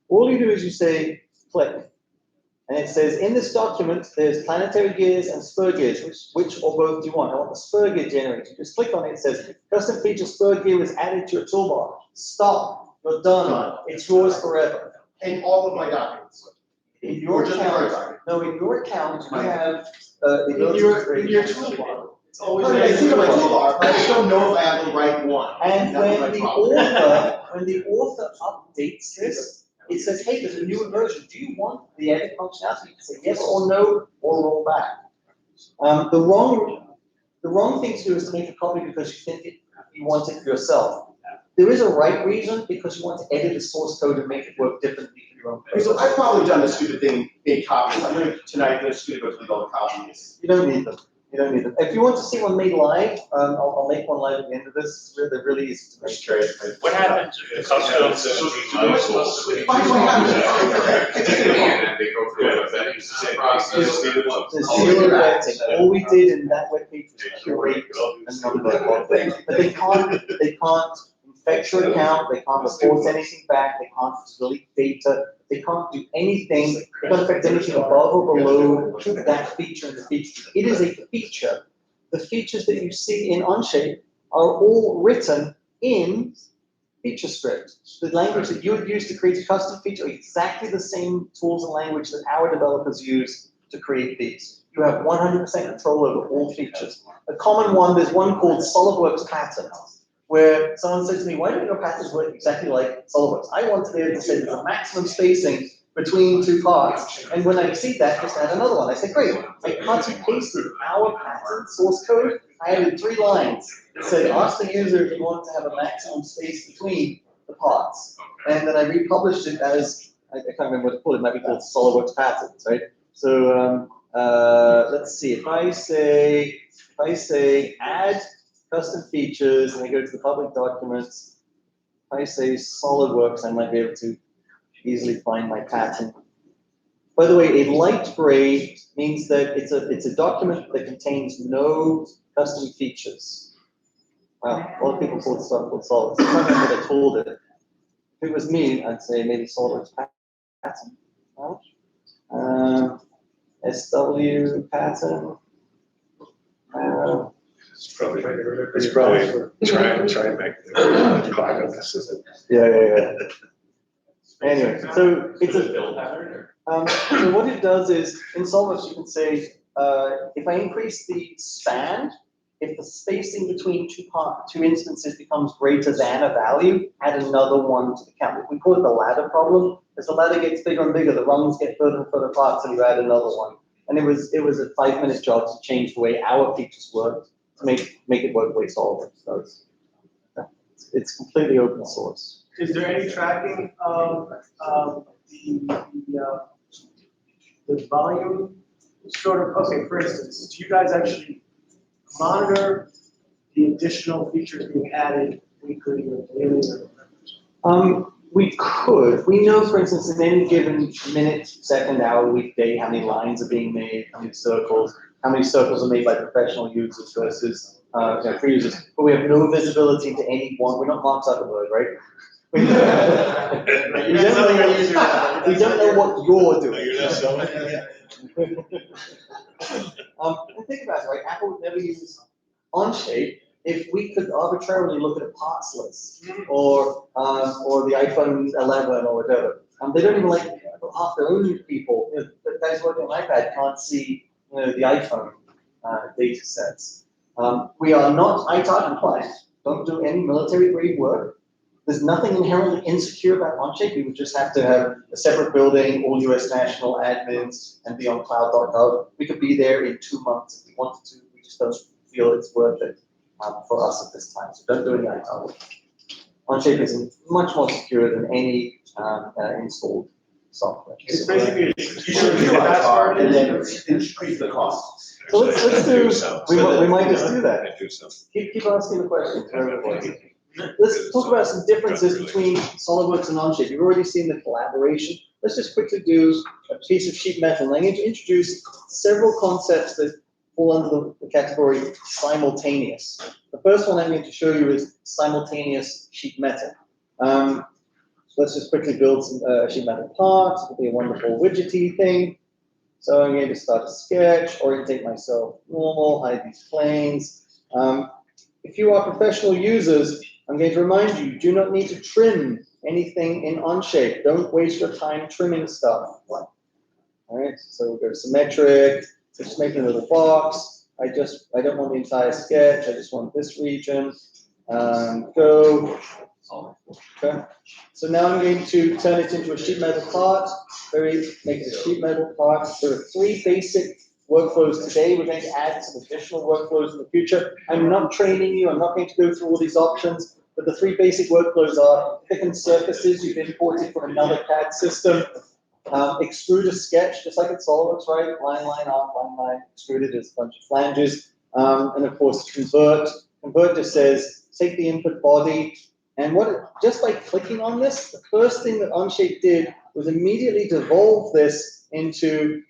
All you do is you say click. And it says in this document there's planetary gears and spur gears. Which or both do you want? I want the spur gear generator. You just click on it, it says custom feature spur gear was added to your toolbar. Stop. You're done. It's yours forever. And all of my documents. In your Or just the first account, document. no, in your account, you have In your toolbar. It's always. No, I see my toolbar, but I just don't know if I have the right one. And That's when my the problem. when the author updates this, it says, hey, there's a newer version. Do you want the edit functionality? You can say yes or no, or roll back. The wrong thing to do is to make a copy because you think you want it for yourself. There is a right reason because you want to edit the source code and make it work differently for your own purpose. So I've probably done this stupid thing, made copies. I'm gonna, tonight, I'm just gonna go through all the copies. You don't need them. You don't need them. If you want to see one made live, I'll make one live at the end of this. They're really easy to make. What happens if the custom? And they go through a vetting process. There's zero vetting. All we did in that webpage was curate a number of things. But they can't infect your account, they can't report anything back, they can't delete data, they can't do anything, they can't affect anything above or below that feature in the feature. It is a feature. The features that you see in Onshape are all written in feature script. The language that you would use to create a custom feature are exactly the same tools and language that our developers use to create these. You have 100% control over all features. A common one, there's one called SolidWorks patterns, where someone says to me, why don't your patterns work exactly like SolidWorks? I want to be able to say there's a maximum spacing between two parts, and when I exceed that, just add another one. I say, great. I cut and pasted our pattern source code. I added 3 lines that said, ask the user if you want to have a maximum space between the parts. And then I republished it as, I can't remember what to call it, it might be called SolidWorks patterns, right? So let's see, if I say add custom features, and I go to the public documents, if I say SolidWorks, I might be able to easily find my pattern. By the way, a light gray means that it's a document that contains no custom features. Wow, a lot of people call stuff called SolidWorks. I can't remember what I called it. If it was me, I'd say maybe SolidWorks pattern. SW pattern. It's probably try and make the clock up. This isn't. Yeah. Anyway, so it's a so what it does is in SolidWorks you can say if I increase the span, if the spacing between two instances becomes greater than a value, add another one to the count. We call it the ladder problem. As the ladder gets bigger and bigger, the rungs get further and further apart, so you add another one. And it was a 5-minute job to change the way our features work to make it work the way SolidWorks does. It's completely open source. Is there any tracking of the volume? Sort of, okay, for instance, do you guys actually monitor the additional features being added weekly or daily? We could. We know, for instance, in any given minute, second, hour, week, day, how many lines are being made, how many circles are made by professional users versus free users. But we have no visibility into any one. We're not Mark Zuckerberg, right? We don't know what you're doing. Think about it, right? Apple would never use Onshape if we could arbitrarily look at a parts list or the iPhone 11 or whatever. They don't even like half their own people. The guys working on iPad can't see the iPhone data sets. We are not ITAR compliant. Don't do any military grade work. There's nothing inherently insecure about Onshape. We would just have to have a separate building, all US national admins, and be on cloud.gov. We could be there in 2 months if we wanted to. We just don't feel it's worth it for us at this time. So don't do any ITAR work. Onshape is much more secure than any installed software. It's basically, you should do that part and then increase the costs. So let's do, we might just do that. Keep asking the question. Let's talk about some differences between SolidWorks and Onshape. You've already seen the collaboration. Let's just quickly do a piece of sheet metal. And I'm going to introduce several concepts that fall under the category simultaneous. The first one I'm going to show you is simultaneous sheet metal. So let's just quickly build some sheet metal parts. It'll be a wonderful widgety thing. So I'm going to start a sketch, orientate myself normal, hide these planes. If you are professional users, I'm going to remind you, you do not need to trim anything in Onshape. Don't waste your time trimming stuff. All right, so we'll go symmetric, just making a little box. I don't want the entire sketch, I just want this region. Go. Okay. So now I'm going to turn it into a sheet metal part. Make it a sheet metal part. There are 3 basic workflows today. We're going to add some additional workflows in the future. I'm not training you. I'm not going to go through all these options. But the 3 basic workflows are thicken surfaces you've imported from another CAD system. Extrude a sketch, just like in SolidWorks, right? Line, line, arc, line, line, extruded is a bunch of flanges. And of course, convert. Convert just says, take the input body, and just by clicking on this, the first thing that Onshape did was immediately devolve this into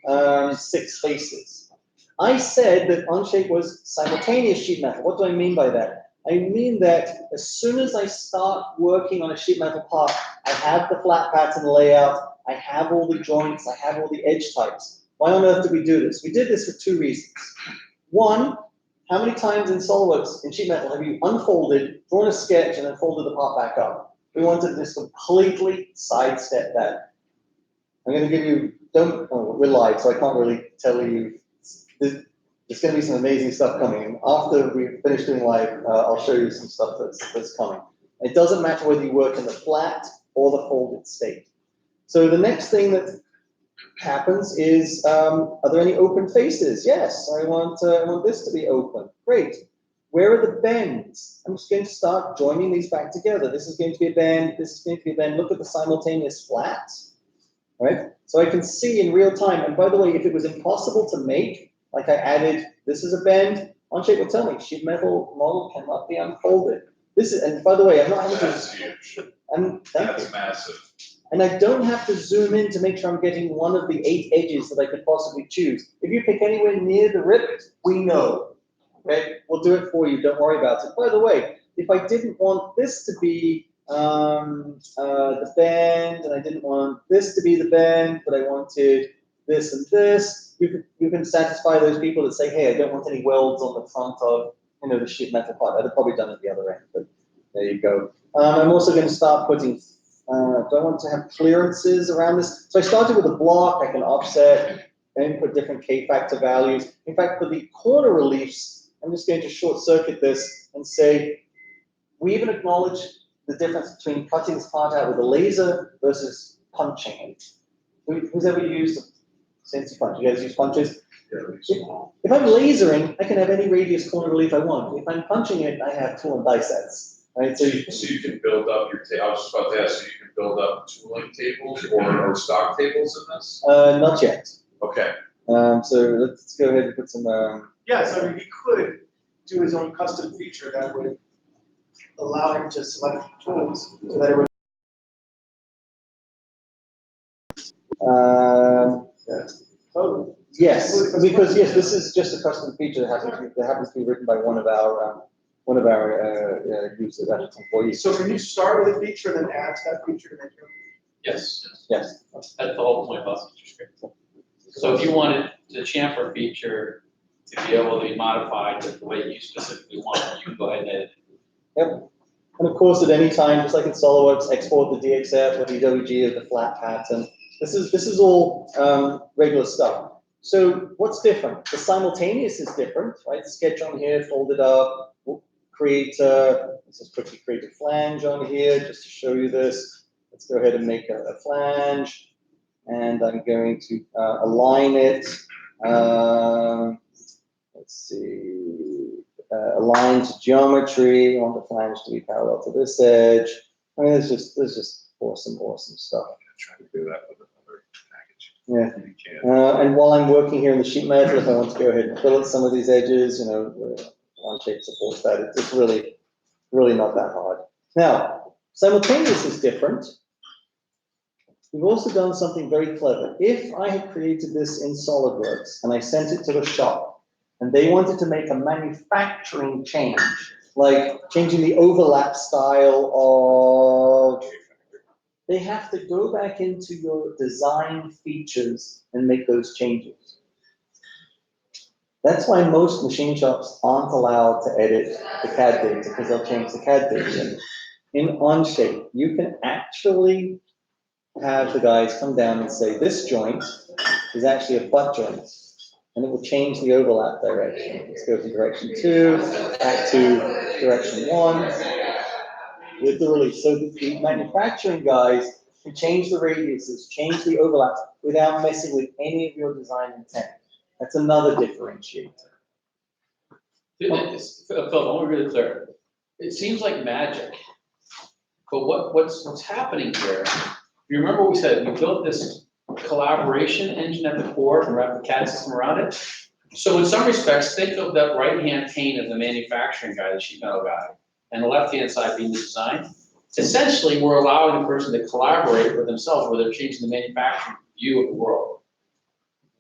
6 faces. I said that Onshape was simultaneous sheet metal. What do I mean by that? I mean that as soon as I start working on a sheet metal part, I have the flat pattern layout, I have all the joints, I have all the edge types. Why on earth did we do this? We did this for 2 reasons. One, how many times in SolidWorks, in sheet metal, have you unfolded, drawn a sketch, and then folded the part back up? We wanted to just completely sidestep that. I'm going to give you, we're live, so I can't really tell you. There's going to be some amazing stuff coming. After we finish doing live, I'll show you some stuff that's coming. It doesn't matter whether you work in the flat or the folded state. So the next thing that happens is, are there any open faces? Yes, I want this to be open. Great. Where are the bends? I'm just going to start joining these back together. This is going to be a bend, this is going to be a bend. Look at the simultaneous flats, right? So I can see in real time, and by the way, if it was impossible to make, like I added, this is a bend, Onshape will tell me, sheet metal model cannot be unfolded. This is, and by the way, I'm not having to. That's huge. That's massive. And I don't have to zoom in to make sure I'm getting one of the 8 edges that I could possibly choose. If you pick anywhere near the rip, we know. Okay, we'll do it for you. Don't worry about it. By the way, if I didn't want this to be the bend, and I didn't want this to be the bend, but I wanted this and this, you can satisfy those people that say, hey, I don't want any welds on the front of the sheet metal part. I'd have probably done it the other end, but there you go. I'm also going to start putting. Do I want to have clearances around this? So I started with a block. I can offset and put different K-factor values. In fact, for the corner reliefs, I'm just going to short circuit this and say, we even acknowledge the difference between cutting this part out with a laser versus punching it. Who's ever used a CNC punch? You guys use punches? If I'm lasering, I can have any radius corner relief I want. If I'm punching it, I have tool and die sets. Right, So you can build up your, I was just about to ask, so you can build up tooling tables or stock tables in this? Not yet. Okay. So let's go ahead and put some. Yeah, so he could do his own custom feature that would allow him to select tools so that it would. Yes, because yes, this is just a custom feature that happens to be written by one of our users, employees. So can you start with a feature and then add to that feature to make your? Yes, Yes. that's the whole point about feature script. So if you wanted the chamfer feature to be able to be modified the way you specifically want, you can go ahead and edit. Yep. And of course, at any time, just like in SolidWorks, export the DXF or DWG of the flat pattern. This is all regular stuff. So what's different? The simultaneous is different, right? Sketch on here, fold it up, we'll create let's just quickly create a flange on here just to show you this. Let's go ahead and make a flange, and I'm going to align it. Let's see, align to geometry. I want the flange to be parallel to this edge. I mean, there's just awesome stuff. Try to do that with another package. Yeah. You can. And while I'm working here in the sheet metal, if I want to go ahead and fillet some of these edges, Onshape supports that. It's really not that hard. Now, simultaneous is different. We've also done something very clever. If I had created this in SolidWorks and I sent it to the shop and they wanted to make a manufacturing change, like changing the overlap style of, they have to go back into your design features and make those changes. That's why most machine shops aren't allowed to edit the CAD data, because they'll change the CAD data. In Onshape, you can actually have the guys come down and say, this joint is actually a butt joint, and it will change the overlap direction. Let's go to direction 2, back to direction 1, with the release. So the manufacturing guys can change the radiuses, change the overlaps, without messing with any of your design intent. That's another differentiator. Phil, I want to be clear. It seems like magic, but what's happening here? You remember we said we built this collaboration engine at the core and wrap the CAD system around it. So in some respects, think of that right-hand pane as the manufacturing guy, the sheet metal guy, and the left-hand side being the design. Essentially, we're allowing the person to collaborate with themselves where they're changing the manufacturing view of the world.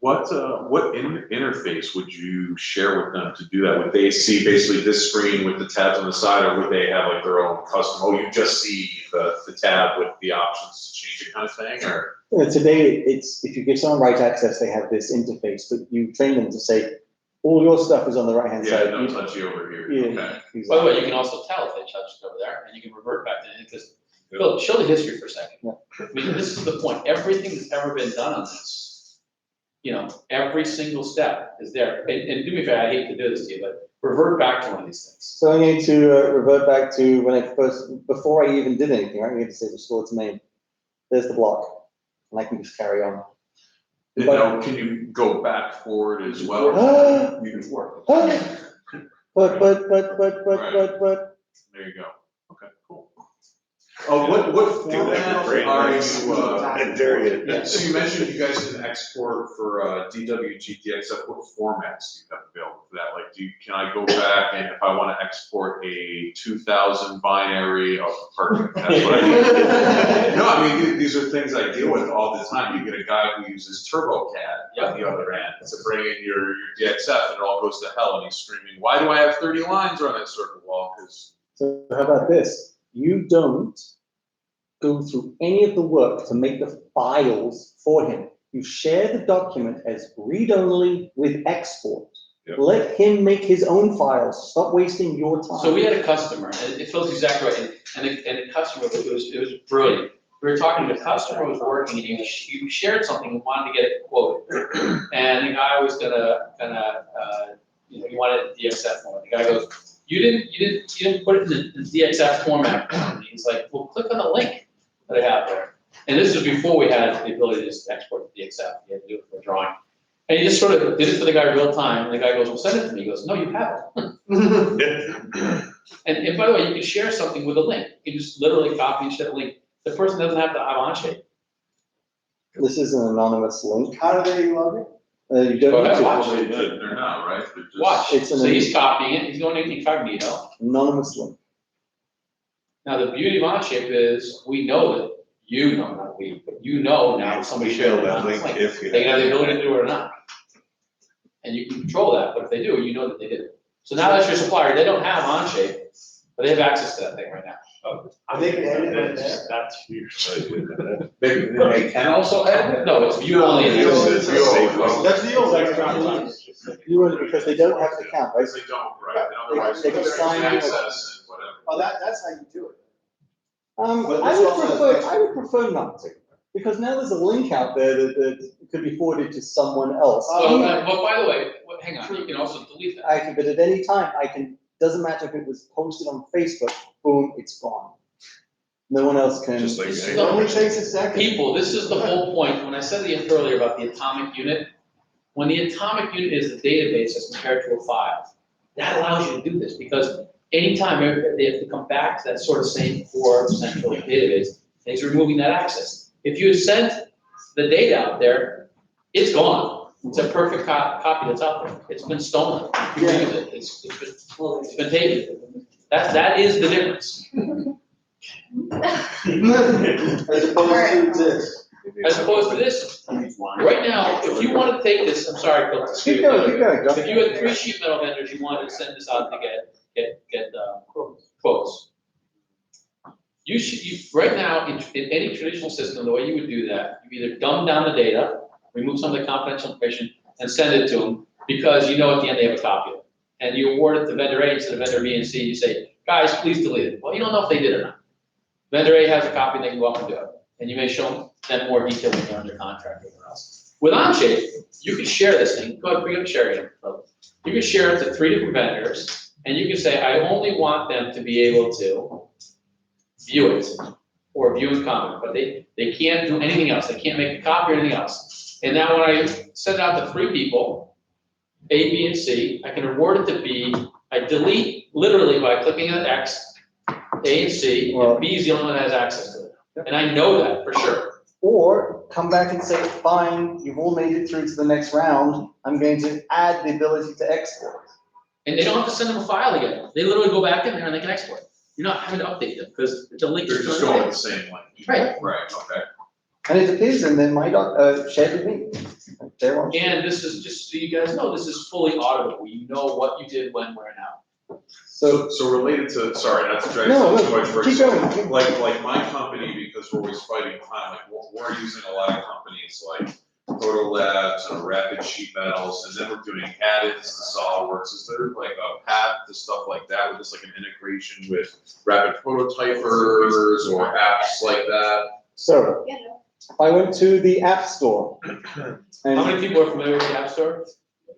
What interface would you share with them to do that? Would they see basically this screen with the tabs on the side, or would they have like their own custom, oh, you just see the tab with the options to change it kind of thing, or? Today, it's, if you give someone right access, they have this interface, but you train them to say, all your stuff is on the right-hand Yeah, side. no touchy over here, Yeah, okay. exactly. By the way, you can also tell if they touched it over there, and you can revert back to it, because, Phil, show the history for a second. Yeah. I mean, this is the point, everything that's ever been done on this, you know, every single step is there. And do me a favor, I hate to do this to you, but revert back to one of these things. So I need to revert back to when I first, before I even did anything, right? I need to say restore to main. There's the block, and I can just carry on. And now, can you go back forward as well? You can work. But, There you go, okay, cool. What format are you, so you mentioned you guys can export for DWGTXF, what formats do you have available for that? Like, can I go back and if I want to export a 2000 binary, oh, perfect, that's what I need. No, I mean, these are things I deal with all the time. You get a guy who uses TurboCAD on the other end to bring in your DXF and it all goes to hell and he's screaming, why do I have 30 lines on that circuit wall? so how about this? You don't go through any of the work to make the files for him. You share the document as read-only with export. Yep. Let him make his own files. Stop wasting your time. So we had a customer, and it feels exactly right, and the customer, it was brilliant. We were talking to the customer who was working, and you shared something and wanted to get it quoted. And the guy was gonna, you know, he wanted DXF format. The guy goes, you didn't put it in the DXF format. And he's like, well, click on the link that I have there. And this is before we had the ability to just export the DXF. You had to do it for a drawing. And he just sort of did it for the guy real time. And the guy goes, well, send it to me. He goes, no, you haven't. And by the way, you can share something with a link. You can just literally copy and share a link. The person doesn't have to have Onshape. This is an anonymous link. How do they log in? You don't Go need ahead, to. watch They're not, right? They're just- Watch. It's an So he's copying it. He's going to incognito. Anonymous link. Now, the beauty of Onshape is we know that you know, not we, but you know now if somebody shared an anonymous link. They have the ability to do it or not. And you can control that, but if they do, you know that they did it. So now that's your supplier. They don't have Onshape, but they have access to that thing right now. They can edit it there. That's huge. They can also edit? No, it's view only. That's the old. You would, because they don't have to count, right? They don't, right? And otherwise, They you can can sign in. access and whatever. Oh, that's how you do it. But I this would also- I would prefer not to, because now there's a link out there that could be forwarded to someone else. But by the way, hang on, you can also delete that. I can, but at any time, I can, doesn't matter if it was posted on Facebook, boom, it's gone. No one else can. Just like This is It the- only takes a second. People, this is the whole point. When I said earlier about the atomic unit, when the atomic unit is the database as compared to a file, that allows you to do this because anytime they have to come back to that sort of same core central database, it's removing that access. If you sent the data out there, it's gone. It's a perfect copy that's out there. It's been stolen. You can use it. It's been taken. That is the difference. As opposed to this. As opposed to this, right now, if you want to take this, I'm sorry, Phil. Keep going, John. If you had 3 sheet metal vendors, you wanted to send this out to get quotes. Right now, in any traditional system, the way you would do that, you either dumb down the data, remove some of the confidential information, and send it to them, because you know at the end they have a copy of it. And you award it to vendor A instead of vendor B and C, you say, guys, please delete it. Well, you don't know if they did or not. Vendor A has a copy, and they can go up and do it. And you may show them more detail when they're under contract or whatever else. With Onshape, you can share this thing. Go ahead, bring up sharing. You can share it to 3 different vendors, and you can say, I only want them to be able to view it or view and comment, but they can't do anything else. They can't make a copy or anything else. And now when I send it out to 3 people, A, B, and C, I can award it to B. I delete literally by clicking on X, A and C, and B is the only one that has access to it. And I know that for sure. Or come back and say, fine, you've all made it through to the next round, I'm going to add the ability to export. And they don't have to send them a file again. They literally go back in there and they can export. You're not having to update them because it's a link. They're just going with the same link. Right. Right, okay. And it appears in then my shared with me. They're on. And this is, just so you guys know, this is fully auditable. You know what you did, when, where, and how. So, So related to, sorry, not to drag No, too no, much, Rick, keep so going. like my company, because we're always fighting time, like we're using a lot of companies like Proto Labs and Rapid Sheet Metals, and then we're doing add-ins to SolidWorks. Is there like a path to stuff like that, with just like an integration with Rapid Prototypers or apps like that? so, Yeah, no. I went to the App Store. How And many people are familiar with the App Store?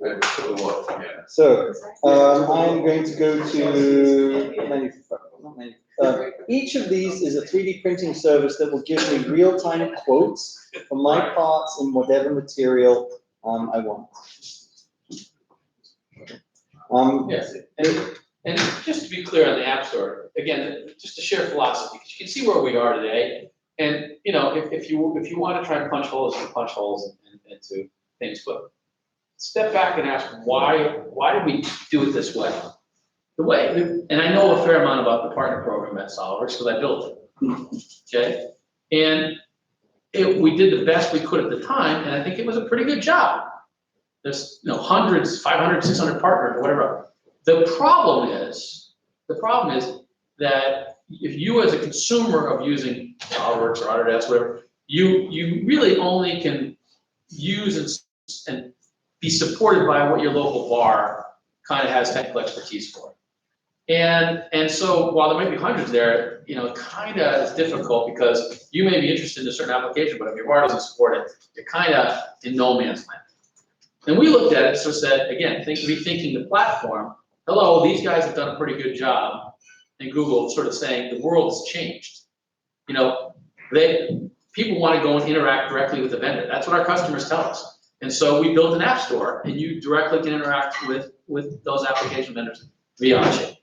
I just took a look, yeah. so, I'm going to go to each of these is a 3D printing service that will give me real-time quotes for my parts in whatever material I want. Yes, and just to be clear on the App Store, again, just to share philosophy, because you can see where we are today. And, you know, if you want to try and punch holes, you punch holes into things, but step back and ask, why did we do it this way? The way, and I know a fair amount about the partner program at SolidWorks because I built it, okay? And we did the best we could at the time, and I think it was a pretty good job. There's, you know, hundreds, 500, 600 partners, or whatever. The problem is that if you as a consumer of using SolidWorks or Autodesk, whatever, you really only can use and be supported by what your local bar kind of has technical expertise for. And so while there might be hundreds there, you know, it kind of is difficult because you may be interested in a certain application, but if your bar doesn't support it, you're kind of in no man's land. And we looked at it, so said, again, rethinking the platform. Hello, these guys have done a pretty good job. And Google sort of saying the world has changed. You know, people want to go and interact directly with the vendor. That's what our customers tell us. And so we built an app store, and you directly can interact with those application vendors via Onshape.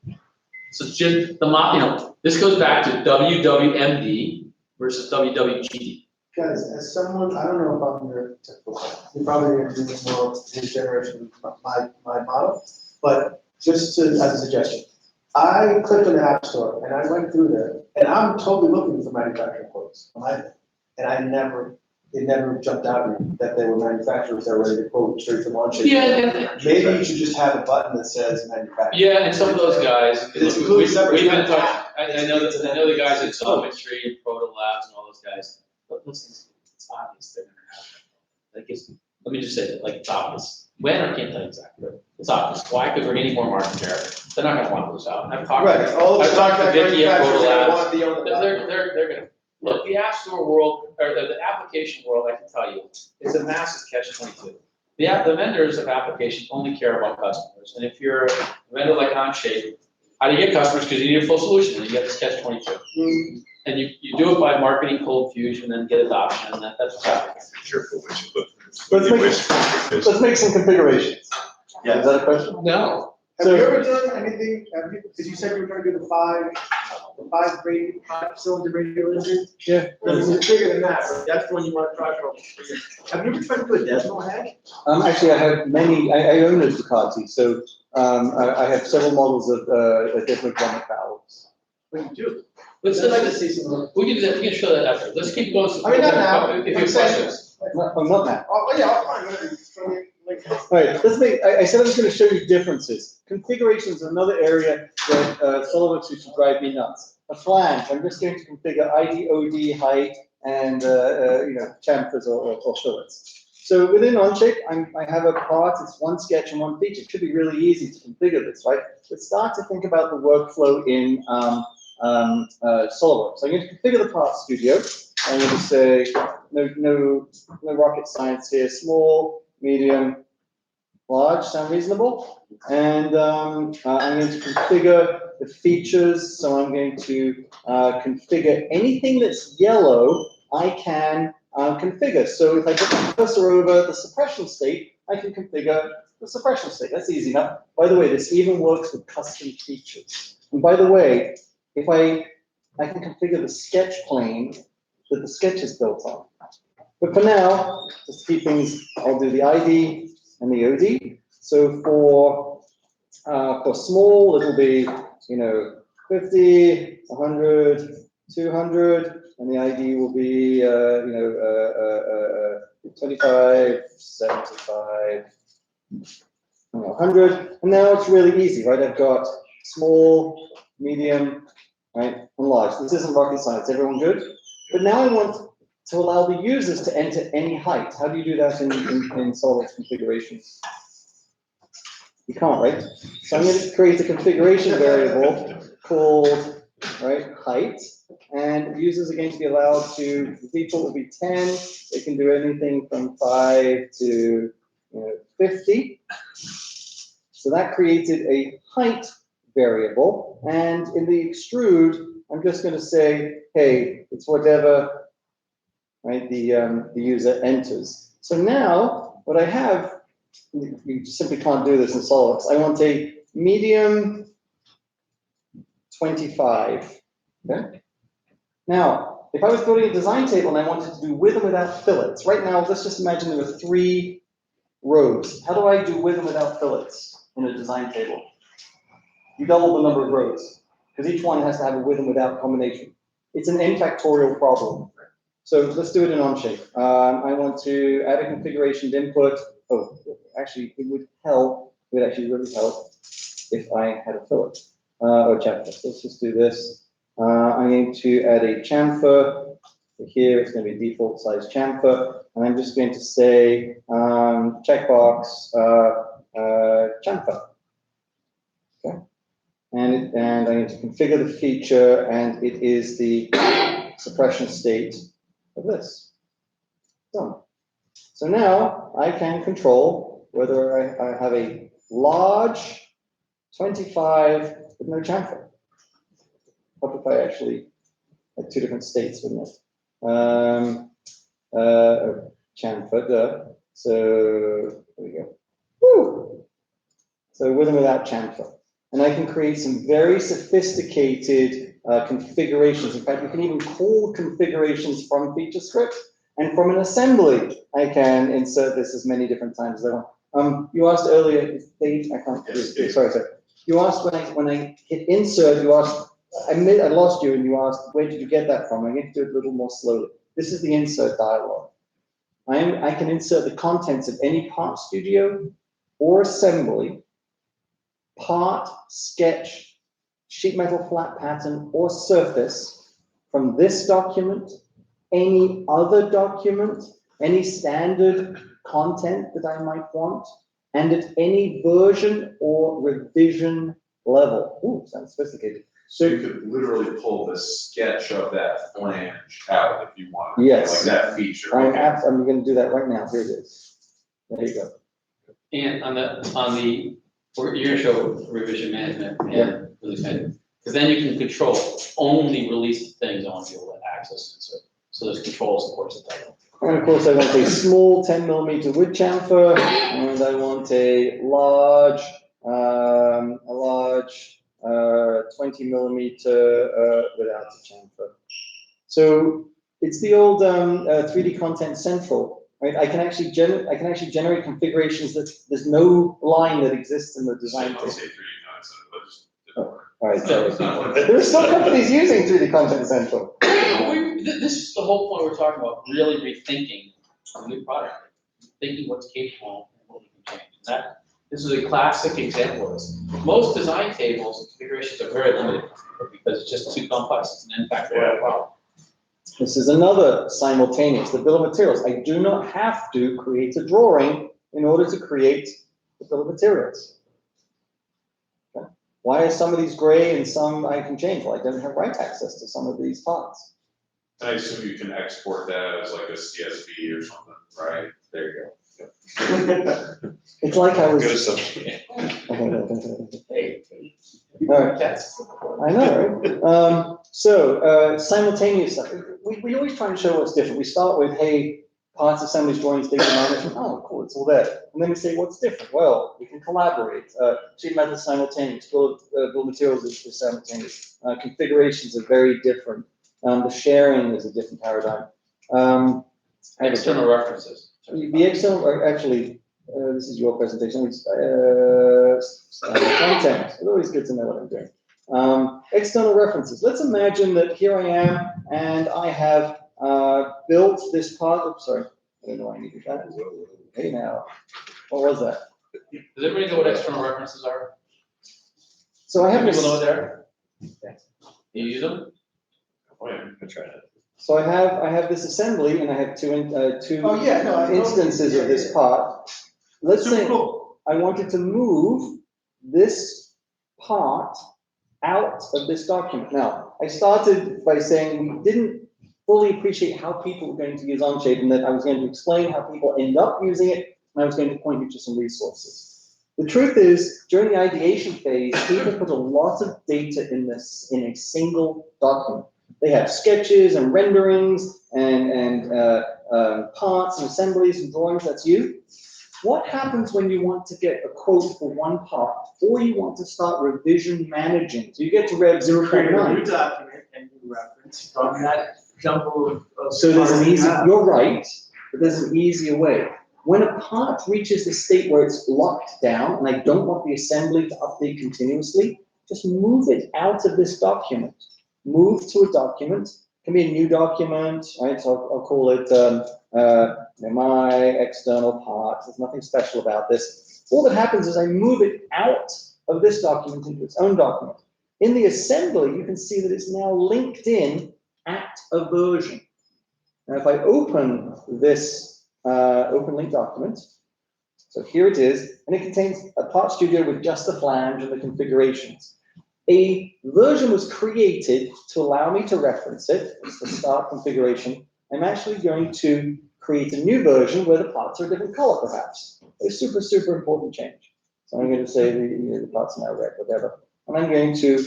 So just the you know, this goes back to WWMD versus WWGD. Guys, as someone, I don't know if I'm your typical, you're probably going to do more his generation, my model, but just as a suggestion, I clicked on the App Store and I went through there, and I'm totally looking for manufacturing quotes, and it never jumped out at me that they were manufacturers that were ready to quote straight from Onshape. Yeah, Maybe you should just have a button that says manufacturer. yeah, and some of those guys, It's we've included separate. been talking, I know the guys at Geometry and Proto Labs and all those guys. But listen, it's obvious they're gonna have that. Like, let me just say that, like, it's obvious. When, I can't tell you exactly, but it's obvious. Why? Because we're getting more market share. They're not gonna want to lose out. I've talked Right, all of I've the talked to contract Vicky at Proto manufacturers Labs. want the owner. They're gonna, look, the App Store world, or the application world, I can tell you, is a massive catch-22. The vendors of applications only care about customers. And if you're a vendor like Onshape, how do you get customers? Because you need a full solution, and you get this catch-22. And you do it by marketing cold fusion and get adoption, and that's what's happening. Careful what you put. Let's make some configurations. Yeah. Is that a question? No. Have you ever done anything, because you said you were gonna do the five cylinder radial engine? Yeah. It's bigger than that, but that's the one you want to try for. Have you ever tried to do a decimal head? Actually, I have many, I own a Ducati, so, I have several models of, different grommet valves. What do you do? Let's I'd like like to see some of we can do that. We can show that after. Let's keep going. I mean, not now. If you I'm have saying- questions. I'm not that. Oh, yeah, I'll find it. From your link. Right, let's make, I said I was gonna show you differences. Configuration is another area that, SolidWorks used to drive me nuts. A flange, I'm just going to configure ID, OD, height, and, you know, chamfers or fillets. So within Onshape, I have a part, it's one sketch and one feature. It should be really easy to configure this, right? Let's start to think about the workflow in, SolidWorks. I'm going to configure the part studio. I'm going to say, no rocket science here, small, medium, large, sound reasonable? And I'm going to configure the features, so I'm going to configure anything that's yellow, I can configure. So if I put my cursor over the suppression state, I can configure the suppression state. That's easy enough. By the way, this even works with custom features. And by the way, if I can configure the sketch plane that the sketch is built on. But for now, just to keep things, I'll do the ID and the OD. So for small, it'll be, 50, 100, 200, and the ID will be, 25, 75, 100. And now it's really easy, right? I've got small, medium, right, and large. This isn't rocket science. Everyone good? But now I want to allow the users to enter any height. How do you do that in SolidWorks configurations? You can't, right? So I'm going to create a configuration variable called, right, height, and users are going to be allowed to, the default will be 10. They can do anything from 5 to 50. So that created a height variable, and in the extrude, I'm just going to say, hey, it's whatever, right, the user enters. So now what I have, you simply can't do this in SolidWorks. I want a medium 25. Okay. Now, if I was building a design table and I wanted to do with and without fillets, right now, let's just imagine there are 3 rows. How do I do with and without fillets in a design table? You double the number of rows, because each one has to have a with and without combination. It's an n factorial problem. So let's do it in Onshape. I want to add a configuration input. Oh, actually, it would actually really help if I had a fillet or chamfer. So let's just do this. I'm going to add a chamfer. Here it's going to be default size chamfer, and I'm just going to say checkbox chamfer. Okay, and I'm going to configure the feature, and it is the suppression state of this. Done. So now I can control whether I have a large 25 with no chamfer. What if I actually had 2 different states, wouldn't it? Chamfer, so there we go. Woo! So with and without chamfer. And I can create some very sophisticated configurations. In fact, you can even call configurations from feature script. And from an assembly, I can insert this as many different times as I want. You asked earlier, Dave, I can't, sorry. You asked when I hit insert, you asked, I lost you, and you asked, where did you get that from? I'm going to do it a little more slowly. This is the insert dialog. I can insert the contents of any part studio or assembly, part, sketch, sheet metal flat pattern, or surface from this document, any other document, any standard content that I might want, and at any version or revision level. Ooh, sounds sophisticated. So you could literally pull the sketch of that flange out if you wanted. Yes. Like that feature. I'm going to do that right now. Here it is. There you go. And on the, you're going to show revision management and release management, because then you can control only release things on the access. So there's controls, of course, at that. And of course, I want a small 10mm wood chamfer, and I want a large 20mm without the chamfer. So it's the old 3D Content Central, right? I can actually generate configurations that there's no line that exists in the design I'll table. say 3D concept, but just. All right, sorry. There are still companies using 3D Content Central. This is the whole point we're talking about, really rethinking a new product, thinking what's capable and what we can change. This is a classic example of this. Most design tables and configurations are very limited because it's just too complex. It's an n-factorial problem. This is another simultaneous, the bill of materials. I do not have to create a drawing in order to create the bill of materials. Okay. Why are some of these gray and some I can change? Well, I don't have write access to some of these parts. I assume you can export that as like a CSV or something, right? There you go. It's like I was. Good assumption. All right. I know, right? So simultaneous. We always try and show what's different. We start with, hey, parts, assemblies, drawings, data management. Oh, cool, it's all there. And then we say, what's different? Well, we can collaborate. Sheet metal is simultaneous. Bill of materials is simultaneous. Configurations are very different. The sharing is a different paradigm. External references. The external, actually, this is your presentation, which, content, it's always good to know what I'm doing. External references, let's imagine that here I am, and I have built this part, oops, sorry, I don't know why I needed that. Hey now, what was that? Does everybody know what external references are? So I have People this. know what they're? You use them? Oh, yeah, I tried it. So I have this assembly, and I have two Oh, yeah, no, I know. instances of this part. Let's say I wanted to move this part out of this document. Now, I started by saying we didn't fully appreciate how people were going to use Onshape, and that I was going to explain how people end up using it, and I was going to point you to some resources. The truth is, during the ideation phase, people put a lot of data in a single document. They have sketches and renderings and parts and assemblies and drawings, that's you. What happens when you want to get a quote for one part, or you want to start revision managing? So you get to Rev Create a 0.9. new document and you reference from that jumble of. So there's an parts you easy, have. you're right, but there's an easier way. When a part reaches the state where it's locked down, and I don't want the assembly to update continuously, just move it out of this document. Move to a document, can be a new document, right? So I'll call it my external part. There's nothing special about this. All that happens is I move it out of this document into its own document. In the assembly, you can see that it's now linked in at a version. Now, if I open this open link document, so here it is, and it contains a part studio with just the flange and the configurations. A version was created to allow me to reference it. It's the start configuration. I'm actually going to create a new version where the parts are a different color, perhaps. A super, super important change. So I'm going to say the parts are now red, whatever. And I'm going to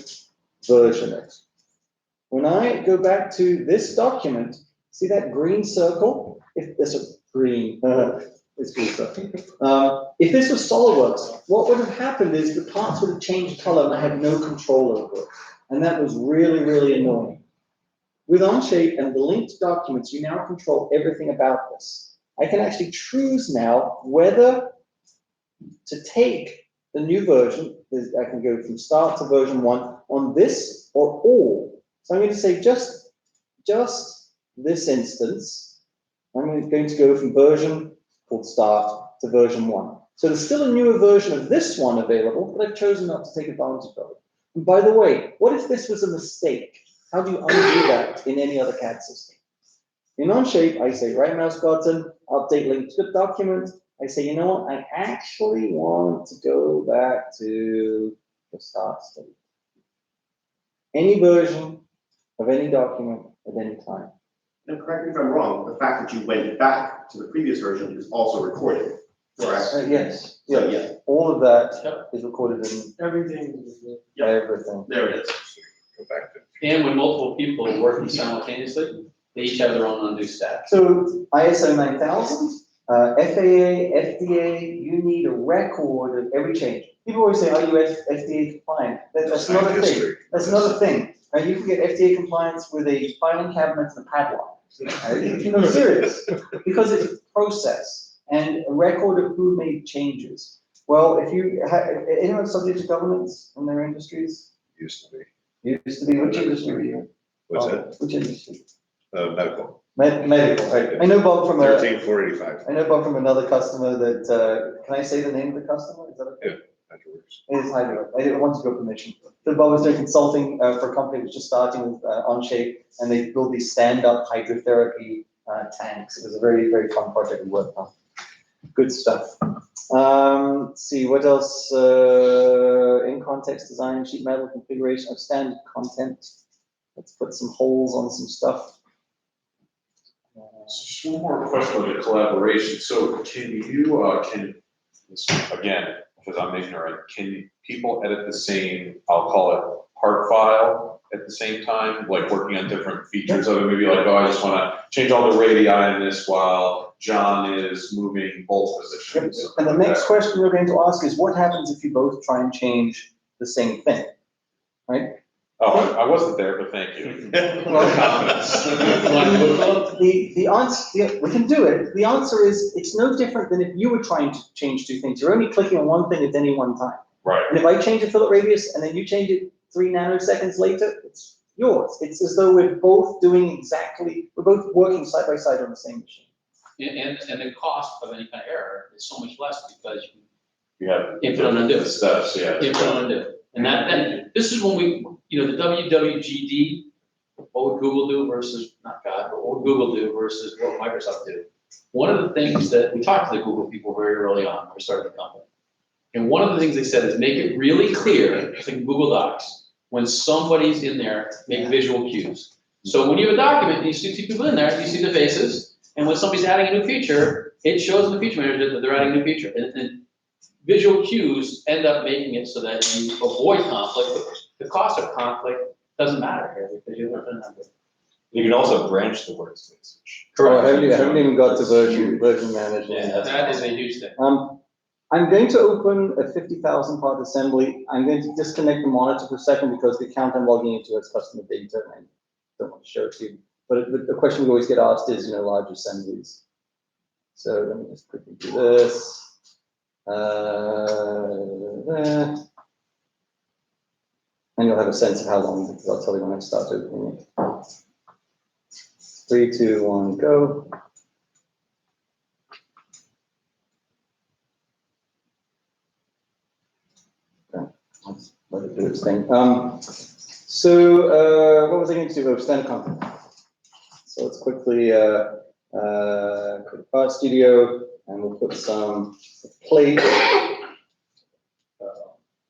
version it. When I go back to this document, see that green circle? If there's a green, it's green circle. If this was SolidWorks, what would have happened is the parts would have changed color and I had no control over it. And that was really, really annoying. With Onshape and the linked documents, you now control everything about this. I can actually choose now whether to take the new version. I can go from start to version 1 on this or all. So I'm going to say just this instance. I'm going to go from version called start to version 1. So there's still a newer version of this one available, but I've chosen not to take advantage of it. And by the way, what if this was a mistake? How do you undo that in any other CAD system? In Onshape, I say right mouse button, update link to the document. I say, you know what, I actually want to go back to the start state. Any version of any document at any time. And correct me if I'm wrong, the fact that you went back to the previous version is also recorded, correct? Yes, So, yeah, yeah, all of that is recorded in Everything. everything. there it is. Go back to. And when multiple people are working simultaneously, they each have their own undo stack. So ISO 9000, FAA, FDA, you need a record of every change. People always say, are you FDA compliant? That's not a thing. That's not a thing. You can get FDA compliance with a filing cabinet and a padlock. I'm serious, because it's a process and a record of who made changes. Well, if you have anyone subject to governance in their industries? Used to be. Used to be, which industry were you in? What's that? Which industry? Medical. Medical, right. I know Bob from 13485. I know Bob from another customer that, can I say the name of the customer? Is that okay? Yeah, afterwards. It is Hydro. I didn't want to go permission. So Bob was doing consulting for a company that was just starting with Onshape, and they built these stand-up hydrotherapy tanks. It was a very, very fun project we worked on. Good stuff. Let's see, what else? In context design, sheet metal configuration of standard content. Let's put some holes on some stuff. Just one more question on the collaboration. So can you, again, because I'm ignorant, can people edit the same, I'll call it part file at the same time, like working on different features of it? Maybe like, oh, I just want to change all the radii in this while John is moving both positions. And the next question we're going to ask is, what happens if you both try and change the same thing, right? Oh, I wasn't there, but thank you. The answer, yeah, we can do it. The answer is, it's no different than if you were trying to change two things. You're only clicking on one thing at any one time. Right. And if I change a fillet radius and then you change it 3 nanoseconds later, it's yours. It's as though we're both we're both working side by side on the same machine. And the cost of any kind of error is so much less because You have infinite undo. the steps, yeah. Infinite undo. And this is when we, the WWGD, what would Google do versus, not God, but what would Google do versus what Microsoft do? One of the things that we talked to the Google people very early on when we started the company. And one of the things they said is make it really clear, just in Google Docs, when somebody's in there, make visual cues. So when you have a document and you see two people in there, you see the faces, and when somebody's adding a new feature, it shows in the feature manager that they're adding a new feature. And visual cues end up making it so that you avoid conflict. The cost of conflict doesn't matter here because you have a number. You can also branch the workspace. Oh, I haven't even got to version management. Yeah, that is a huge thing. I'm going to open a 50,000 part assembly. I'm going to disconnect the monitor for a second because the account I'm logging into has customer data and I don't want to show it to you. But the question we always get asked is, large assemblies. So let me just quickly do this. There. And you'll have a sense of how long, because I'll tell you when I start opening it. 3, 2, 1, go. Okay, let's let it do its thing. So what was I going to do? Oh, stand content. So let's quickly go to File Studio, and we'll put some plate.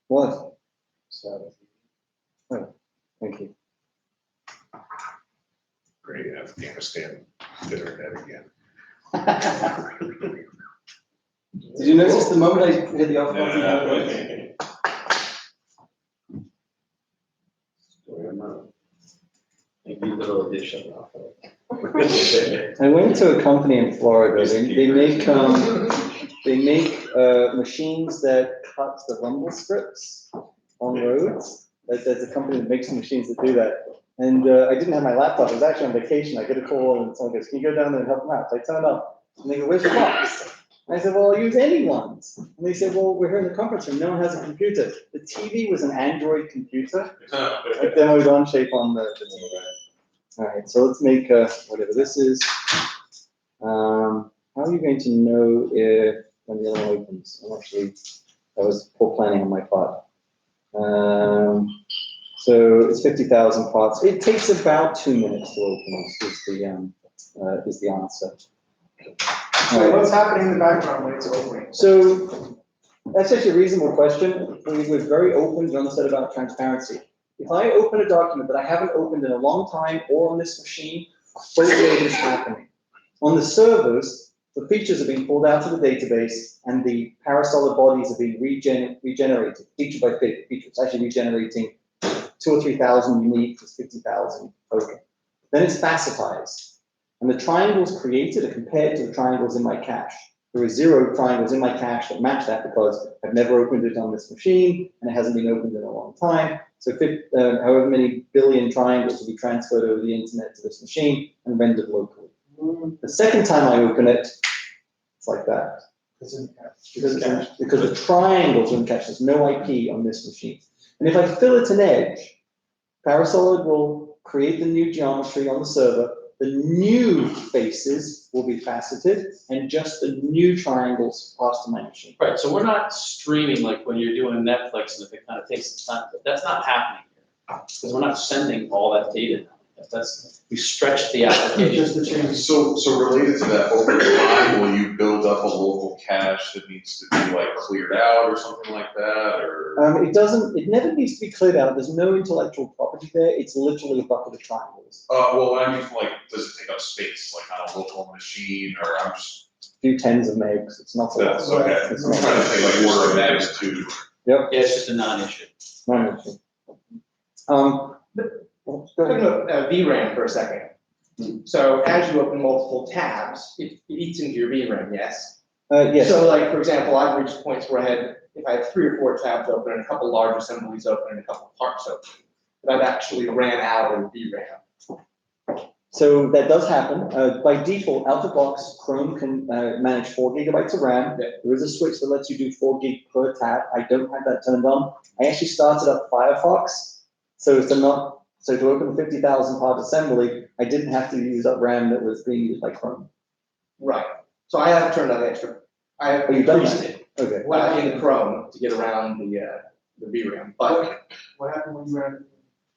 What? So, oh, thank you. Great Afghanistan dinner head again. Did you notice the moment I hit the off button? Maybe a little addition. I went to a company in Florida. They make machines that cut the rumble strips on roads. There's a company that makes machines that do that. And I didn't have my laptop. I was actually on vacation. I get a call and someone goes, "Can you go down there and help them out?" So I turned up and they go, "Where's your box?" And I said, "Well, I'll use anyone's." And they said, "Well, we're here in the conference room. No one has a computer." The TV was an Android computer. I demoed Onshape on the All right, so let's make whatever this is. How are you going to know if when the other one opens? Actually, that was poor planning on my part. So it's 50,000 parts. It takes about 2 minutes to open. Is the answer. So what's happening in the background when it's opening? So that's actually a reasonable question. We're very open and honest about transparency. If I open a document that I haven't opened in a long time or on this machine, what is happening? On the servers, the features are being pulled out of the database and the parasolid bodies are being regenerated, feature by feature. It's actually regenerating 2,000 or 3,000 unique to 50,000 token. Then it's classifies. And the triangles created are compared to the triangles in my cache. There are 0 triangles in my cache that match that because I've never opened it on this machine and it hasn't been opened in a long time. So however many billion triangles will be transferred over the internet to this machine and rendered locally. The second time I open it, it's like that. Because the triangles are in cache. There's no IP on this machine. And if I fillet an edge, Parasolid will create the new geometry on the server. The new faces will be faceted, and just the new triangles pass to my machine. Right, so we're not streaming like when you're doing Netflix and if it kind of takes time. That's not happening here. Because we're not sending all that data. We stretch the application. So related to that, over time, will you build up a local cache that needs to be like cleared out or something like that, or? It never needs to be cleared out. There's no intellectual property there. It's literally a bucket of triangles. Well, I mean, like, does it take up space, like on a local machine, or I'm just. A few tens of megs. It's not so That's okay. I'm trying to think like order of magnitude. Yep. Yeah, it's just a non-issue. Non-issue. Talking about VRAM for a second. So as you open multiple tabs, it eats into your VRAM, yes? Yes. So like, for example, I've reached points where if I have 3 or 4 tabs open and a couple large assemblies open and a couple parts open, that I've actually ran out of VRAM. So that does happen. By default, out of the box, Chrome can manage 4 gigabytes of RAM. There is a switch that lets you do 4 gig per tab. I don't have that turned on. I actually started up Firefox, so to open the 50,000 part assembly, I didn't have to use up RAM that was being used by Chrome. Right. So I have turned on extra. I have Oh, you've done increased that? it Okay. in Chrome to get around the VRAM. But What happened when you ran?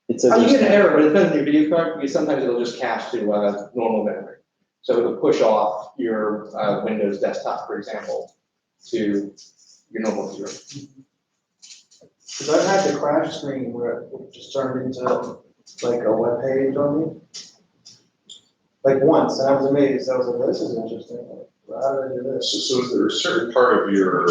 It says you there's- get an error, but it depends on your video card, because sometimes it'll just cache to normal memory. So it'll push off your Windows desktop, for example, to your normal VRAM. Because I've had the crash screen where it just turned into like a web page on me. Like once, and I was amazed. I was like, this is interesting. Like, how did I do this? So is there a certain part of your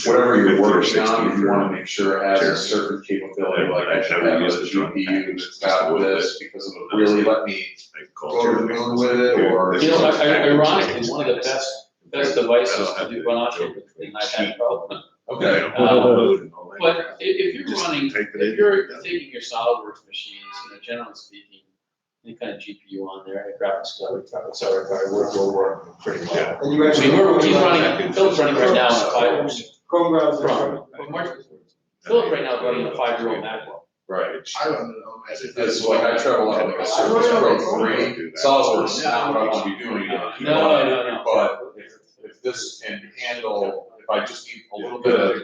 whatever you're working on, you want to make sure it has a certain capability, like I should have a GPU that's got this because it'll really let me go to the moon with it, or. You know, ironically, one of the best devices to do run Onshape is the iPad Pro. Okay. But if you're running, if you're taking your SolidWorks machines, generally speaking, any kind of GPU on there, a graphics card, will work pretty well. And you I actually. mean, he's running, Phil's running right now on a 5. Chrome browser. Phil's right now running a 5-year-old MacBook. Right. I don't know. It's like I travel on like a Surface Pro 3, SolidWorks is not what I want to be doing. No. But if this can handle, if I just need a little bit of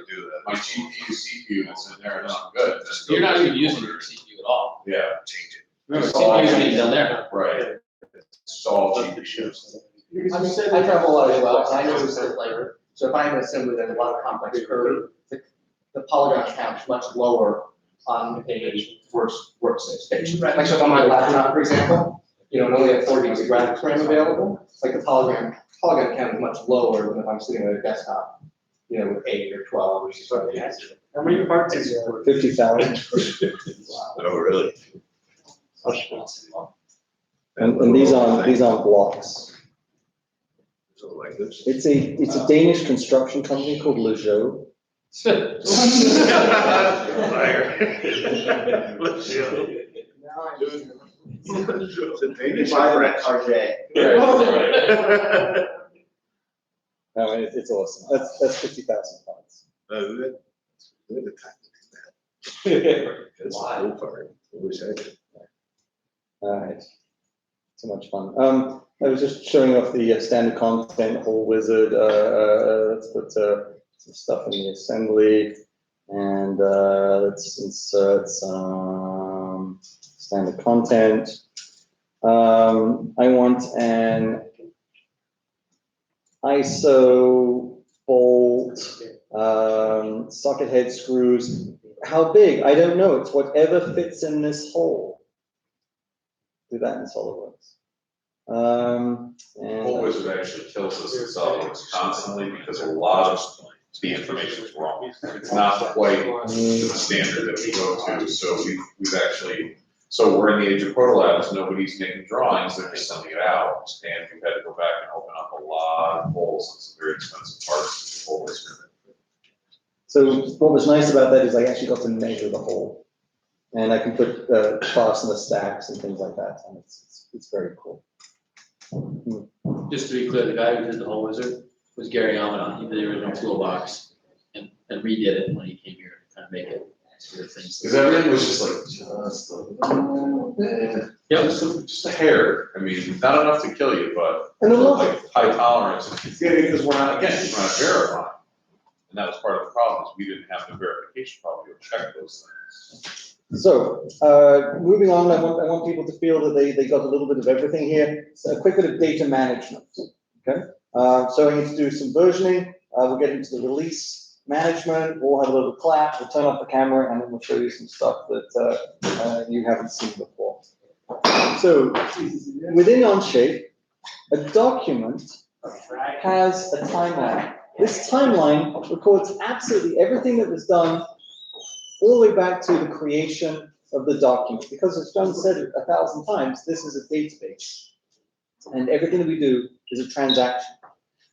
my GPU, CPU that's in there, and I'm good. You're not even using your CPU at all. Yeah. Change it. Remember, CPU is being done there. Right. It's all GPUs. I travel a lot as well, and I noticed that so if I'm assembling a lot of complex code, the polygon count is much lower on a workstation. Like so on my laptop, for example, and only have 4 gigs of graphics RAM available, like the polygon count is much lower than if I'm sitting at a desktop, with 8 or 12 or something. How many parts is it? 50,000. Oh, really? And these aren't blocks. So like this. It's a Danish construction company called Lejeune. Liar. Let's go. It's a Danish Buy that RJ. No, it's awesome. That's 50,000 parts. That's the cool part. I wish I could. All right. So much fun. I was just showing off the standard content whole wizard. Let's put some stuff in the assembly, and let's insert some standard content. I want an ISO bolt, socket head screws. How big? I don't know. It's whatever fits in this hole. Do that in SolidWorks. Whole Wizard actually kills us in SolidWorks constantly because a lot of the information is wrong. It's not quite the standard that we go to, so we've actually, so we're in the age of protolabs, nobody's making drawings, they're just sending it out, and we've had to go back and open up a lot of holes and some very expensive parts in Whole Wizard. So what was nice about that is I actually got to measure the hole, and I can put fastener stacks and things like that, and it's very cool. Just to be clear, the guy who did the whole wizard was Gary Amadon. He did the original toolbox and redid it when he came here to kind of make it weird things. Because everything was just just a hair. I mean, not enough to kill you, but And a lot. like high tolerance. Because we're not verifying. And that was part of the problem, is we didn't have the verification problem to check those things. So, moving on, I want people to feel that they got a little bit of everything here. So a quick bit of data management, okay? So I need to do some versioning. We'll get into the release management. We'll have a little clap. We'll turn off the camera, and then we'll show you some stuff that you haven't seen before. So, within Onshape, a document has a timeline. This timeline records absolutely everything that was done all the way back to the creation of the document. Because as John said 1,000 times, this is a database. And everything that we do is a transaction.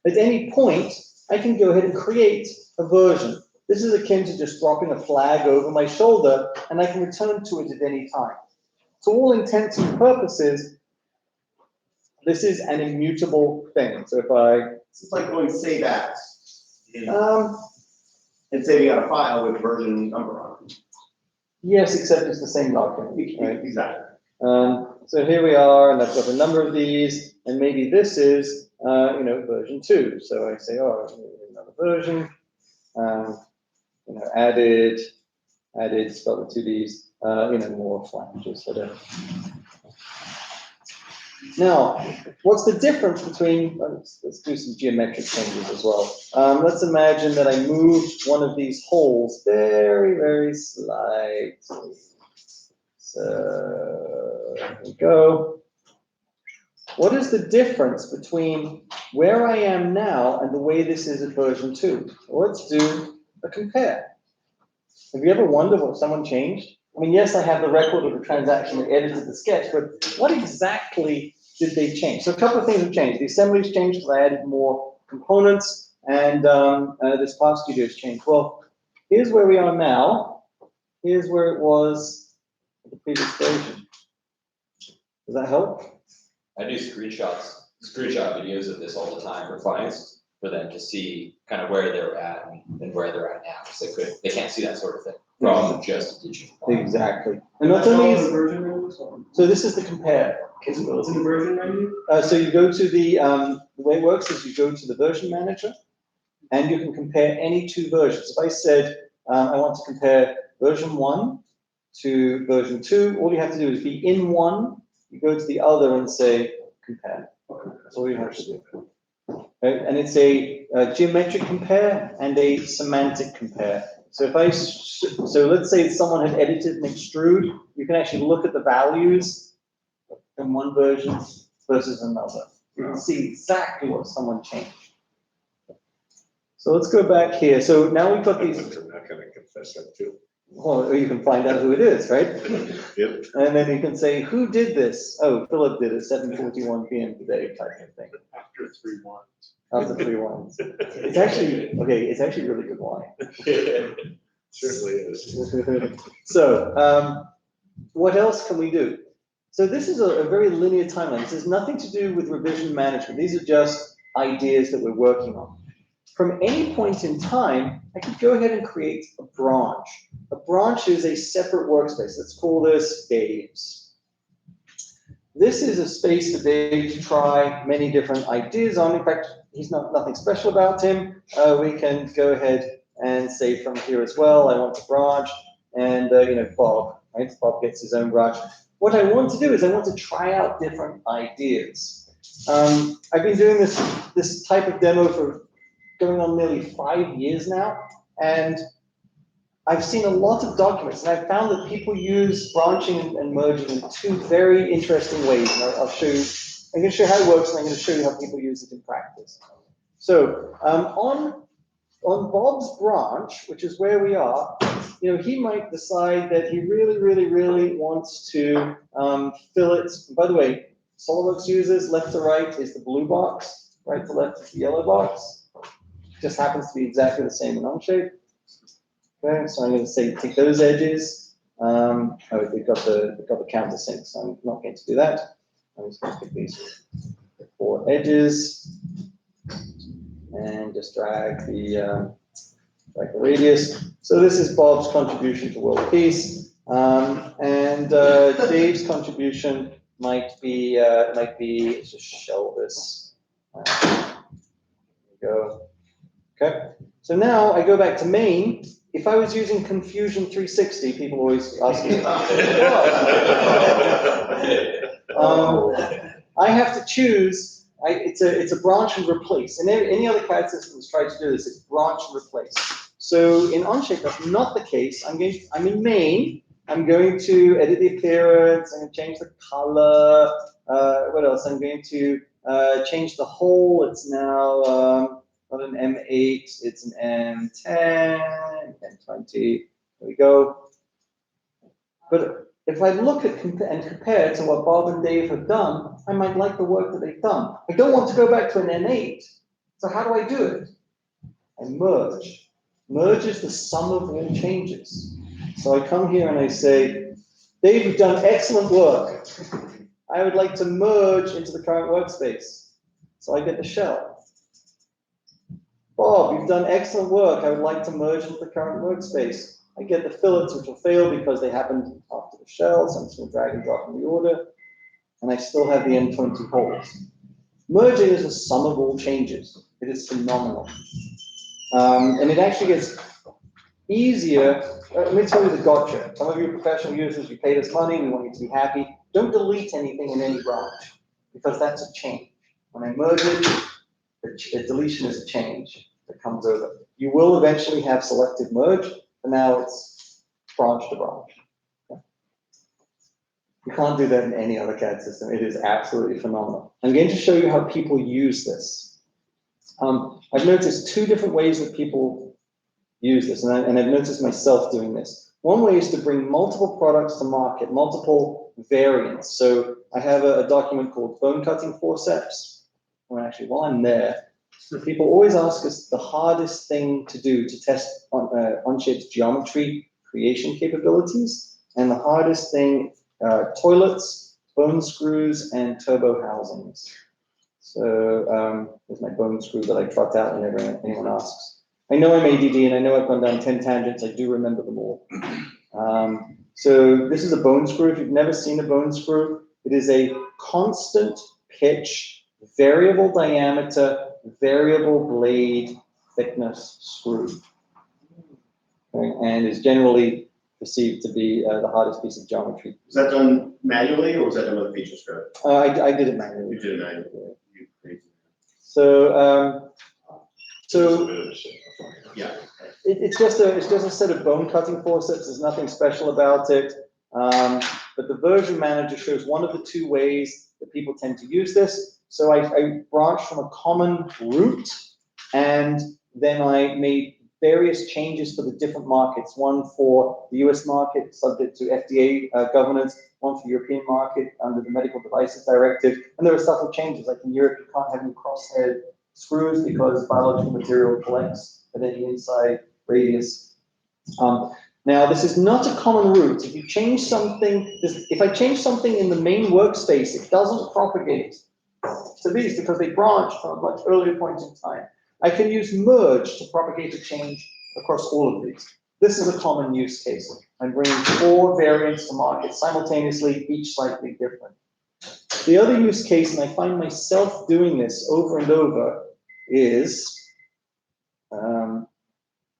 At any point, I can go ahead and create a version. This is akin to just dropping a flag over my shoulder, and I can return to it at any time. To all intents and purposes, this is an immutable thing. So if I, It's like going save as and saving out a file with version number on it. yes, except it's the same document, right? Exactly. So here we are, and I've got a number of these, and maybe this is, version 2. So I say, oh, another version, added, spell with 2 Ds, more flanges, whatever. Now, what's the difference between, let's do some geometric changes as well. Let's imagine that I moved one of these holes very, very slightly. So, there we go. What is the difference between where I am now and the way this is at version 2? Well, let's do a compare. Have you ever wondered what someone changed? I mean, yes, I have the record of the transaction that edited the sketch, but what exactly did they change? So a couple of things have changed. The assembly's changed because I added more components, and this Path Studio has changed. Well, here's where we are now. Here's where it was at the previous version. Does that help? I do screenshot videos of this all the time for clients, for them to see kind of where they're at and where they're at now, because they can't see that sort of thing from just a digital file. Exactly. And not only is, version menu. so this is the compare. It's in the version menu. So you go to the way it works is you go to the version manager, and you can compare any 2 versions. If I said I want to compare version 1 to version 2, all you have to do is be in one, you go to the other and say compare. That's all you have to do. Right? And it's a geometric compare and a semantic compare. So if so let's say someone had edited and extrude, you can actually look at the values in one version versus another. You can see exactly what someone changed. So let's go back here. So now we've got these. I'm not gonna confess that too. Well, you can find out who it is, right? Yep. And then you can say, who did this? Oh, Philip did it, 7:41 p.m. today, type of thing. After 3 ones. After 3 ones. It's actually really good wine. Certainly is. So, what else can we do? So this is a very linear timeline. This has nothing to do with revision management. These are just ideas that we're working on. From any point in time, I could go ahead and create a branch. A branch is a separate workspace. Let's call this Dave's. This is a space for Dave to try many different ideas on. In fact, he's nothing special about him. We can go ahead and say from here as well, I want a branch, and Bob, right? Bob gets his own branch. What I want to do is I want to try out different ideas. I've been doing this type of demo for going on nearly 5 years now, and I've seen a lot of documents, and I've found that people use branching and merging in 2 very interesting ways, and I'll show you. I'm going to show you how it works, and I'm going to show you how people use it in practice. So on Bob's branch, which is where we are, he might decide that he really, really, really wants to fill it. By the way, SolidWorks uses left to right is the blue box, right to left is the yellow box. Just happens to be exactly the same in Onshape. Okay, so I'm going to say take those edges. They've got the countersink, so I'm not going to do that. I'm just going to pick these 4 edges and just drag the radius. So this is Bob's contribution to world peace, and Dave's contribution might be let's just show this. There we go. Okay, so now I go back to main. If I was using Confusion 360, people always ask me, I have to choose, it's a branch and replace. And any other CAD systems try to do this, it's branch and replace. So in Onshape, that's not the case. I'm in main, I'm going to edit the appearance, I'm going to change the color, what else? I'm going to change the hole, it's now, not an M8, it's an M10, M20, there we go. But if I look at and compare to what Bob and Dave have done, I might like the work that they've done. I don't want to go back to an M8, so how do I do it? I merge. Merge is the sum of all changes. So I come here and I say, Dave, you've done excellent work. I would like to merge into the current workspace. So I get the shell. Bob, you've done excellent work. I would like to merge into the current workspace. I get the fillets, which will fail because they happened after the shell, so I'm just going to drag and drop in the order. And I still have the N20 holds. Merging is the sum of all changes. It is phenomenal. And it actually gets easier. Let me tell you the gotcha. Some of you professional users, you paid us money, we want you to be happy. Don't delete anything in any branch, because that's a change. When I merge it, a deletion is a change that comes over. You will eventually have selective merge, but now it's branch to branch. You can't do that in any other CAD system. It is absolutely phenomenal. I'm going to show you how people use this. I've noticed two different ways that people use this, and I've noticed myself doing this. One way is to bring multiple products to market, multiple variants. So I have a document called bone cutting forceps. Well, actually, while I'm there, people always ask us the hardest thing to do to test Onshape's geometry creation capabilities, and the hardest thing, toilets, bone screws, and turbo housings. So there's my bone screw that I trot out whenever anyone asks. I know I'm ADD and I know I've gone down 10 tangents. I do remember them all. So this is a bone screw. If you've never seen a bone screw, it is a constant pitch, variable diameter, variable blade thickness screw. Okay? And is generally perceived to be the hardest piece of geometry. Was that done manually or was that done with a feature script? I did it manually. You did it manually. You crazy. So, Yeah. it's just a set of bone cutting forceps. There's nothing special about it. But the version manager shows one of the two ways that people tend to use this. So I branched from a common root, and then I made various changes for the different markets. One for the US market, subject to FDA governance. One for European market under the Medical Devices Directive. And there are subtle changes. Like in Europe, you can't have any crosshead screws because biological material collects at any inside radius. Now, this is not a common root. If you change something, if I change something in the main workspace, it doesn't propagate to these because they branch from a much earlier point in time. I can use merge to propagate a change across all of these. This is a common use case. I'm bringing 4 variants to market simultaneously, each slightly different. The other use case, and I find myself doing this over and over, is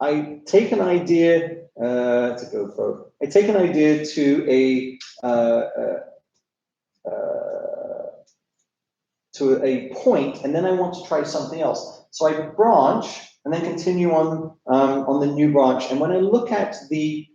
I take an idea I take an idea to a point, and then I want to try something else. So I branch and then continue on the new branch. And when I look at the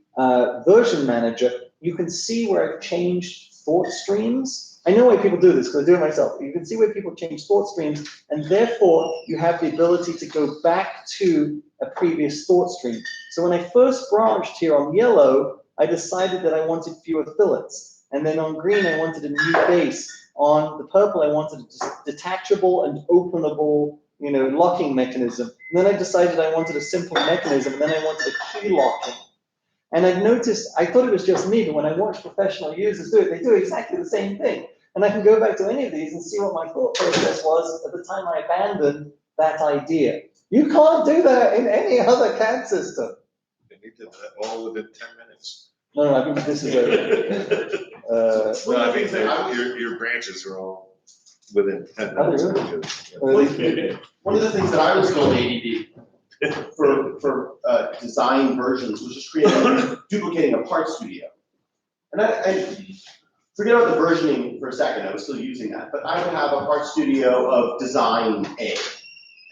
version manager, you can see where I've changed thought streams. I know why people do this because I do it myself. You can see where people change thought streams, and therefore you have the ability to go back to a previous thought stream. So when I first branched here on yellow, I decided that I wanted fewer fillets. And then on green, I wanted a new base. On the purple, I wanted a detachable and openable, locking mechanism. And then I decided I wanted a simple mechanism, and then I wanted a key locking. And I've noticed, I thought it was just me, but when I watch professional users do it, they do exactly the same thing. And I can go back to any of these and see what my thought process was at the time I abandoned that idea. You can't do that in any other CAD system. And you did that all within 10 minutes. No, I mean, this is No, I mean, your branches are all within 10 minutes. One of the things that I was told ADD for design versions was just duplicating a part studio. And I forget about the versioning for a second, I was still using that, but I would have a part studio of design A.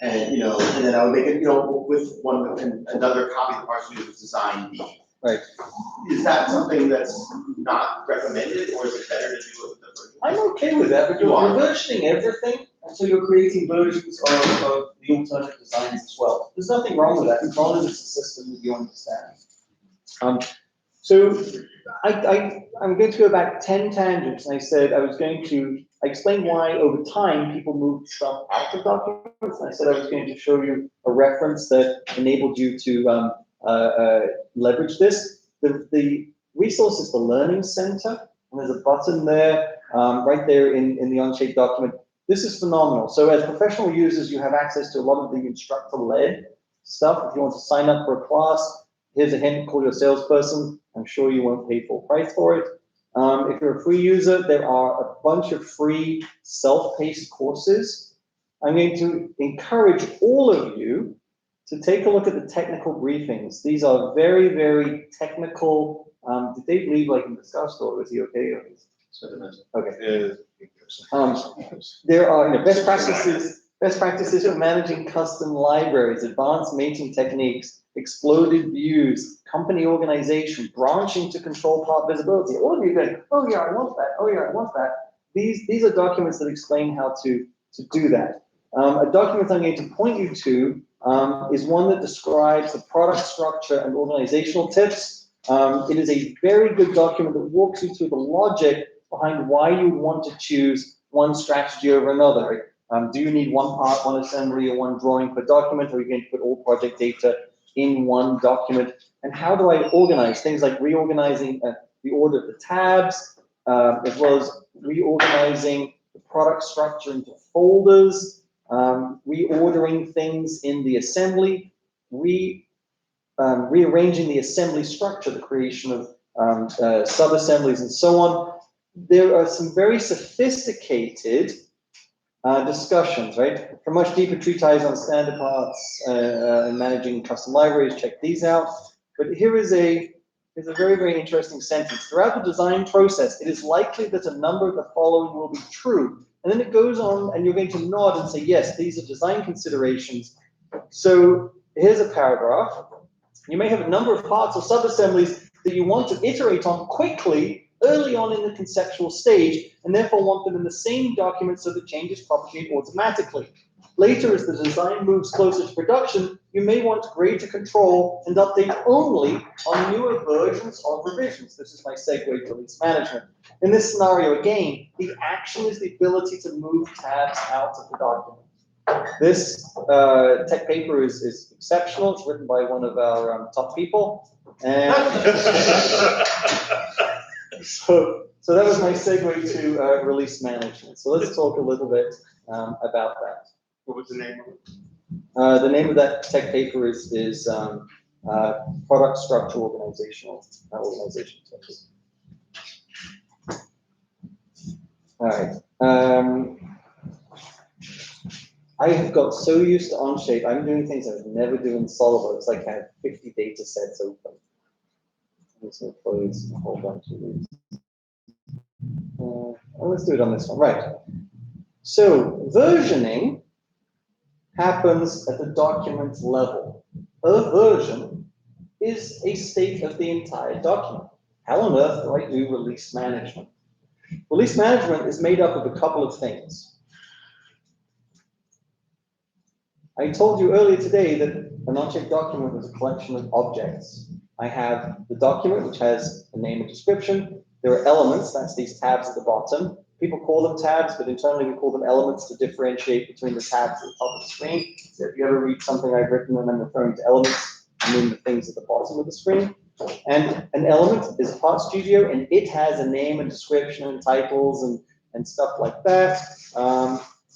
And and then I would make it, with another copy of the part studio of design B. Right. Is that something that's not recommended, or is it better to do it with the version? I'm okay with that, but you're versioning everything, and so you're creating versions of the alternate designs as well. There's nothing wrong with that, as long as it's a system that you understand. So I'm going to go back 10 tangents, and I said I explained why over time people moved stuff out of documents, and I said I was going to show you a reference that enabled you to leverage this. The resource is the Learning Center, and there's a button there, right there in the Onshape document. This is phenomenal. So as professional users, you have access to a lot of the instructor-led stuff. If you want to sign up for a class, here's a hint, call your salesperson. I'm sure you won't pay full price for it. If you're a free user, there are a bunch of free self-paced courses. I'm going to encourage all of you to take a look at the technical briefings. These are very, very technical. Did Dave leave like in discussed, or was he okay? Okay. There are best practices for managing custom libraries, advanced mating techniques, exploded views, company organization, branching to control part visibility. All of you going, oh yeah, I want that. Oh yeah, I want that. These are documents that explain how to do that. A document I'm going to point you to is one that describes the product structure and organizational tips. It is a very good document that walks you through the logic behind why you would want to choose one strategy over another. Do you need one part, one assembly, or one drawing per document, or are you going to put all project data in one document? And how do I organize things like reorganizing the order of the tabs, as well as reorganizing the product structure into folders, reordering things in the assembly, rearranging the assembly structure, the creation of sub-assemblies and so on. There are some very sophisticated discussions, right? For much deeper treatise on standard parts and managing custom libraries, check these out. But here's a very, very interesting sentence. Throughout the design process, it is likely that a number of the following will be true. And then it goes on, and you're going to nod and say, yes, these are design considerations. So here's a paragraph. You may have a number of parts or sub-assemblies that you want to iterate on quickly early on in the conceptual stage, and therefore want them in the same document so that changes propagate automatically. Later, as the design moves closer to production, you may want greater control and update only on newer versions of revisions. This is my segue to release management. In this scenario, again, the action is the ability to move tabs out of the document. This tech paper is exceptional. It's written by one of our top people. And so that was my segue to release management. So let's talk a little bit about that. What was the name of it? The name of that tech paper is Product Structure Organization Technique. All right. I have got so used to Onshape, I'm doing things I would never do in SolidWorks. Like I have 50 data sets open. I'm just going to close a whole bunch of these. Let's do it on this one. Right. So versioning happens at the document level. A version is a state of the entire document. How on earth do I do release management? Release management is made up of a couple of things. I told you earlier today that an Onshape document is a collection of objects. I have the document, which has a name and description. There are elements, that's these tabs at the bottom. People call them tabs, but internally we call them elements to differentiate between the tabs at the top of the screen. So if you ever read something I've written and I'm referring to elements, I mean the things at the bottom of the screen. And an element is a part studio, and it has a name and description and titles and stuff like that.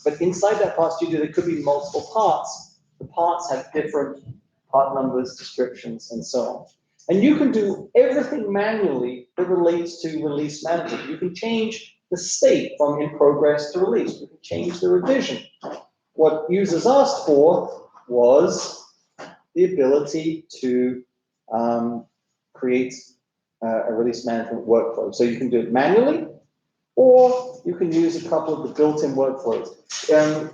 But inside that part studio, there could be multiple parts. The parts have different part numbers, descriptions, and so on. And you can do everything manually that relates to release management. You can change the state from in progress to release. You can change the revision. What users asked for was the ability to create a release management workflow. So you can do it manually, or you can use a couple of the built-in workflows.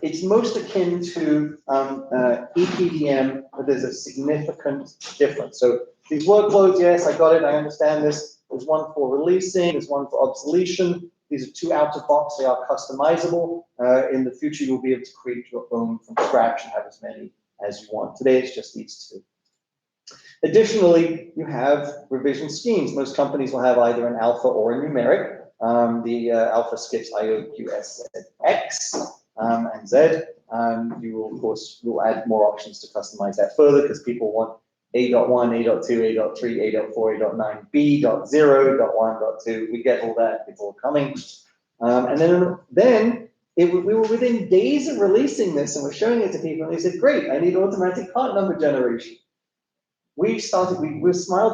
It's most akin to EPDM, but there's a significant difference. So these workflows, yes, I got it, I understand this. There's one for releasing, there's one for obsolescence. These are two out-of-box, they are customizable. In the future, you'll be able to create your own from scratch and have as many as you want. Today, it's just these two. Additionally, you have revision schemes. Most companies will have either an alpha or a numeric. The alpha skips I, O, Q, S, Z, X, and Z. You will, of course, will add more options to customize that further because people want A.1, A.2, A.3, A.4, A.9, B.0, .1, .2. We get all that. People are coming. And then we were within days of releasing this, and we're showing it to people, and they said, "Great, I need automatic part number generation." We smiled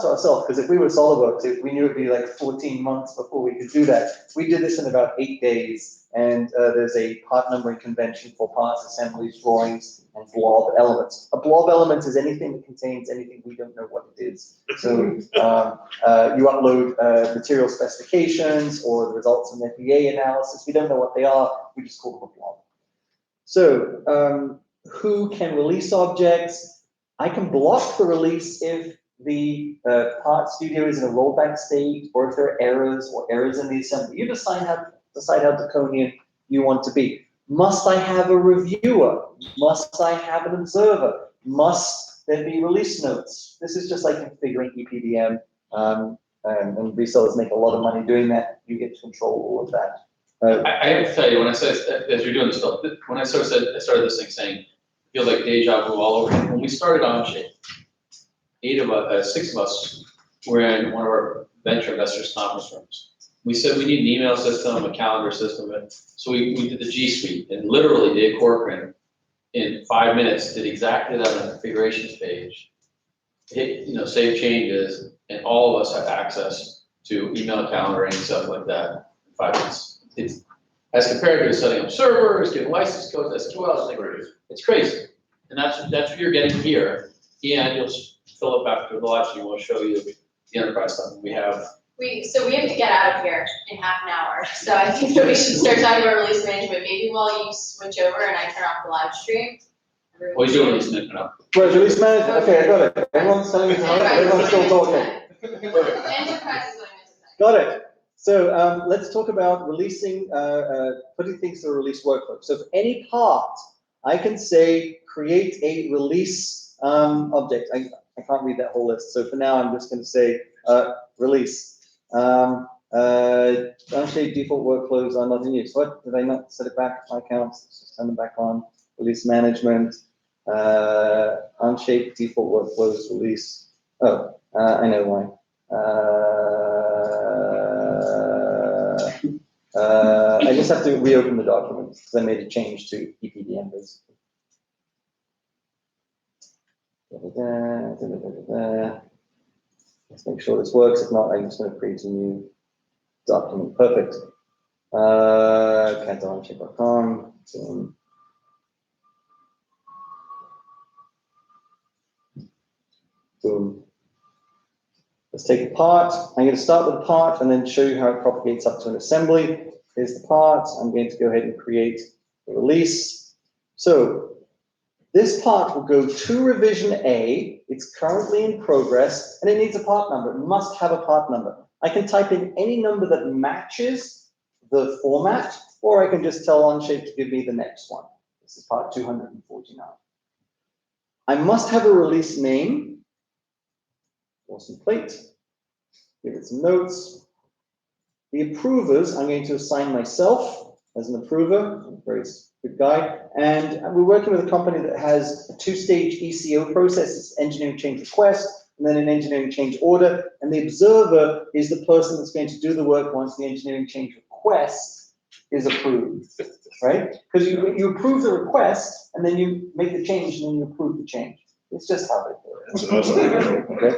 to ourselves, because if we were SolidWorks, we knew it'd be like 14 months before we could do that. We did this in about 8 days, and there's a part numbering convention for parts, assemblies, drawings, and blob elements. A blob element is anything that contains anything we don't know what it is. So you upload material specifications or the results of an FEA analysis. We don't know what they are, we just call them a blob. So who can release objects? I can block the release if the part studio is in a rollback state, or if there are errors in the assembly. You decide how draconian you want to be. Must I have a reviewer? Must I have an observer? Must there be release notes? This is just like configuring EPDM, and resellers make a lot of money doing that. You get to control all of that. I have to tell you, when I said, as you're doing this stuff, when I started this thing saying, feels like deja vu all over. When we started Onshape, 6 of us were in one of our venture investors conference rooms. We said we need an email system, a calendar system, and so we did the G Suite, and literally Dave Corcoran in 5 minutes did exactly that on the configurations page. Hit, save changes, and all of us have access to email calendaring and stuff like that in 5 minutes. It's, as compared to setting up servers, getting license codes, SQL, it's crazy. And that's what you're getting here. And you'll fill it back to the lodge, and we'll show you the enterprise stuff we have. So we have to get out of here in half an hour. So I think that we should start talking about release management. Maybe while you switch over and I turn off the live stream. Well, you're doing release management now. Right, release management. Okay, I got it. Everyone's telling me, everyone's still talking. Enterprise is what I meant to say. Got it. So let's talk about releasing, putting things through a release workflow. So for any part, I can say create a release object. I can't read that whole list. So for now, I'm just going to say release. Onshape default workflows are not in use. What? Did I not set it back? My accounts. Let's just turn them back on. Release management. Onshape default workflows release. Oh, I know why. I just have to reopen the document because I made a change to EPDM basically. Let's make sure this works. If not, I'm just going to create a new document. Perfect. Onshape.com. Boom. Let's take a part. I'm going to start with a part and then show you how it propagates up to an assembly. Here's the part. I'm going to go ahead and create a release. So this part will go to revision A. It's currently in progress, and it needs a part number. It must have a part number. I can type in any number that matches the format, or I can just tell Onshape to give me the next one. This is part 249. I must have a release name. Awesome plate. Give it some notes. The approvers, I'm going to assign myself as an approver. I'm a very good guy. And we're working with a company that has a 2-stage ECO process. It's engineering change request, and then an engineering change order. And the observer is the person that's going to do the work once the engineering change request is approved, right? Because you approve the request, and then you make the change, and then you approve the change. It's just how it works. Okay.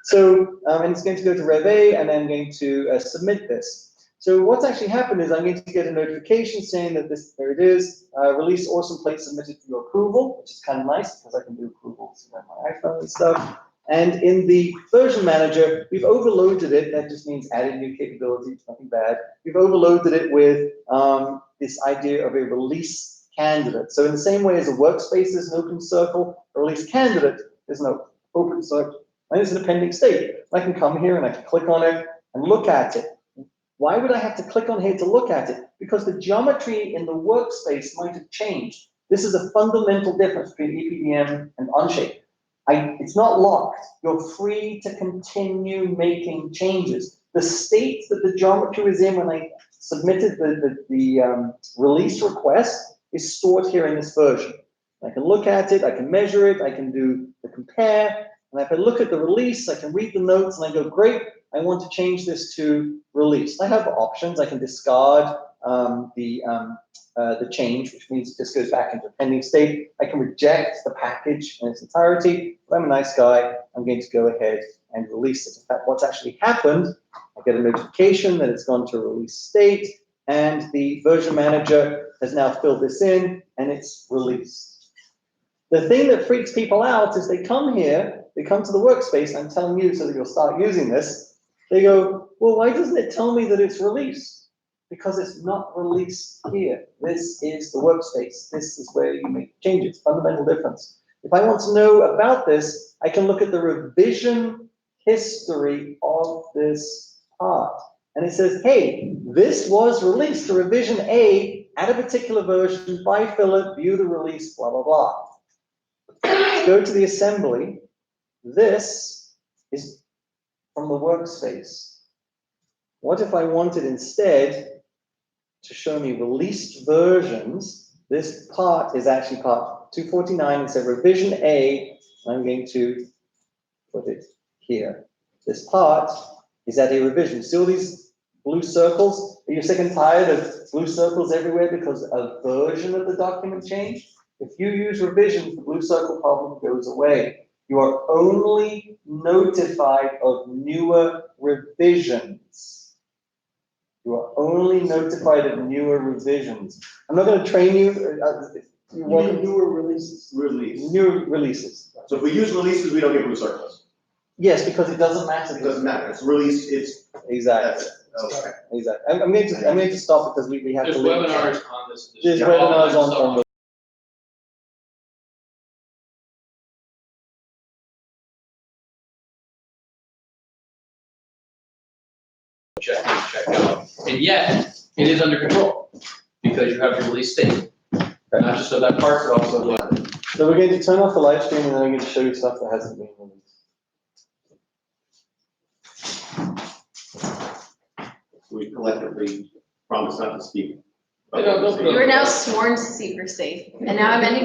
So, and it's going to go to Rev A, and I'm going to submit this. So what's actually happened is I'm going to get a notification saying that this, there it is, release awesome plate submitted for your approval, which is kind of nice because I can do approvals on my iPhone and stuff. And in the version manager, we've overloaded it. That just means adding new capabilities, nothing bad. We've overloaded it with this idea of a release candidate. So in the same way as a workspace is an open circle, a release candidate is an open circle. And it's an appending state. I can come here and I can click on it and look at it. Why would I have to click on here to look at it? Because the geometry in the workspace might have changed. This is a fundamental difference between EPDM and Onshape. It's not locked. You're free to continue making changes. The state that the geometry was in when I submitted the release request is stored here in this version. I can look at it, I can measure it, I can do the compare, and if I look at the release, I can read the notes and I go, great, I want to change this to release. I have options. I can discard the change, which means it just goes back into a pending state. I can reject the package in its entirety. If I'm a nice guy, I'm going to go ahead and release it. In fact, what's actually happened, I get a notification that it's gone to a release state, and the version manager has now filled this in, and it's released. The thing that freaks people out is they come here, they come to the workspace, I'm telling you so that you'll start using this, they go, well, why doesn't it tell me that it's released? Because it's not released here. This is the workspace. This is where you make changes, fundamental difference. If I want to know about this, I can look at the revision history of this part. And it says, hey, this was released to revision A at a particular version by Philip, view the release, blah, blah, blah. Let's go to the assembly. This is from the workspace. What if I wanted instead to show me released versions? This part is actually part 249. It says revision A. I'm going to put it here. This part is at a revision. See all these blue circles? Are you sick and tired of blue circles everywhere because a version of the document changed? If you use revisions, the blue circle problem goes away. You are only notified of newer revisions. You are only notified of newer revisions. I'm not going to train you. You mean newer releases? New releases. So if we use releases, we don't get blue circles. Yes, because it doesn't matter. It doesn't matter. It's release, it's, Exactly. that's it. Okay. Exactly. I'm going to stop because we have There's to leave. webinars on this. There's webinars on the check out. And yet, it is under control because you have your release state. Not just of that part, but also the other. So we're going to turn off the live stream and then I'm going to show you stuff that hasn't been released. We collectively promise not to speak. Don't put it on You are now sworn to secrecy, and now I'm ending